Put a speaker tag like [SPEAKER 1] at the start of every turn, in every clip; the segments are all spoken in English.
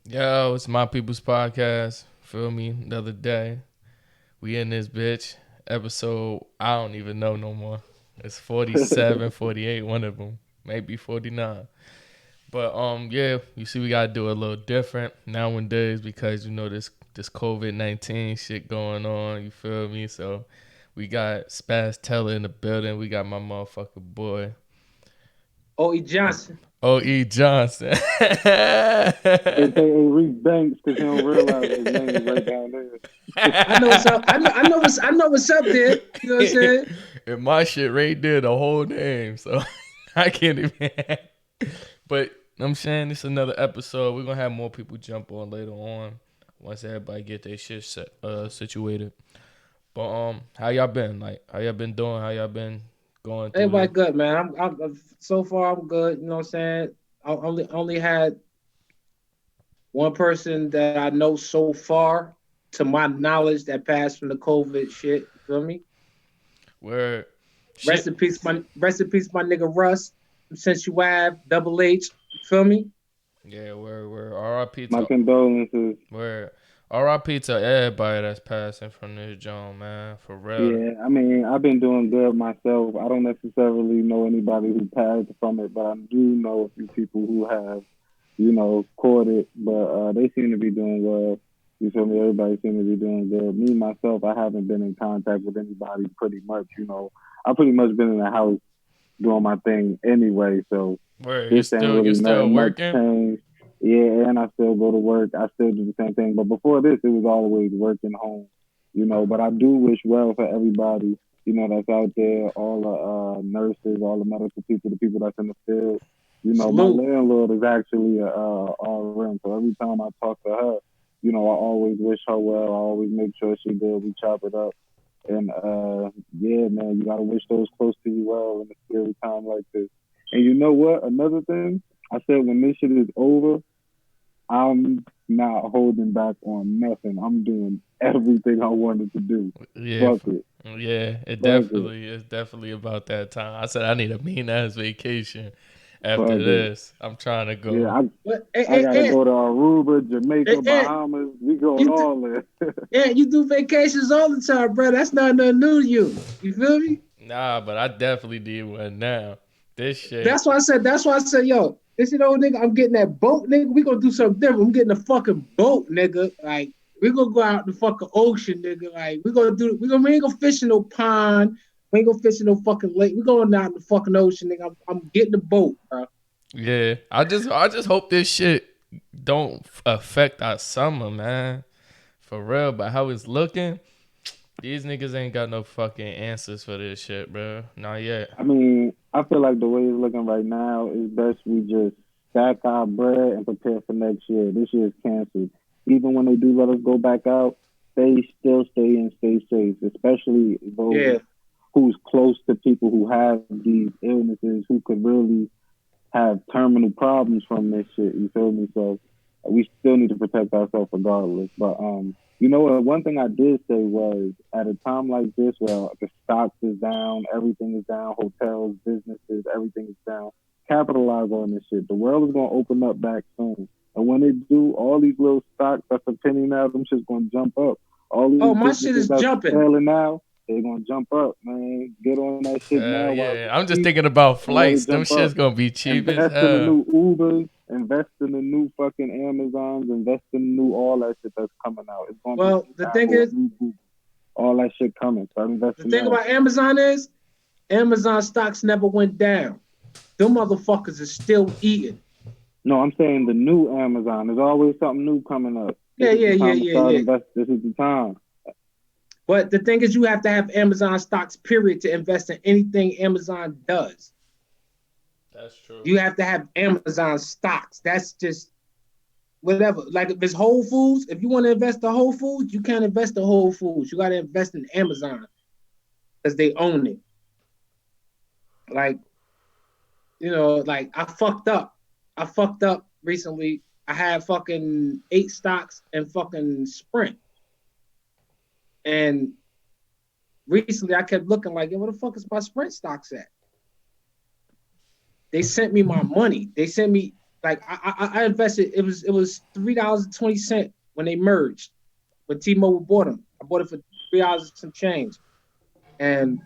[SPEAKER 1] Yo, it's My People's Podcast. Feel me? Another day. We in this bitch. Episode, I don't even know no more. It's 47, 48, one of them. Maybe 49. But yeah, you see we gotta do it a little different nowadays because this COVID-19 shit going on, you feel me? So we got Spaz Teller in the building. We got my motherfucking boy.
[SPEAKER 2] O.E. Johnson.
[SPEAKER 1] O.E. Johnson.
[SPEAKER 3] AKA Reese Banks, because he don't realize his name is right down there.
[SPEAKER 2] I know what's up. I know what's up there. You know what I'm saying?
[SPEAKER 1] And my shit right there, the whole name. So I can't even. But I'm saying it's another episode. We're gonna have more people jump on later on once everybody get their shit situated. But how y'all been? Like, how y'all been doing? How y'all been going through
[SPEAKER 2] Everybody
[SPEAKER 1] this?
[SPEAKER 2] good, man. I'm so far I'm good. You know what I'm saying? I only had one person that I know so far, to my knowledge, that passed from the COVID shit. You feel me?
[SPEAKER 1] Where
[SPEAKER 2] Rest
[SPEAKER 1] shit?
[SPEAKER 2] in peace, my nigga Russ. Since you have Double H. You feel me?
[SPEAKER 1] Yeah, where R.I.P.
[SPEAKER 3] My
[SPEAKER 1] to
[SPEAKER 3] condolences.
[SPEAKER 1] where R.I.P. to everybody that's passing from this joint, man. For real.
[SPEAKER 3] Yeah, I mean, I've been doing good myself. I don't necessarily know anybody who passed from it, but I do know a few people who have, caught it. But they seem to be doing well. You feel me? Everybody seems to be doing good. Me myself, I haven't been in contact with anybody pretty much. I pretty much been in the house doing my thing anyway. So
[SPEAKER 1] Where
[SPEAKER 3] this ain't
[SPEAKER 1] you
[SPEAKER 3] really
[SPEAKER 1] still
[SPEAKER 3] nothing much
[SPEAKER 1] working?
[SPEAKER 3] changed. Yeah, and I still go to work. I still do the same thing. But before this, it was always working home. But I do wish well for everybody, that's out there, all the nurses, all the medical people, the people that's in the field. My
[SPEAKER 2] Salute.
[SPEAKER 3] landlord is actually a RN. So every time I talk to her, I always wish her well. I always make sure she good. We chop it up. And yeah, man, you gotta wish those close to you well in a scary time like this. And you know what? Another thing, I said when this shit is over, I'm not holding back on nothing. I'm doing everything I wanted to do.
[SPEAKER 1] Yeah,
[SPEAKER 3] Fuck it.
[SPEAKER 1] yeah. It
[SPEAKER 3] Fuck it.
[SPEAKER 1] definitely is definitely about that time. I said I need a mean ass vacation after
[SPEAKER 3] Fuck it.
[SPEAKER 1] this. I'm trying to
[SPEAKER 3] Yeah,
[SPEAKER 1] go.
[SPEAKER 2] But
[SPEAKER 3] I gotta go to Aruba,
[SPEAKER 2] and,
[SPEAKER 3] Jamaica,
[SPEAKER 2] and
[SPEAKER 3] Bahamas. We going
[SPEAKER 2] you
[SPEAKER 3] all there.
[SPEAKER 2] you do vacations all the time, bro. That's not nothing new to you. You feel me?
[SPEAKER 1] Nah, but I definitely need one now. This shit.
[SPEAKER 2] That's why I said. That's why I said, yo, this old nigga. I'm getting that boat, nigga. We gonna do something different. I'm getting a fucking boat, nigga. Like we gonna go out in the fucking ocean, nigga. Like we gonna do. We ain't gonna fish in no pond. We ain't gonna fish in no fucking lake. We going out in the fucking ocean, nigga. I'm getting the boat, bro.
[SPEAKER 1] Yeah, I just hope this shit don't affect our summer, man. For real, but how it's looking, these niggas ain't got no fucking answers for this shit, bro. Not yet.
[SPEAKER 3] I mean, I feel like the way it's looking right now is best we just stack our bread and prepare for next year. This year is canceled. Even when they do let us go back out, stay in, stay safe, especially those
[SPEAKER 2] Yeah.
[SPEAKER 3] who's close to people who have these illnesses, who could really have terminal problems from this shit. You feel me? So we still need to protect ourselves regardless. But you know what? One thing I did say was at a time like this, where the stocks is down, everything is down, hotels, businesses, everything is down. Capitalize on this shit. The world is gonna open up back soon, and when it do, all these little stocks that's a penny now, them shit's gonna jump up. All these
[SPEAKER 2] Oh, my shit
[SPEAKER 3] businesses
[SPEAKER 2] is
[SPEAKER 3] that's
[SPEAKER 2] jumping.
[SPEAKER 3] failing now, they're gonna jump up, man. Get on that shit now while
[SPEAKER 1] Yeah, I'm
[SPEAKER 3] it's
[SPEAKER 1] just
[SPEAKER 3] cheap
[SPEAKER 1] thinking about
[SPEAKER 3] and let it
[SPEAKER 1] flights. Them
[SPEAKER 3] jump
[SPEAKER 1] shit's
[SPEAKER 3] up.
[SPEAKER 1] gonna be cheap as
[SPEAKER 3] Invest in the
[SPEAKER 1] hell.
[SPEAKER 3] new Ubers, invest in the new fucking Amazons, invest in the new all that shit that's coming out. It's gonna be
[SPEAKER 2] Well,
[SPEAKER 3] new
[SPEAKER 2] the thing
[SPEAKER 3] Apple,
[SPEAKER 2] is,
[SPEAKER 3] new Google, all that shit coming. Start
[SPEAKER 2] the
[SPEAKER 3] investing
[SPEAKER 2] thing
[SPEAKER 3] now.
[SPEAKER 2] about Amazon is, Amazon stocks never went down. Them motherfuckers is still eating.
[SPEAKER 3] No, I'm saying the new Amazon. There's always something new coming up. This
[SPEAKER 2] Yeah,
[SPEAKER 3] is
[SPEAKER 2] yeah,
[SPEAKER 3] the
[SPEAKER 2] yeah,
[SPEAKER 3] time to
[SPEAKER 2] yeah,
[SPEAKER 3] start
[SPEAKER 2] yeah.
[SPEAKER 3] invest. This is the time.
[SPEAKER 2] But the thing is, you have to have Amazon stocks, period, to invest in anything Amazon does.
[SPEAKER 1] That's true.
[SPEAKER 2] You have to have Amazon stocks. That's just whatever. Like if it's Whole Foods, if you want to invest in Whole Foods, you can't invest in Whole Foods. You got to invest in Amazon because they own it. Like, like I fucked up. I fucked up recently. I had fucking 8 stocks and fucking Sprint. And recently I kept looking like, yo, where the fuck is my Sprint stocks at? They sent me my money. They sent me. Like I invested. It was $3.20 when they merged. When T-Mobile bought them, I bought it for $3 and some change, and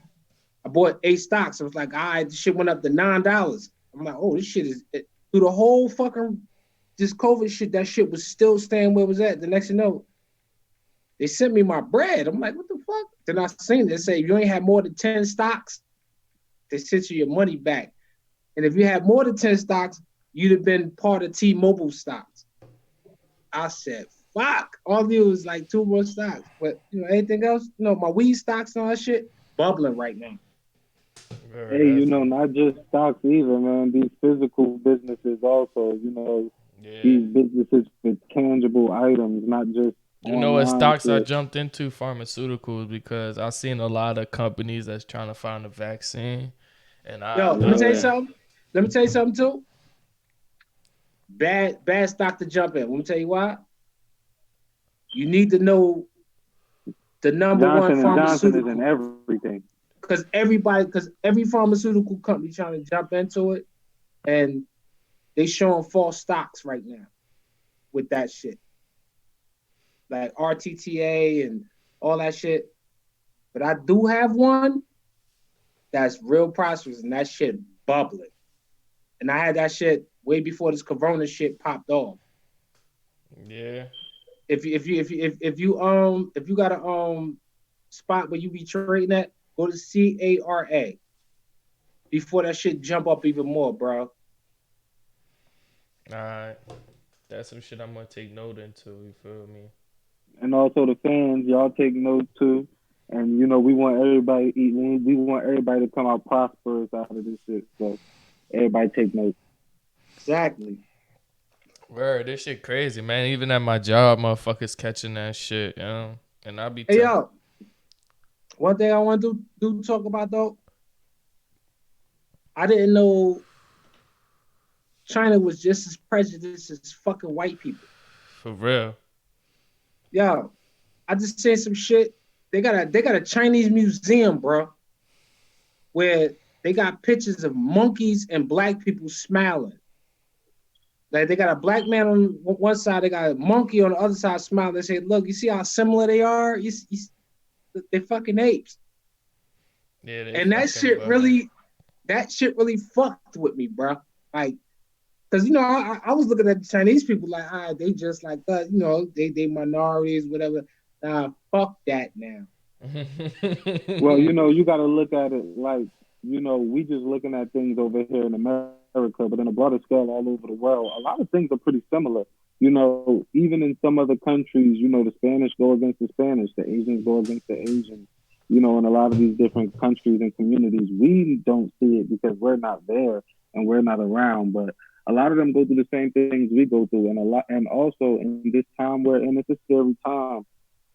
[SPEAKER 2] I bought 8 stocks. I was like, all right, this shit went up to $9. I'm like, oh, this shit is through the whole fucking this COVID shit. That shit was still staying where it was at. The next thing you know, they sent me my bread. I'm like, what the fuck? Then I seen it say, if you ain't had more than 10 stocks, they sent you your money back. And if you had more than 10 stocks, you'd have been part of T-Mobile stocks. I said, fuck. All of you was like 2 more stocks. But anything else? My weed stocks and all that shit, bubbling right now.
[SPEAKER 3] Hey, not just stocks either, man. These physical businesses also, these businesses with tangible items, not just
[SPEAKER 1] what stocks
[SPEAKER 3] shit.
[SPEAKER 1] I jumped into? Pharmaceuticals, because I seen a lot of companies that's trying to find a vaccine. And
[SPEAKER 2] let me tell you something. Let me tell you something too. Bad stock to jump in. Let me tell you why. You need to know the number one pharmaceutical.
[SPEAKER 3] Johnson is in everything.
[SPEAKER 2] Because every pharmaceutical company trying to jump into it, and they showing false stocks right now with that shit. Like RTTA and all that shit. But I do have one that's real prosperous, and that shit bubbling. And I had that shit way before this Corona shit popped off.
[SPEAKER 1] Yeah.
[SPEAKER 2] If you got a spot where you be trading at, go to CARA before that shit jump up even more, bro.
[SPEAKER 1] All right. That's some shit I'm gonna take note into, you feel me?
[SPEAKER 3] And also the fans, y'all take note too. And we want everybody to eat. We want everybody to come out prosperous out of this shit. So everybody take note.
[SPEAKER 2] Exactly.
[SPEAKER 1] Word, this shit crazy, man. Even at my job, motherfuckers catching that shit, And I be
[SPEAKER 2] hey yo, one thing I want to talk about though. I didn't know China was just as prejudiced as fucking white people.
[SPEAKER 1] For real.
[SPEAKER 2] Yo, I just said some shit. They got a Chinese museum, bro, where they got pictures of monkeys and black people smiling. Like they got a black man on one side, they got a monkey on the other side smiling. They say, "Look, you see how similar they are? They fucking apes."
[SPEAKER 1] Yeah,
[SPEAKER 2] and that shit really fucked with me, bro. Like, cause I was looking at the Chinese people like, they just like us, they minorities, whatever. Fuck that now.
[SPEAKER 3] Well, you got to look at it like, we just looking at things over here in America, but in a broader scale all over the world, a lot of things are pretty similar. Even in some other countries, the Spanish go against the Spanish, the Asians go against the Asians. In a lot of these different countries and communities, we don't see it because we're not there and we're not around. But a lot of them go through the same things we go through, and also in this time we're in, it's a scary time.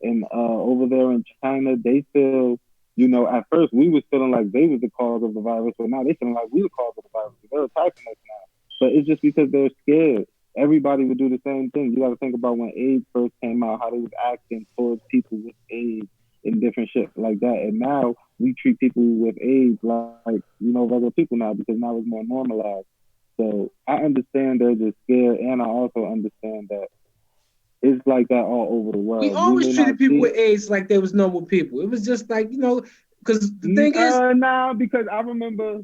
[SPEAKER 3] And over there in China, they feel, at first we was feeling like they was the cause of the virus, but now they feeling like we the cause of the virus. They're attacking us now. But it's just because they're scared. Everybody would do the same thing. You got to think about when AIDS first came out, how they was acting towards people with AIDS and different shit like that. And now we treat people with AIDS like regular people now because now it's more normalized. So I understand they're just scared, and I also understand that it's like that all over the world.
[SPEAKER 2] We always treated people with AIDS like they was normal people. It was just like, because the thing is,
[SPEAKER 3] because I remember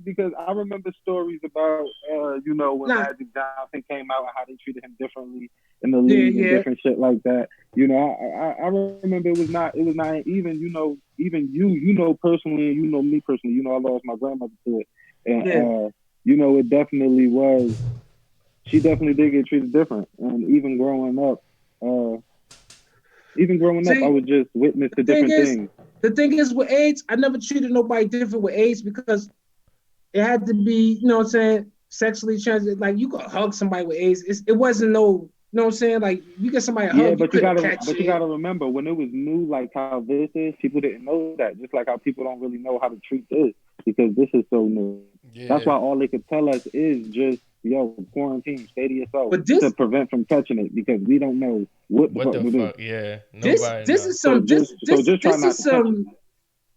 [SPEAKER 3] stories about when Magic Johnson came out and how they treated him differently in the league and different shit like that. I remember it was not even even you personally, and me personally, I lost my grandmother to it, and it definitely was. She definitely did get treated different, and even growing up, I was just witness to different things.
[SPEAKER 2] The thing is with AIDS, I never treated nobody different with AIDS because it had to be, sexually transmitted. Like you could hug somebody with AIDS. It wasn't no, like you get somebody a hug.
[SPEAKER 3] Yeah, but you gotta remember when it was new, like how this is, people didn't know that. Just like how people don't really know how to treat this because this is so new. Yeah. That's why all they could tell us is just quarantine, stay to yourself to prevent from catching it because we don't know what the fuck.
[SPEAKER 1] Yeah,
[SPEAKER 2] this is some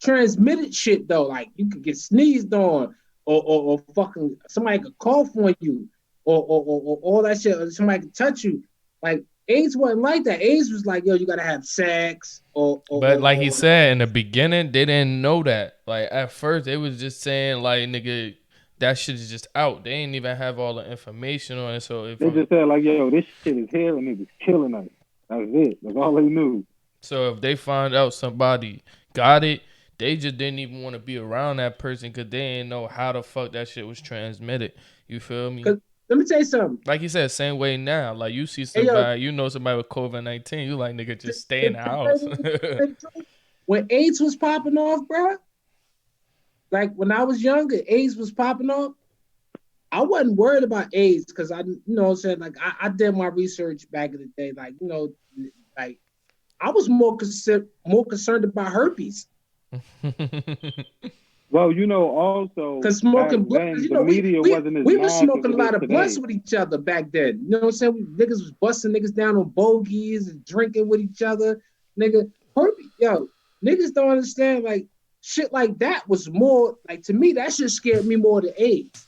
[SPEAKER 2] transmitted shit though. Like you could get sneezed on, or fucking somebody could cough on you. or all that shit. Or somebody can touch you. Like AIDS wasn't like that. AIDS was like, yo, you gotta have sex
[SPEAKER 1] But like he
[SPEAKER 2] or
[SPEAKER 1] said in the beginning, they didn't know that. Like at first, they was just saying like, nigga, that shit is just out. They didn't even have all the information on it. So
[SPEAKER 3] They just said like, yo, this shit is here and it is killing us. That's it. That's all they knew.
[SPEAKER 1] if they find out somebody got it, they just didn't even want to be around that person because they didn't know how the fuck that shit was transmitted. You feel me?
[SPEAKER 2] let me tell you something.
[SPEAKER 1] Like you said, same way now. Like you see
[SPEAKER 2] Hey, yo,
[SPEAKER 1] somebody, you know somebody with COVID-19, you like, nigga, just stay in the house.
[SPEAKER 2] when AIDS was popping off, bro, like when I was younger, AIDS was popping off. I wasn't worried about AIDS because what I'm saying, like I did my research back in the day, like like I was more concerned about herpes.
[SPEAKER 3] Well, also
[SPEAKER 2] Because
[SPEAKER 3] back
[SPEAKER 2] smoking blunt,
[SPEAKER 3] then the media wasn't as
[SPEAKER 2] we were
[SPEAKER 3] massive as
[SPEAKER 2] smoking a
[SPEAKER 3] it is
[SPEAKER 2] lot of blunts
[SPEAKER 3] today.
[SPEAKER 2] with each other back then. You know what I'm saying? Niggas was busting niggas down on bogeys and drinking with each other. Nigga, niggas don't understand, like, shit like that was more, like, to me, that shit scared me more than AIDS.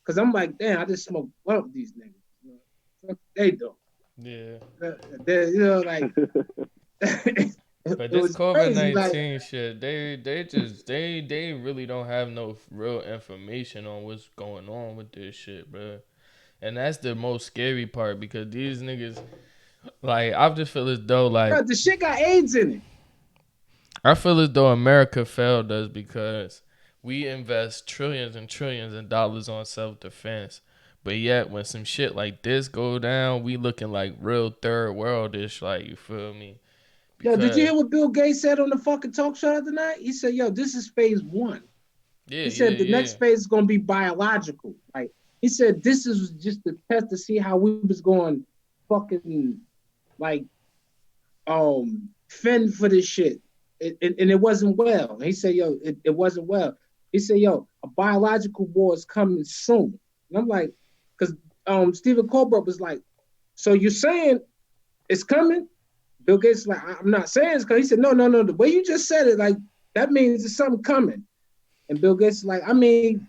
[SPEAKER 2] Because I'm like, damn, I just smoked blunt with these niggas. You know? What they do.
[SPEAKER 1] Yeah.
[SPEAKER 2] Like,
[SPEAKER 1] But
[SPEAKER 2] it
[SPEAKER 1] this
[SPEAKER 2] was crazy. Like,
[SPEAKER 1] COVID-19 shit, they really don't have no real information on what's going on with this shit, bro. And that's the most scary part because these niggas, like, I just feel as though, like,
[SPEAKER 2] bro, the shit got AIDS in it.
[SPEAKER 1] I feel as though America failed us because we invest trillions and trillions of dollars on self-defense. But yet, when some shit like this go down, we looking like real third worldish, like, you feel me?
[SPEAKER 2] Yo, did you
[SPEAKER 1] Because,
[SPEAKER 2] hear what Bill Gates said on the fucking talk show the other night? He said, yo, this is phase one.
[SPEAKER 1] yeah,
[SPEAKER 2] He
[SPEAKER 1] yeah,
[SPEAKER 2] said the next
[SPEAKER 1] yeah.
[SPEAKER 2] phase is going to be biological. Like, he said this is just the test to see how we was going fucking, like, fend for this shit. And it wasn't well. He said, yo, it wasn't well. He said, yo, a biological war is coming soon. And I'm like, because Stephen Colbert was like, so you're saying it's coming? Bill Gates like, I'm not saying it's because he said, no. The way you just said it, like, that means there's something coming. And Bill Gates is like, I mean,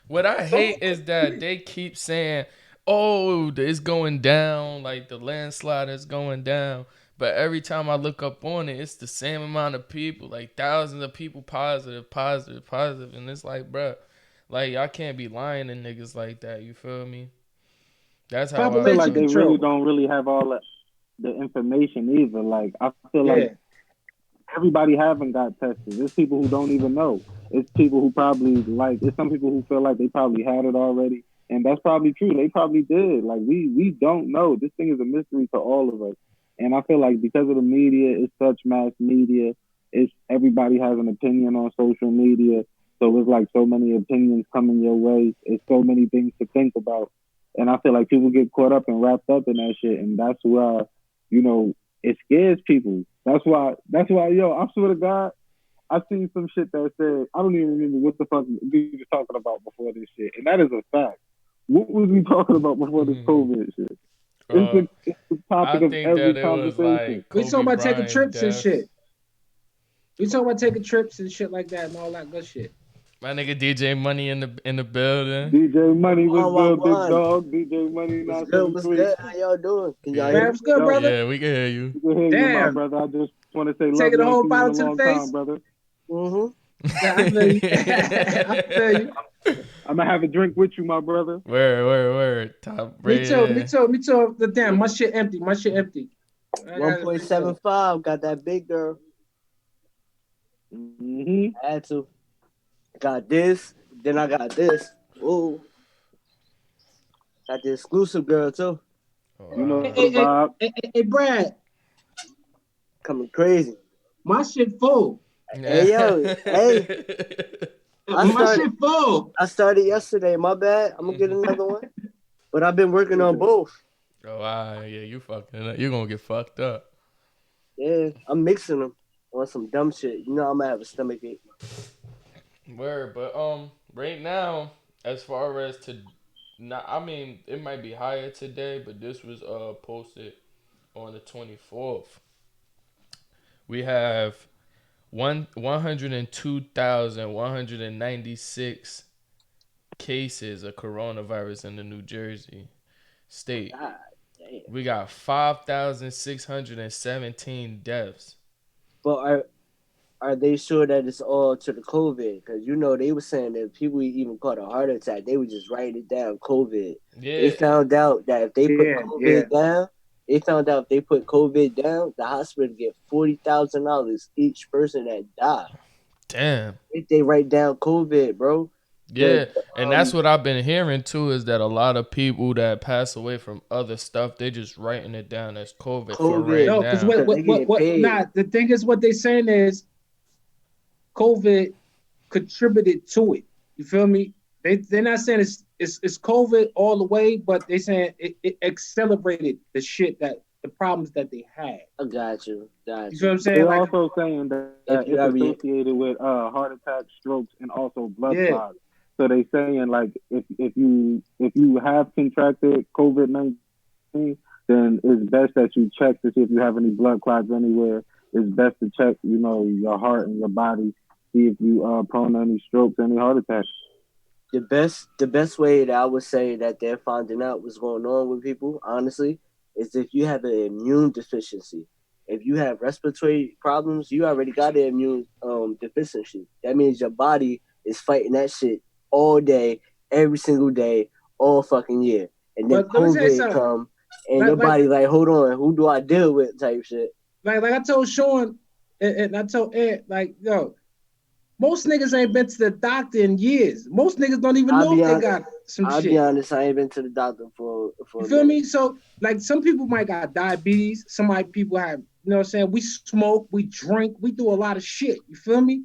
[SPEAKER 1] What I hate is that they keep saying, "Oh, it's going down," like the landslide is going down. But every time I look up on it, it's the same amount of people, like thousands of people positive, positive, positive. And it's like, bruh, like I can't be lying to niggas like that. You feel me? That's how
[SPEAKER 3] I feel
[SPEAKER 1] I
[SPEAKER 2] population
[SPEAKER 3] like they
[SPEAKER 1] feel.
[SPEAKER 3] really
[SPEAKER 2] control.
[SPEAKER 3] don't really have all the information either. Like I feel like
[SPEAKER 2] Yeah.
[SPEAKER 3] everybody haven't got tested. There's people who don't even know. It's people who probably it's some people who feel like they probably had it already. And that's probably true. They probably did. Like we don't know. This thing is a mystery to all of us. And I feel like because of the media, it's such mass media. It's everybody has an opinion on social media. So it's like so many opinions coming your way. It's so many things to think about. And I feel like people get caught up and wrapped up in that shit. And that's why, it scares people. That's why, yo, I swear to God, I seen some shit that said, I don't even remember what the fuck we was talking about before this shit. And that is a fact. What was we talking about before this COVID shit? It's the
[SPEAKER 1] I
[SPEAKER 3] topic of
[SPEAKER 1] think
[SPEAKER 3] every
[SPEAKER 1] that it was
[SPEAKER 3] conversation.
[SPEAKER 1] like
[SPEAKER 2] We talking
[SPEAKER 1] Kobe
[SPEAKER 2] about taking
[SPEAKER 1] Bryant
[SPEAKER 2] trips and
[SPEAKER 1] death.
[SPEAKER 2] shit. We talking about taking trips and shit like that and all that good shit.
[SPEAKER 1] My nigga DJ Money in the building.
[SPEAKER 3] DJ Money was good, big
[SPEAKER 4] One.
[SPEAKER 3] dog. DJ Money
[SPEAKER 4] What's good? What's
[SPEAKER 3] 973.
[SPEAKER 4] good? How y'all doing? Can y'all
[SPEAKER 1] Yeah,
[SPEAKER 4] hear
[SPEAKER 2] Man,
[SPEAKER 4] me?
[SPEAKER 2] what's good,
[SPEAKER 3] Yo,
[SPEAKER 2] brother?
[SPEAKER 1] yeah, we can hear you.
[SPEAKER 3] good to hear you, my
[SPEAKER 2] Damn.
[SPEAKER 3] brother. I just want to say love
[SPEAKER 2] Taking
[SPEAKER 3] you.
[SPEAKER 2] a
[SPEAKER 3] Ain't
[SPEAKER 2] whole
[SPEAKER 3] seen you in
[SPEAKER 2] bottle
[SPEAKER 3] a
[SPEAKER 2] to the
[SPEAKER 3] long time,
[SPEAKER 2] face.
[SPEAKER 3] brother.
[SPEAKER 4] Mm-hmm.
[SPEAKER 2] Yeah, I feel you. I feel you.
[SPEAKER 3] I'm going to have a drink with you, my brother.
[SPEAKER 1] Word. Top
[SPEAKER 2] Me too. Me
[SPEAKER 1] rated.
[SPEAKER 2] too. Me too. Damn, my shit empty. My shit empty. I gotta refill.
[SPEAKER 4] 1.75. Got that big girl.
[SPEAKER 3] Mm-hmm.
[SPEAKER 4] I had to. Got this. Then I got this. Ooh. Got the exclusive girl too.
[SPEAKER 1] Oh,
[SPEAKER 3] You know
[SPEAKER 2] Hey,
[SPEAKER 1] wow.
[SPEAKER 3] the
[SPEAKER 2] hey, hey,
[SPEAKER 3] vibe.
[SPEAKER 2] hey, Brad,
[SPEAKER 4] Coming crazy.
[SPEAKER 2] my shit full.
[SPEAKER 4] Hey yo. Hey. I
[SPEAKER 2] My
[SPEAKER 4] started.
[SPEAKER 2] shit full.
[SPEAKER 4] I started yesterday. My bad. I'm gonna get another one. But I've been working on both.
[SPEAKER 1] Oh wow, yeah, you fucking up. You gonna get fucked up.
[SPEAKER 4] Yeah. I'm mixing them on some dumb shit. You know I'm gonna have a stomach ache.
[SPEAKER 1] Word, but right now, as far as to, not, I mean, it might be higher today, but this was posted on the 24th. We have 102,196 cases of coronavirus in the New Jersey state.
[SPEAKER 4] God damn.
[SPEAKER 1] We got 5,617 deaths.
[SPEAKER 4] But are they sure that it's all to the COVID? Because they were saying that people even caught a heart attack, they would just write it down COVID.
[SPEAKER 1] Yeah.
[SPEAKER 4] They found out that if they put COVID down, the hospital get $40,000 each person that died.
[SPEAKER 1] Damn.
[SPEAKER 4] If they write down COVID, bro.
[SPEAKER 1] Yeah, and that's what I've been hearing too, is that a lot of people that pass away from other stuff, they just writing it down as COVID for right
[SPEAKER 2] No,
[SPEAKER 1] now.
[SPEAKER 2] because the thing is, what they saying is COVID contributed to it. You feel me? They're not saying it's COVID all the way, but they saying it accelerated the problems that they had.
[SPEAKER 4] I got you.
[SPEAKER 2] You feel what I'm saying?
[SPEAKER 3] They're also saying that it's associated with heart attacks, strokes, and also blood clots. So they saying like if you have contracted COVID-19, then it's best that you check to see if you have any blood clots anywhere. It's best to check, your heart and your body, see if you are prone to any strokes, any heart attacks.
[SPEAKER 4] The best way that I would say that they're finding out what's going on with people, honestly, is if you have an immune deficiency. If you have respiratory problems, you already got an immune deficiency. That means your body is fighting that shit all day, every single day, all fucking year. And then COVID come, and your body like, hold on, who do I deal with type shit.
[SPEAKER 2] Like I told Sean, and I told Ed, like, yo, most niggas ain't been to the doctor in years. Most niggas don't even know if they got some shit.
[SPEAKER 4] I'll be honest, I ain't been to the doctor for
[SPEAKER 2] you feel me? So, like, some people might got diabetes. Some people have, you know what I'm saying? We smoke, we drink, we do a lot of shit. You feel me?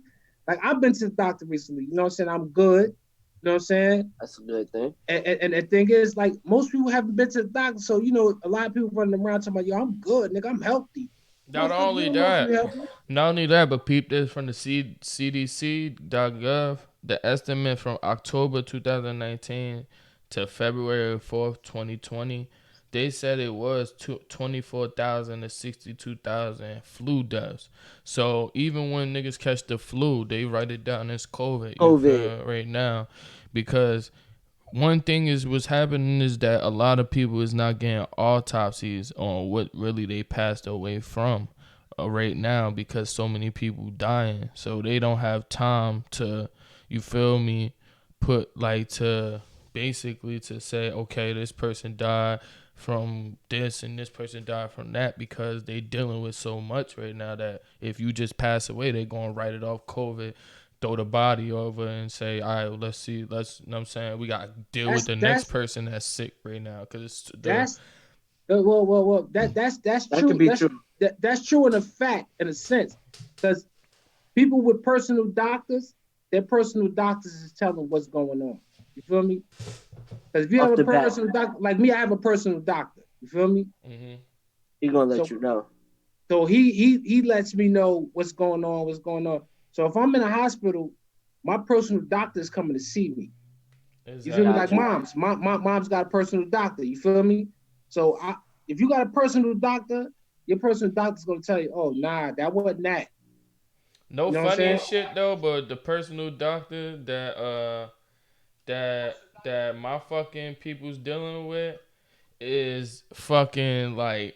[SPEAKER 2] Like, I've been to the doctor recently. You know what I'm saying? I'm good. You know what I'm saying?
[SPEAKER 4] That's a good thing.
[SPEAKER 2] And the thing is, like, most people haven't been to the doctor. So, a lot of people running around talking about, yo, I'm good, nigga. I'm healthy.
[SPEAKER 1] Not only that, but peep this from the CDC.gov. The estimate from October 2019 to February 4th, 2020, they said it was 24,000 to 62,000 flu deaths. So even when niggas catch the flu, they write it down as COVID. Right now, because one thing is what's happening is that a lot of people is not getting autopsies on what really they passed away from right now, because so many people dying. So they don't have time to, you feel me, to basically to say, okay, this person died from this and this person died from that, because they dealing with so much right now that if you just pass away, they going to write it off COVID, throw the body over and say, all right, let's you know what I'm saying, we got to deal with the next person that's sick right now, because
[SPEAKER 2] that's true.
[SPEAKER 4] That could be true.
[SPEAKER 2] That's true in a fact, in a sense, because people with personal doctors, their personal doctors is telling what's going on. You feel me? Because if you have a personal doctor, like me, I have a personal doctor. You feel me?
[SPEAKER 1] Mm-hmm.
[SPEAKER 4] He gonna let you know.
[SPEAKER 2] So he lets me know what's going on. So if I'm in a hospital, my personal doctor is coming to see me. Exactly. You feel me? Like moms. My mom's got a personal doctor. You feel me? So if you got a personal doctor, your personal doctor's gonna tell you, oh nah, that wasn't that.
[SPEAKER 1] No, you know funny shit though, but the personal doctor that my fucking people's dealing with is fucking like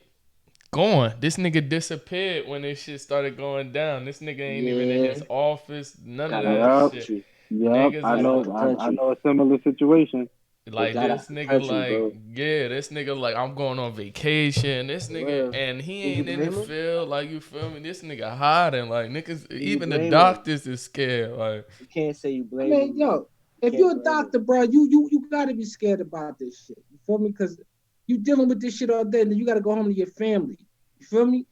[SPEAKER 1] gone. This nigga disappeared when this shit started going down. This nigga ain't even in his office. None of that shit.
[SPEAKER 3] Yep, I know a similar situation.
[SPEAKER 1] Like this nigga, this nigga like, I'm going on vacation. This nigga, and he ain't in the field. Like, you feel me? This nigga hiding. Like, niggas, even the doctors is scared. Like,
[SPEAKER 4] you can't say you blame.
[SPEAKER 2] I mean, yo, if you're a doctor, bro, you gotta be scared about this shit. You feel me? Because you dealing with this shit all day, and then you gotta go home to your family. You feel me?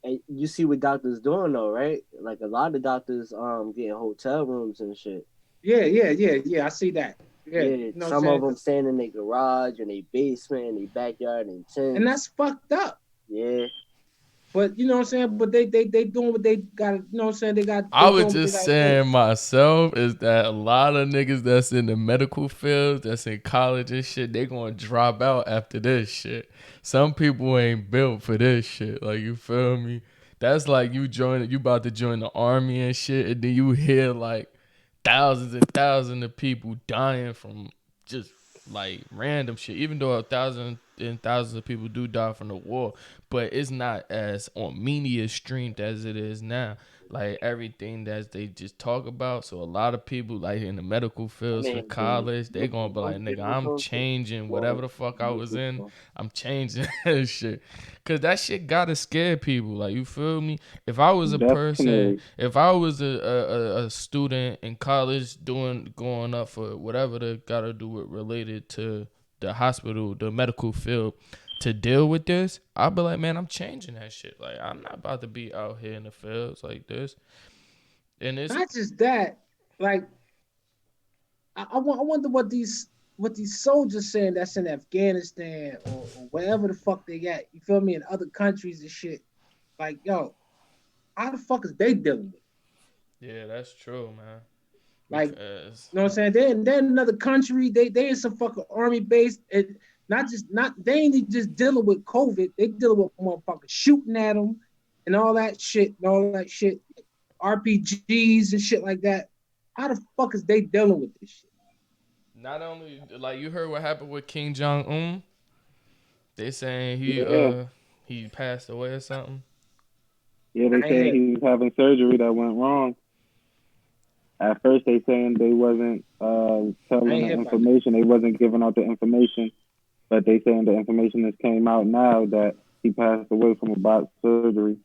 [SPEAKER 4] And you see what doctors doing though, right? Like a lot of doctors getting hotel rooms and shit.
[SPEAKER 2] Yeah. I see that. Yeah,
[SPEAKER 4] you know some of them staying in their garage, in their basement, in their backyard, in tents.
[SPEAKER 2] And that's fucked up.
[SPEAKER 4] Yeah.
[SPEAKER 2] But you know what I'm saying? But they doing what they got. You know what I'm saying? They got.
[SPEAKER 1] I was just saying myself is that a lot of niggas that's in the medical field, that's in college and shit, they gonna drop out after this shit. Some people ain't built for this shit. Like, you feel me? That's like you about to join the army and shit, and then you hear like thousands and thousands of people dying from just like random shit. Even though thousands and thousands of people do die from the war, but it's not as on media strength as it is now. Like everything that they just talk about. So a lot of people like in the medical fields for college, they gonna be like, nigga, I'm changing whatever the fuck I was in. I'm changing that shit. Cause that shit gotta scare people. Like, you feel me? If I was a person,
[SPEAKER 3] Definitely.
[SPEAKER 1] if I was a student in college going up for whatever they gotta do with related to the hospital, the medical field, to deal with this, I'll be like, man, I'm changing that shit. Like, I'm not about to be out here in the fields like this. And it's
[SPEAKER 2] Not just that, like I wonder what these soldiers saying that's in Afghanistan or wherever the fuck they at. You feel me? In other countries and shit. Like, yo, how the fuck is they dealing with it?
[SPEAKER 1] yeah, that's true, man.
[SPEAKER 2] Like,
[SPEAKER 1] Because
[SPEAKER 2] you know what I'm saying? They're in another country. They in some fucking army base. And not they ain't just dealing with COVID. They dealing with motherfuckers shooting at them and all that shit and all that shit. RPGs and shit like that. How the fuck is they dealing with this shit?
[SPEAKER 1] not only like you heard what happened with King Jong Un, they saying
[SPEAKER 3] Yeah.
[SPEAKER 1] he passed away or something.
[SPEAKER 3] Yeah, they
[SPEAKER 2] I
[SPEAKER 3] say
[SPEAKER 2] ain't
[SPEAKER 3] he was having surgery that went wrong. At first, they saying they wasn't telling the
[SPEAKER 2] hear about that.
[SPEAKER 3] information. They wasn't giving out the information, but they saying the information that came out now that he passed away from a botched surgery.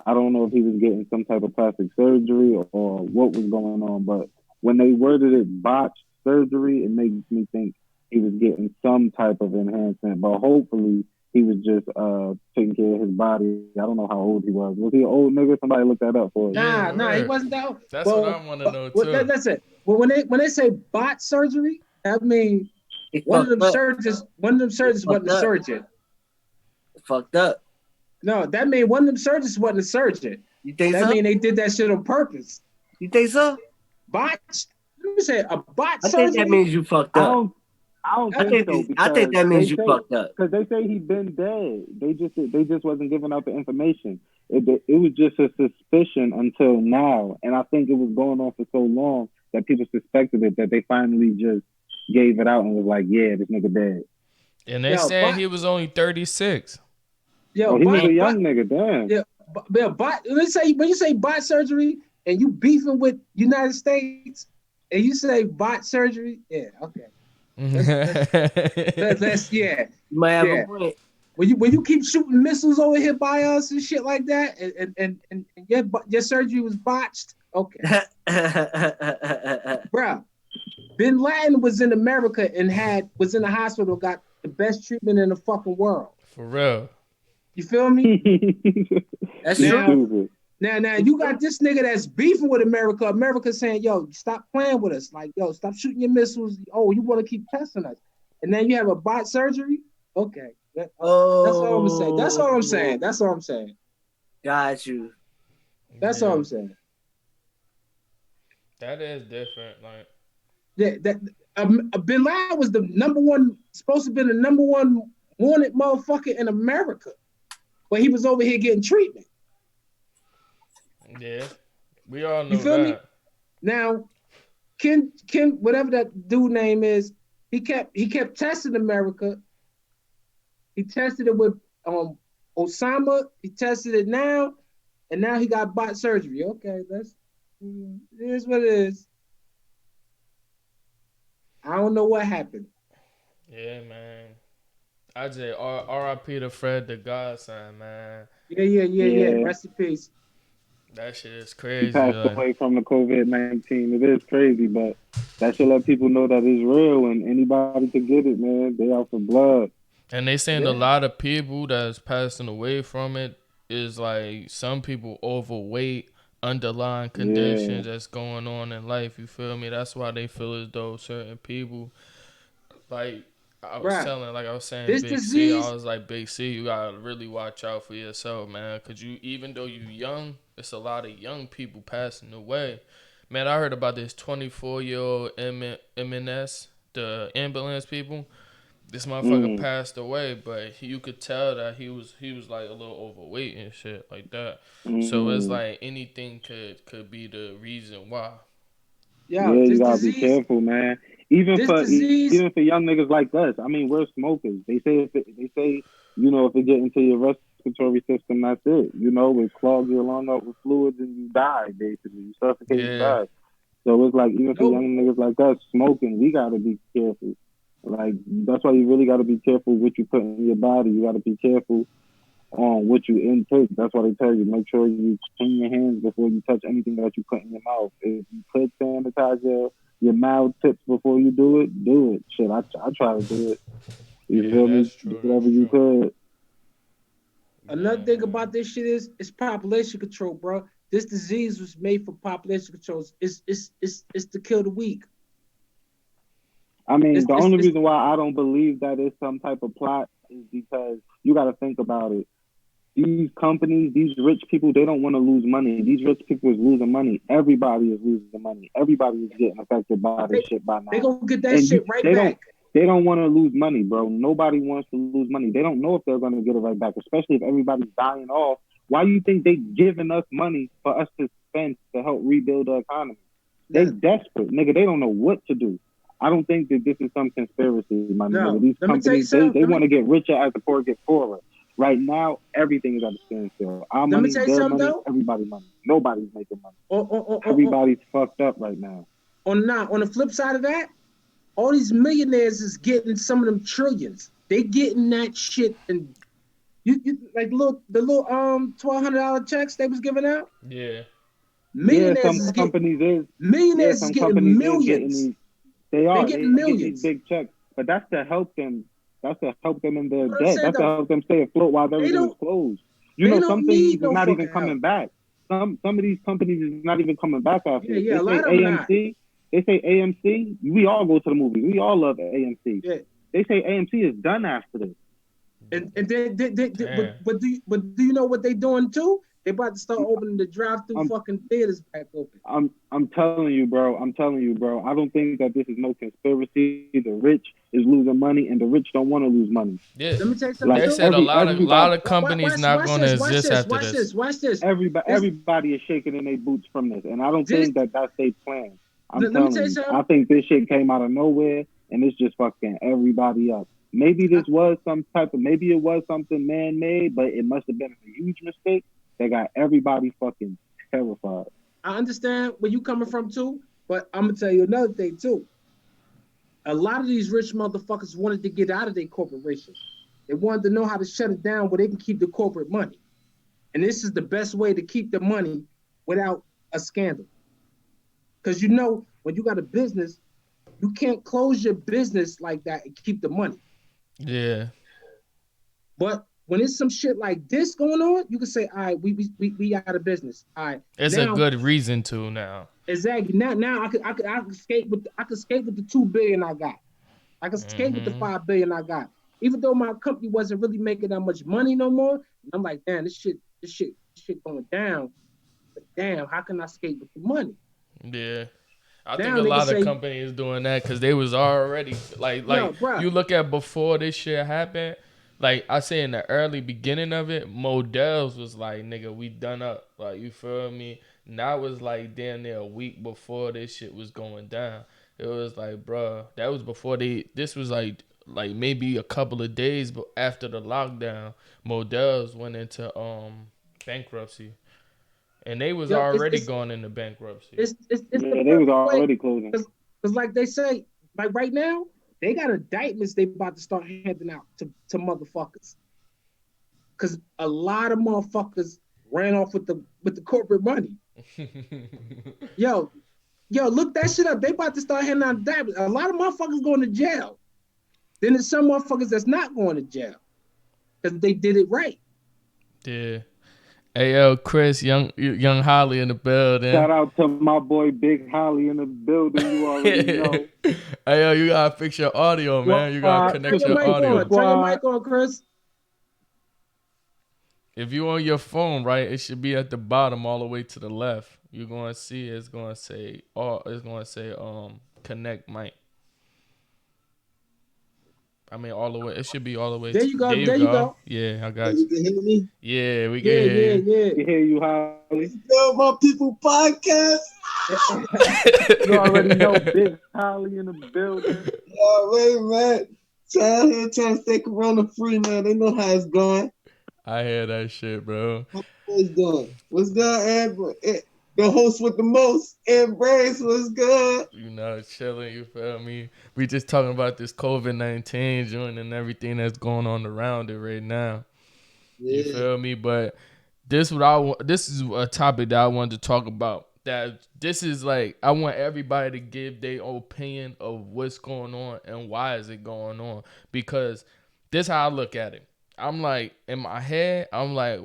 [SPEAKER 3] I don't know if he was getting some type of plastic surgery or what was going on, but when they worded it botched surgery, it makes me think he was getting some type of enhancement. But hopefully, he was just taking care of his body. I don't know how old he was. Was he an old nigga? Somebody look that up for us.
[SPEAKER 1] Yeah,
[SPEAKER 2] Nah, he
[SPEAKER 1] word.
[SPEAKER 2] wasn't that.
[SPEAKER 1] That's what
[SPEAKER 2] Well,
[SPEAKER 1] I want to know too.
[SPEAKER 2] that's it. Well, when they say bot surgery, I mean
[SPEAKER 4] He
[SPEAKER 2] one of
[SPEAKER 4] fucked
[SPEAKER 2] them
[SPEAKER 4] up.
[SPEAKER 2] surgeons wasn't a
[SPEAKER 4] Fucked up.
[SPEAKER 2] surgeon.
[SPEAKER 4] Fucked up.
[SPEAKER 2] No, that mean one of them surgeons wasn't a surgeon.
[SPEAKER 4] You think
[SPEAKER 2] That
[SPEAKER 4] so?
[SPEAKER 2] mean they did that shit on purpose.
[SPEAKER 4] You think so?
[SPEAKER 2] Botched. Let me say a bot
[SPEAKER 4] I think that
[SPEAKER 2] surgery.
[SPEAKER 4] means you fucked
[SPEAKER 3] I
[SPEAKER 4] up.
[SPEAKER 3] don't. I don't
[SPEAKER 2] I
[SPEAKER 3] think so
[SPEAKER 4] I think that means you
[SPEAKER 3] they say
[SPEAKER 4] fucked up.
[SPEAKER 3] because they say he been dead. They just wasn't giving out the information. It was just a suspicion until now, and I think it was going on for so long that people suspected it that they finally just gave it out and was like, yeah, this nigga dead.
[SPEAKER 1] And they
[SPEAKER 2] Yo,
[SPEAKER 1] saying he was only 36.
[SPEAKER 3] Oh, he was a young nigga, damn.
[SPEAKER 2] Yeah, bot. Let's say when you say bot surgery and you beefing with United States and you say bot surgery, yeah, okay. Let's
[SPEAKER 4] You might have a point.
[SPEAKER 2] When you keep shooting missiles over here by us and shit like that, and your surgery was botched, okay, bro. Bin Laden was in America and was in the hospital, got the best treatment in the fucking world.
[SPEAKER 1] For real.
[SPEAKER 2] You feel me?
[SPEAKER 4] That's
[SPEAKER 2] now,
[SPEAKER 4] true.
[SPEAKER 2] now you got this nigga that's beefing with America. America saying, yo, stop playing with us. Like, yo, stop shooting your missiles. Oh, you want to keep testing us. And then you have a bot surgery? Okay. That's all I'm saying. That's all I'm saying. That's all I'm saying.
[SPEAKER 4] Got you.
[SPEAKER 2] That's all I'm saying.
[SPEAKER 1] That is different. Like,
[SPEAKER 2] yeah, Bin Laden was supposed to be the number one wanted motherfucker in America. But he was over here getting treatment.
[SPEAKER 1] yeah, we all know
[SPEAKER 2] You feel
[SPEAKER 1] that.
[SPEAKER 2] me? Now, Ken, whatever that dude name is, he kept testing America. He tested it with Osama. He tested it now, and now he got bot surgery. Okay, it is what it is. I don't know what happened.
[SPEAKER 1] Yeah, man. I just R.I.P. to Fred the Godson, man.
[SPEAKER 2] Yeah. Rest in peace.
[SPEAKER 1] That shit is
[SPEAKER 3] He
[SPEAKER 1] crazy.
[SPEAKER 3] passed away from the COVID-19. It is crazy, but that should let people know that it's real and anybody could get it, man. They out for blood.
[SPEAKER 1] And they saying a lot of people that's passing away from it is like some people overweight, underlying conditions that's going on in life. You feel me? That's why they feel as though certain people, like I was saying,
[SPEAKER 2] this
[SPEAKER 1] Big
[SPEAKER 2] disease,
[SPEAKER 1] C, I was like, Big C, you gotta really watch out for yourself, man. Cause even though you young, it's a lot of young people passing away. Man, I heard about this 24-year-old MNS, the ambulance people. This motherfucker passed away, but you could tell that he was like a little overweight and shit like that. So it's like anything could be the reason why.
[SPEAKER 2] Yo,
[SPEAKER 3] Yeah, you
[SPEAKER 2] this
[SPEAKER 3] gotta be
[SPEAKER 2] disease,
[SPEAKER 3] careful, man.
[SPEAKER 2] this disease,
[SPEAKER 3] Even for young niggas like us. I mean, we're smokers. They say if it get into your respiratory system, that's it. It clogs your lung up with fluids and you die. Basically, you suffocate and
[SPEAKER 1] Yeah.
[SPEAKER 3] die. So it's like even for
[SPEAKER 2] no,
[SPEAKER 3] young niggas like us smoking, we gotta be careful. Like that's why you really gotta be careful what you put in your body. You gotta be careful on what you intake. That's why they tell you make sure you clean your hands before you touch anything that you put in your mouth. If you could sanitize your mouth tips before you do it, do it. Shit, I try to do it. You
[SPEAKER 1] Yeah,
[SPEAKER 3] feel me?
[SPEAKER 1] that's
[SPEAKER 3] Do
[SPEAKER 1] true.
[SPEAKER 3] whatever
[SPEAKER 1] That's
[SPEAKER 3] you
[SPEAKER 1] true.
[SPEAKER 3] could.
[SPEAKER 2] another thing
[SPEAKER 1] Yeah.
[SPEAKER 2] about this shit is it's population control, bro. This disease was made for population control. It's to kill the weak.
[SPEAKER 3] I mean,
[SPEAKER 2] It's
[SPEAKER 3] the
[SPEAKER 2] it's,
[SPEAKER 3] only
[SPEAKER 2] it's
[SPEAKER 3] reason why I don't believe that it's some type of plot is because you got to think about it. These companies, these rich people, they don't want to lose money. These rich people is losing money. Everybody is losing money. Everybody is getting affected by this shit by
[SPEAKER 2] they
[SPEAKER 3] now.
[SPEAKER 2] gonna get that
[SPEAKER 3] And
[SPEAKER 2] shit right
[SPEAKER 3] they
[SPEAKER 2] back.
[SPEAKER 3] don't want to lose money, bro. Nobody wants to lose money. They don't know if they're going to get it right back, especially if everybody's dying off. Why do you think they giving us money for us to spend to help rebuild the economy? They desperate, nigga. They don't know what to do. I don't think that this is some conspiracy, my nigga. These
[SPEAKER 2] Let me tell you
[SPEAKER 3] companies, they
[SPEAKER 2] something.
[SPEAKER 3] want to get richer as the poor get poorer. Right now, everything is at a standstill. Our
[SPEAKER 2] Let me
[SPEAKER 3] money,
[SPEAKER 2] tell you
[SPEAKER 3] their
[SPEAKER 2] something
[SPEAKER 3] money,
[SPEAKER 2] though.
[SPEAKER 3] everybody's money. Nobody's making money.
[SPEAKER 2] On,
[SPEAKER 3] Everybody's fucked up right now.
[SPEAKER 2] on the flip side of that, all these millionaires is getting some of them trillions. They getting that shit, and you like the little $1,200 checks they was giving out.
[SPEAKER 1] Yeah.
[SPEAKER 3] Yeah,
[SPEAKER 2] Millionaires
[SPEAKER 3] some
[SPEAKER 2] is getting
[SPEAKER 3] companies is. Yeah,
[SPEAKER 2] millionaires is
[SPEAKER 3] some
[SPEAKER 2] getting
[SPEAKER 3] companies is getting
[SPEAKER 2] millions.
[SPEAKER 3] these. They
[SPEAKER 2] They
[SPEAKER 3] are.
[SPEAKER 2] getting
[SPEAKER 3] They getting these
[SPEAKER 2] millions.
[SPEAKER 3] big checks, but that's to help them. That's to help them in their
[SPEAKER 2] What I'm
[SPEAKER 3] debt.
[SPEAKER 2] saying
[SPEAKER 3] That's to
[SPEAKER 2] though,
[SPEAKER 3] help them stay afloat while
[SPEAKER 2] they
[SPEAKER 3] everything is
[SPEAKER 2] don't
[SPEAKER 3] closed.
[SPEAKER 2] they
[SPEAKER 3] Some
[SPEAKER 2] don't
[SPEAKER 3] things
[SPEAKER 2] need
[SPEAKER 3] is
[SPEAKER 2] no
[SPEAKER 3] not even
[SPEAKER 2] fucking
[SPEAKER 3] coming
[SPEAKER 2] help.
[SPEAKER 3] back. Some of these companies is not even coming back after
[SPEAKER 2] Yeah,
[SPEAKER 3] this.
[SPEAKER 2] yeah, a
[SPEAKER 3] They say
[SPEAKER 2] lot of them not.
[SPEAKER 3] AMC. They say AMC. We all go to the movies. We all love AMC.
[SPEAKER 2] Yeah,
[SPEAKER 3] They say AMC is done after this.
[SPEAKER 2] and
[SPEAKER 1] Damn.
[SPEAKER 2] but do you know what they doing too? They about to start opening the drive-through
[SPEAKER 3] I'm
[SPEAKER 2] fucking theaters back open.
[SPEAKER 3] I'm telling you, bro. I'm telling you, bro. I don't think that this is no conspiracy. The rich is losing money, and the rich don't want to lose money.
[SPEAKER 1] Yeah.
[SPEAKER 2] Let me tell you something
[SPEAKER 3] Like
[SPEAKER 1] They
[SPEAKER 2] too.
[SPEAKER 1] said a lot
[SPEAKER 3] everybody,
[SPEAKER 1] of companies not
[SPEAKER 2] Watch
[SPEAKER 1] gonna
[SPEAKER 2] this, watch
[SPEAKER 1] exist
[SPEAKER 2] this,
[SPEAKER 1] after
[SPEAKER 2] watch
[SPEAKER 1] this.
[SPEAKER 2] this, watch this.
[SPEAKER 3] everybody is shaking in their boots from this, and I don't
[SPEAKER 2] This
[SPEAKER 3] think that that's their plan. I'm
[SPEAKER 2] let me
[SPEAKER 3] telling
[SPEAKER 2] tell you
[SPEAKER 3] you,
[SPEAKER 2] something.
[SPEAKER 3] I think this shit came out of nowhere, and it's just fucking everybody up. Maybe this was maybe it was something man-made, but it must have been a huge mistake that got everybody fucking terrified.
[SPEAKER 2] I understand where you coming from too, but I'm gonna tell you another thing too. A lot of these rich motherfuckers wanted to get out of their corporation. They wanted to know how to shut it down where they can keep the corporate money. And this is the best way to keep the money without a scandal. Because when you got a business, you can't close your business like that and keep the money.
[SPEAKER 1] Yeah.
[SPEAKER 2] But when it's some shit like this going on, you can say, all right, we out of business. All right.
[SPEAKER 1] It's a
[SPEAKER 2] Now,
[SPEAKER 1] good reason to now.
[SPEAKER 2] exactly. Now I could escape with the 2 billion I got. I could escape with the 5 billion I got. Even though my company wasn't really making that much money no more. And I'm like, damn, this shit going down. But damn, how can I escape with the money?
[SPEAKER 1] Yeah. I think
[SPEAKER 2] Now
[SPEAKER 1] a
[SPEAKER 2] they can
[SPEAKER 1] lot of
[SPEAKER 2] say,
[SPEAKER 1] companies doing that because they was already like
[SPEAKER 2] yo, bruh,
[SPEAKER 1] you look at before this shit happened. Like I say in the early beginning of it, Models was like, nigga, we done up. Like you feel me? Now it's like damn near a week before this shit was going down. It was like, bruh, that was before they. This was like maybe a couple of days, but after the lockdown, Models went into bankruptcy, and they was
[SPEAKER 2] yo,
[SPEAKER 1] already going into bankruptcy.
[SPEAKER 2] it's the
[SPEAKER 3] Yeah, they was
[SPEAKER 2] perfect way.
[SPEAKER 3] already closing.
[SPEAKER 2] Because like they say, like right now, they got indictments they about to start handing out to motherfuckers. Because a lot of motherfuckers ran off with the corporate money. Yo, look that shit up. They about to start handing out indictments. A lot of motherfuckers going to jail. Then there's some motherfuckers that's not going to jail because they did it right.
[SPEAKER 1] Yeah. Hey yo, Chris, young Holly in the building.
[SPEAKER 3] Shout out to my boy Big Holly in the building. You already know.
[SPEAKER 1] Hey yo, you gotta fix your audio, man. You gotta
[SPEAKER 2] Turn
[SPEAKER 1] connect
[SPEAKER 2] your
[SPEAKER 1] your
[SPEAKER 2] mic
[SPEAKER 1] audio.
[SPEAKER 2] on. Turn your mic on, Chris.
[SPEAKER 1] If you on your phone, right, it should be at the bottom all the way to the left. You're gonna see it's gonna say connect mic. I mean, all the way. It should be all the way.
[SPEAKER 2] There you go.
[SPEAKER 1] There you
[SPEAKER 2] There you
[SPEAKER 1] go.
[SPEAKER 2] go.
[SPEAKER 1] Yeah, I
[SPEAKER 5] So
[SPEAKER 1] got
[SPEAKER 5] you
[SPEAKER 1] you.
[SPEAKER 5] can hear me?
[SPEAKER 1] Yeah, we can
[SPEAKER 2] Yeah,
[SPEAKER 1] hear
[SPEAKER 2] yeah,
[SPEAKER 1] you.
[SPEAKER 2] yeah.
[SPEAKER 3] We hear you, Holly.
[SPEAKER 5] Yo, my people podcast.
[SPEAKER 3] You already know Big Holly in the building.
[SPEAKER 5] Yo, wait, man. Trying here trying to stay corona free, man. They know how it's going.
[SPEAKER 1] I hear that shit, bro.
[SPEAKER 5] How you guys doing? What's good, Ed? The host with the most, Ed Brace. What's good?
[SPEAKER 1] You know, chilling. You feel me? We just talking about this COVID-19 joint and everything that's going on around it right now. You
[SPEAKER 5] Yeah.
[SPEAKER 1] feel me? But this is a topic that I wanted to talk about. That this is like I want everybody to give their opinion of what's going on and why is it going on. Because this how I look at it. I'm like, in my head, I'm like,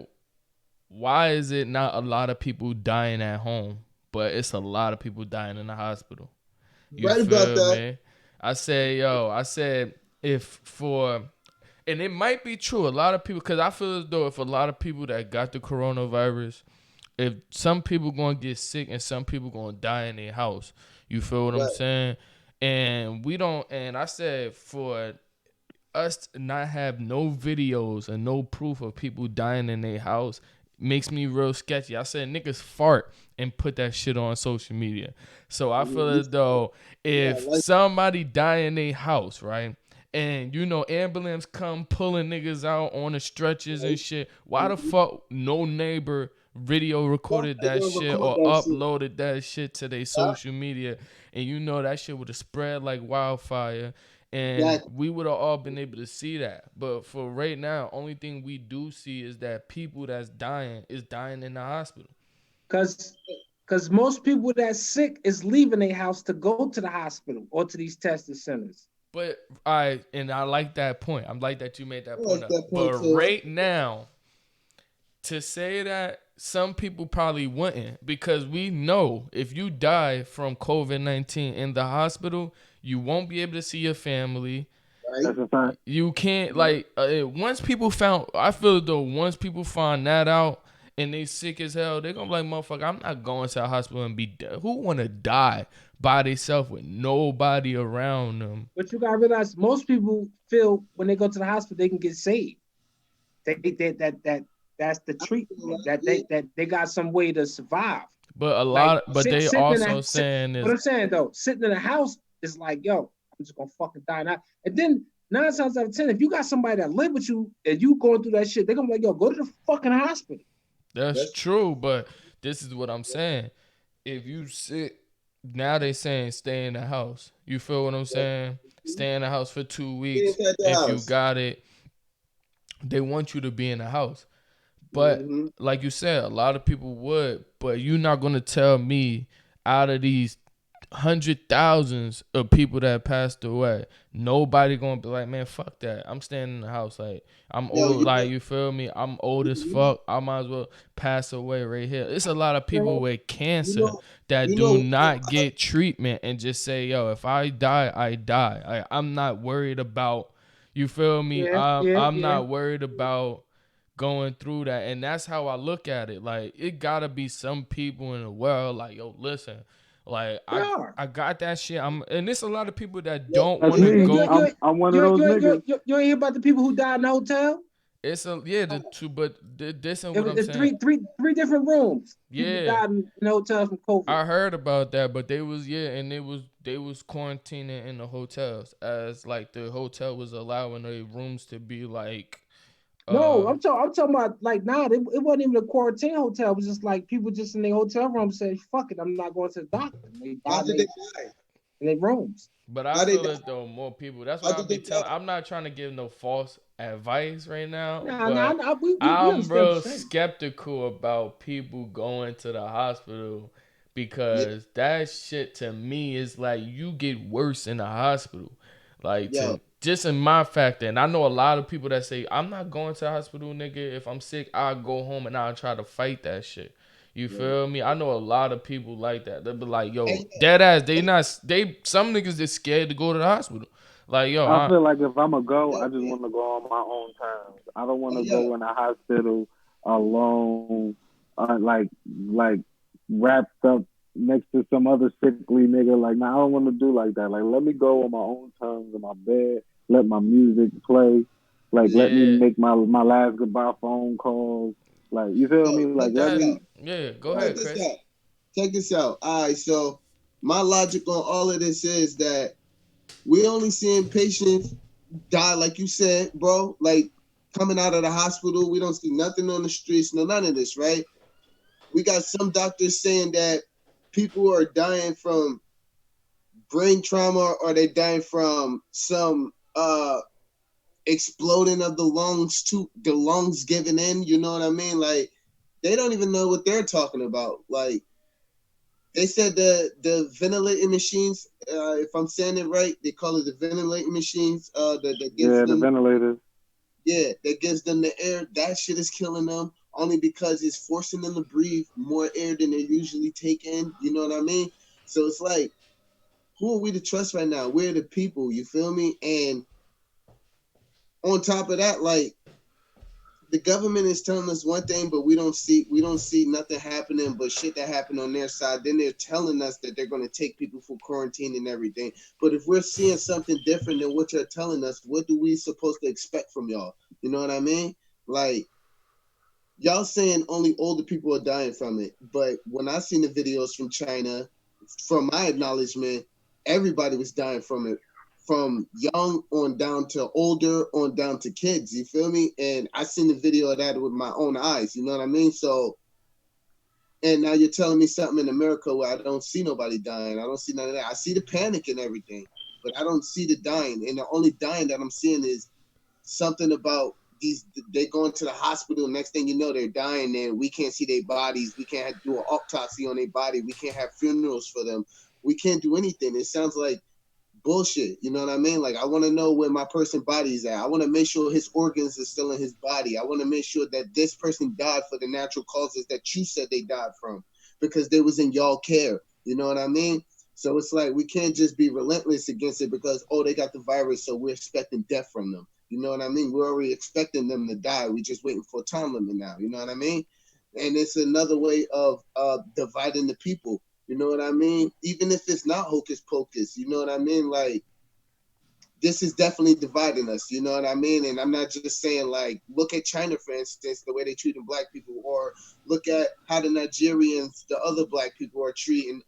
[SPEAKER 1] why is it not a lot of people dying at home, but it's a lot of people dying in the hospital? You
[SPEAKER 5] Right about
[SPEAKER 1] feel
[SPEAKER 5] that.
[SPEAKER 1] me? I said if for, and it might be true, a lot of people, because I feel as though if a lot of people that got the coronavirus, if some people gonna get sick and some people gonna die in their house. You feel what I'm
[SPEAKER 5] Right.
[SPEAKER 1] saying? And we don't, and I said for us to not have no videos and no proof of people dying in their house makes me real sketchy. I said niggas fart and put that shit on social media. So I feel as though if
[SPEAKER 5] Yeah, like-
[SPEAKER 1] somebody die in their house, right? And you know ambulance come pulling niggas out on the stretchers and shit. Why the fuck no neighbor video recorded that
[SPEAKER 5] Video
[SPEAKER 1] shit
[SPEAKER 5] record
[SPEAKER 1] or
[SPEAKER 5] that shit.
[SPEAKER 1] uploaded that shit to their social media? And you know that shit would have spread like wildfire. And
[SPEAKER 5] Exactly.
[SPEAKER 1] we would have all been able to see that. But for right now, only thing we do see is that people that's dying is dying in the hospital.
[SPEAKER 2] Because most people that's sick is leaving their house to go to the hospital or to these testing centers.
[SPEAKER 1] But I like that point. I'm like that you made that
[SPEAKER 5] I
[SPEAKER 1] point
[SPEAKER 5] like
[SPEAKER 1] up.
[SPEAKER 5] that point
[SPEAKER 1] But
[SPEAKER 5] too.
[SPEAKER 1] right now, to say that some people probably wouldn't, because we know if you die from COVID-19 in the hospital, you won't be able to see your family.
[SPEAKER 5] Right?
[SPEAKER 3] That's a fact.
[SPEAKER 1] You can't once people find that out and they sick as hell, they're gonna be like, motherfucker, I'm not going to the hospital and be dead. Who wanna die by themselves with nobody around them?
[SPEAKER 2] But you gotta realize most people feel when they go to the hospital they can get saved. That's the treatment. That they got some way to survive.
[SPEAKER 1] But they
[SPEAKER 2] sitting
[SPEAKER 1] also saying
[SPEAKER 2] what I'm
[SPEAKER 1] is,
[SPEAKER 2] saying though, sitting in a house is like, yo, I'm just gonna fucking die now. And then 9 times out of 10, if you got somebody that live with you and you going through that shit, they're gonna be like, yo, go to the fucking hospital.
[SPEAKER 1] that's true, but this is what I'm saying. If you sick, now they saying stay in the house. You feel what I'm saying? Stay in the house for 2 weeks.
[SPEAKER 5] Stay inside the
[SPEAKER 1] If you
[SPEAKER 5] house.
[SPEAKER 1] got it, they want you to be in the house. But like you said, a lot of people would, but you're not gonna tell me out of these hundred thousands of people that passed away, nobody gonna be like, man, fuck that. I'm staying in the house. Like I'm old. Like you feel me? I'm old as fuck. I might as well pass away right here. It's a lot of people with cancer that do not get treatment and just say, yo, if I die, I die. I'm not worried about. You feel me? I'm not worried about going through that, and that's how I look at it. Like it gotta be some people in the world like, yo, listen, like I got that shit. And there's a lot of people that don't want to go.
[SPEAKER 3] I'm one of those niggas.
[SPEAKER 2] You ain't hear about the people who died in the hotel?
[SPEAKER 1] It's the two, but this is
[SPEAKER 2] It
[SPEAKER 1] what I'm
[SPEAKER 2] was
[SPEAKER 1] saying.
[SPEAKER 2] three different rooms. People
[SPEAKER 1] Yeah,
[SPEAKER 2] died in the hotel from COVID.
[SPEAKER 1] I heard about that, but they was they was quarantining in the hotels as like the hotel was allowing their rooms to be like.
[SPEAKER 2] No, I'm talking about like it wasn't even a quarantine hotel. It was just like people just in their hotel room saying, "Fuck it, I'm not going to the doctor." And they
[SPEAKER 5] How did they die?
[SPEAKER 2] in their rooms.
[SPEAKER 1] But I feel that though more people. That's why I'll be telling. I'm not trying to give no false advice right now. We I'm real skeptical about people going to the hospital because that shit to me is like you get worse in the hospital. Like just in my factor, and I know a lot of people that say I'm not going to the hospital, nigga. If I'm sick, I'll go home and I'll try to fight that shit. You feel me? I know a lot of people like that. They'll be like, yo, dead ass. Some niggas is scared to go to the hospital. Like, yo,
[SPEAKER 3] I feel like if I'm gonna go, I just want to go on my own terms. I don't want to go in a hospital alone, like wrapped up next to some other sickly nigga. Like, nah, I don't want to do like that. Like, let me go on my own terms in my bed let my music play, like let me
[SPEAKER 1] Yeah.
[SPEAKER 3] make my last goodbye phone calls. Like you feel
[SPEAKER 5] Yo,
[SPEAKER 3] me? Like
[SPEAKER 5] check
[SPEAKER 3] let
[SPEAKER 5] this
[SPEAKER 1] That.
[SPEAKER 3] me.
[SPEAKER 5] out.
[SPEAKER 1] Yeah. Go
[SPEAKER 3] Go
[SPEAKER 5] Check
[SPEAKER 1] ahead,
[SPEAKER 3] ahead.
[SPEAKER 5] this
[SPEAKER 1] Chris.
[SPEAKER 5] out. Check this out. All right, so my logic on all of this is that we only seeing patients die, like you said, bro. Like coming out of the hospital, we don't see nothing on the streets, no none of this, right? We got some doctors saying that people are dying from brain trauma or they dying from some exploding of the lungs to the lungs giving in, you know what I mean? Like they don't even know what they're talking about. Like they said the ventilating machines, if I'm saying it right, they call it the ventilating machines, that gives
[SPEAKER 3] Yeah, the
[SPEAKER 5] them,
[SPEAKER 3] ventilators.
[SPEAKER 5] yeah, that gives them the air. That shit is killing them only because it's forcing them to breathe more air than they usually take in. You know what I mean? So it's like, who are we to trust right now? We're the people. You feel me? And on top of that, like the government is telling us one thing, but we don't see nothing happening but shit that happened on their side. Then they're telling us that they're gonna take people for quarantine and everything. But if we're seeing something different than what you're telling us, what do we supposed to expect from y'all? You know what I mean? Like y'all saying only older people are dying from it, but when I seen the videos from China, from my acknowledgement, everybody was dying from it, from young on down to older on down to kids. You feel me? And I seen the video of that with my own eyes. You know what I mean? So, and now you're telling me something in America where I don't see nobody dying. I don't see none of that. I see the panic and everything, but I don't see the dying. And the only dying that I'm seeing is something about these, they going to the hospital, next thing you know they're dying, and we can't see their bodies, we can't do an autopsy on their body, we can't have funerals for them, we can't do anything. It sounds like bullshit. You know what I mean? Like I want to know where my person body's at. I want to make sure his organs are still in his body. I want to make sure that this person died for the natural causes that you said they died from because they was in y'all care. You know what I mean? So it's like we can't just be relentless against it because oh they got the virus, so we're expecting death from them. You know what I mean? We're already expecting them to die. We're just waiting for a time limit now. You know what I mean? And it's another way of dividing the people. You know what I mean? Even if it's not hocus pocus, you know what I mean? Like this is definitely dividing us. You know what I mean? And I'm not just saying like look at China for instance, the way they treating black people, or look at how the Nigerians, the other black people are treating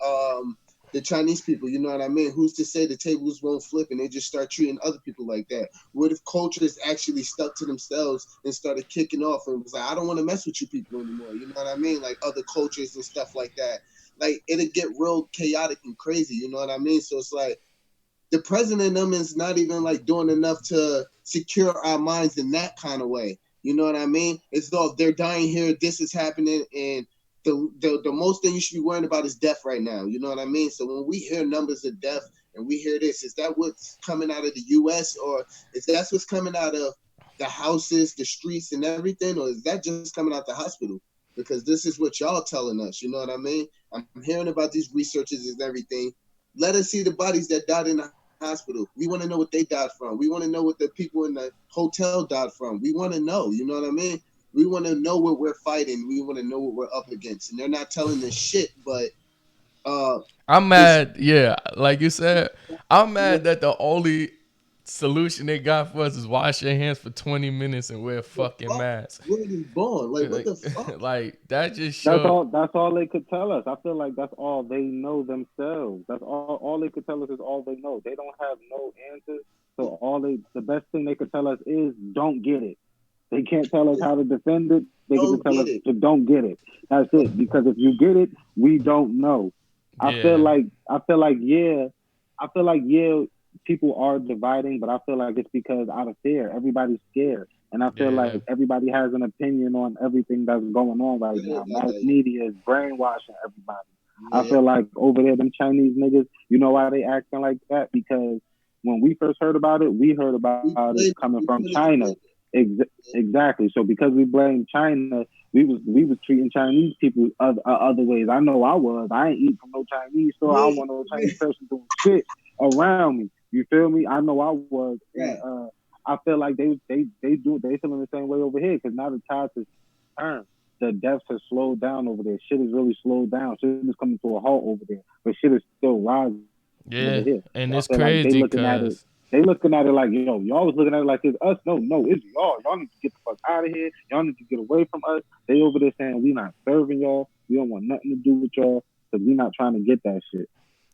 [SPEAKER 5] the Chinese people. You know what I mean? Who's to say the tables won't flip and they just start treating other people like that? What if cultures actually stuck to themselves and started kicking off and was like, I don't want to mess with you people anymore. You know what I mean? Like other cultures and stuff like that. Like it'll get real chaotic and crazy. You know what I mean? So it's like the president and them is not even like doing enough to secure our minds in that kind of way. You know what I mean? It's though if they're dying here, this is happening, and the most thing you should be worrying about is death right now. You know what I mean? So when we hear numbers of death and we hear this, is that what's coming out of the U.S. or is that what's coming out of the houses, the streets, and everything, or is that just coming out the hospital? Because this is what y'all telling us. You know what I mean? I'm hearing about these researches and everything. Let us see the bodies that died in the hospital. We want to know what they died from. We want to know what the people in the hotel died from. We want to know. You know what I mean? We want to know what we're fighting. We want to know what we're up against. And they're not telling us shit, but uh,
[SPEAKER 1] I'm
[SPEAKER 5] it's
[SPEAKER 1] mad. Yeah, like you said, I'm mad that the only solution they got for us is wash your hands for 20 minutes and wear
[SPEAKER 5] the
[SPEAKER 1] fucking
[SPEAKER 5] fuck.
[SPEAKER 1] masks.
[SPEAKER 5] Word is born. Like what
[SPEAKER 1] Like,
[SPEAKER 5] the fuck?
[SPEAKER 1] like that just
[SPEAKER 3] That's
[SPEAKER 1] showed.
[SPEAKER 3] all. That's all they could tell us. I feel like that's all they know themselves. That's all. All they could tell us is all they know. They don't have no answers. So the best thing they could tell us is don't get it. They can't tell us how to defend it. They can just
[SPEAKER 5] Don't
[SPEAKER 3] tell us
[SPEAKER 5] get it.
[SPEAKER 3] to don't get it. That's it. Because if you get it, we don't know. I feel
[SPEAKER 1] Yeah,
[SPEAKER 3] like I feel like yeah, I feel like yeah, people are dividing, but I feel like it's because out of fear, everybody's scared, and I feel like
[SPEAKER 1] yeah,
[SPEAKER 3] everybody has an opinion on everything that's going on right now. Mass media is brainwashing everybody. I
[SPEAKER 5] Yeah.
[SPEAKER 3] feel like over there, them Chinese niggas, you know why they acting like that? Because when we first heard about it, we heard about it coming from
[SPEAKER 5] We
[SPEAKER 3] China.
[SPEAKER 5] pointed the
[SPEAKER 3] Exactly. So because we blame China, we was treating Chinese people other ways. I know I was. I ain't eat from no Chinese store. I don't
[SPEAKER 5] yeah,
[SPEAKER 3] want no Chinese person doing shit around me. You feel me? I know I was, and
[SPEAKER 5] right.
[SPEAKER 3] I feel like they feeling the same way over here because now the tides has turned. The deaths have slowed down over there. Shit is really slowed down. Shit is coming to a halt over there, but shit is still rising over here.
[SPEAKER 1] yeah.
[SPEAKER 3] So I feel
[SPEAKER 1] And
[SPEAKER 3] like
[SPEAKER 1] it's
[SPEAKER 3] they looking
[SPEAKER 1] crazy
[SPEAKER 3] at it.
[SPEAKER 1] because
[SPEAKER 3] They looking at it like, yo, y'all was looking at it like it's us. No, it's y'all. Y'all need to get the fuck out of here. Y'all need to get away from us. They over there saying we not serving y'all. We don't want nothing to do with y'all because we not trying to get that shit.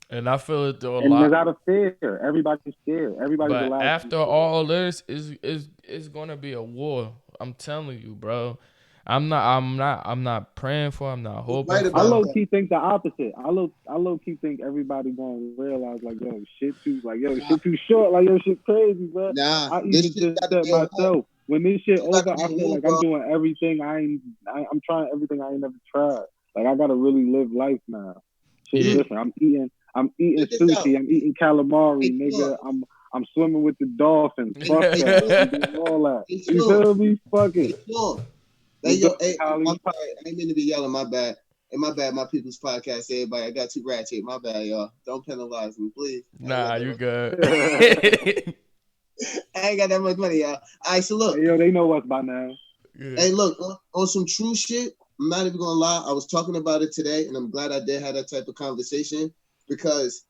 [SPEAKER 1] And I feel it though a
[SPEAKER 3] And
[SPEAKER 1] lot.
[SPEAKER 3] there's out of fear. Everybody's scared. Everybody's
[SPEAKER 1] But
[SPEAKER 3] allowed to
[SPEAKER 1] after
[SPEAKER 3] be scared.
[SPEAKER 1] all this is gonna be a war. I'm telling you, bro. I'm not praying for. I'm not hoping
[SPEAKER 5] right
[SPEAKER 1] for.
[SPEAKER 3] I
[SPEAKER 5] about
[SPEAKER 3] low
[SPEAKER 5] that.
[SPEAKER 3] key think the opposite. I low key think everybody gonna realize like shit too short. Like shit crazy, bro.
[SPEAKER 5] Nah,
[SPEAKER 3] I
[SPEAKER 5] this
[SPEAKER 3] even
[SPEAKER 5] shit
[SPEAKER 3] just
[SPEAKER 5] got to
[SPEAKER 3] said
[SPEAKER 5] be a war.
[SPEAKER 3] myself when this shit
[SPEAKER 5] It got
[SPEAKER 3] over,
[SPEAKER 5] to be
[SPEAKER 3] I
[SPEAKER 5] a
[SPEAKER 3] feel
[SPEAKER 5] war,
[SPEAKER 3] like
[SPEAKER 5] bro.
[SPEAKER 3] I'm doing everything I'm trying everything I ain't never tried. Like I gotta really live life now. Shit's
[SPEAKER 1] Yeah.
[SPEAKER 3] different. I'm eating
[SPEAKER 5] Check this out.
[SPEAKER 3] sushi. I'm eating calamari,
[SPEAKER 5] Hey,
[SPEAKER 3] nigga.
[SPEAKER 5] Sean.
[SPEAKER 3] I'm swimming with the dolphins.
[SPEAKER 5] Hey,
[SPEAKER 3] Fuck
[SPEAKER 5] hey,
[SPEAKER 3] that.
[SPEAKER 5] Sean.
[SPEAKER 3] I'm doing all that.
[SPEAKER 5] Hey,
[SPEAKER 3] You
[SPEAKER 5] Sean.
[SPEAKER 3] feel me? Fuck
[SPEAKER 5] Hey,
[SPEAKER 3] it.
[SPEAKER 5] Sean. Hey,
[SPEAKER 3] What's
[SPEAKER 5] yo,
[SPEAKER 3] up,
[SPEAKER 5] hey, I'm
[SPEAKER 3] Holly?
[SPEAKER 5] sorry. I ain't mean to be yelling. My bad. Hey, my bad. My people's podcast. Everybody, I got too ratchet. My bad, y'all. Don't penalize me, please.
[SPEAKER 1] Nah, you good.
[SPEAKER 3] Hey,
[SPEAKER 5] I ain't got that much money, y'all. All right, so look.
[SPEAKER 3] yo, they know us by now.
[SPEAKER 1] Yeah.
[SPEAKER 5] Hey, look, on some true shit, I'm not even gonna lie. I was talking about it today, and I'm glad I did have that type of conversation because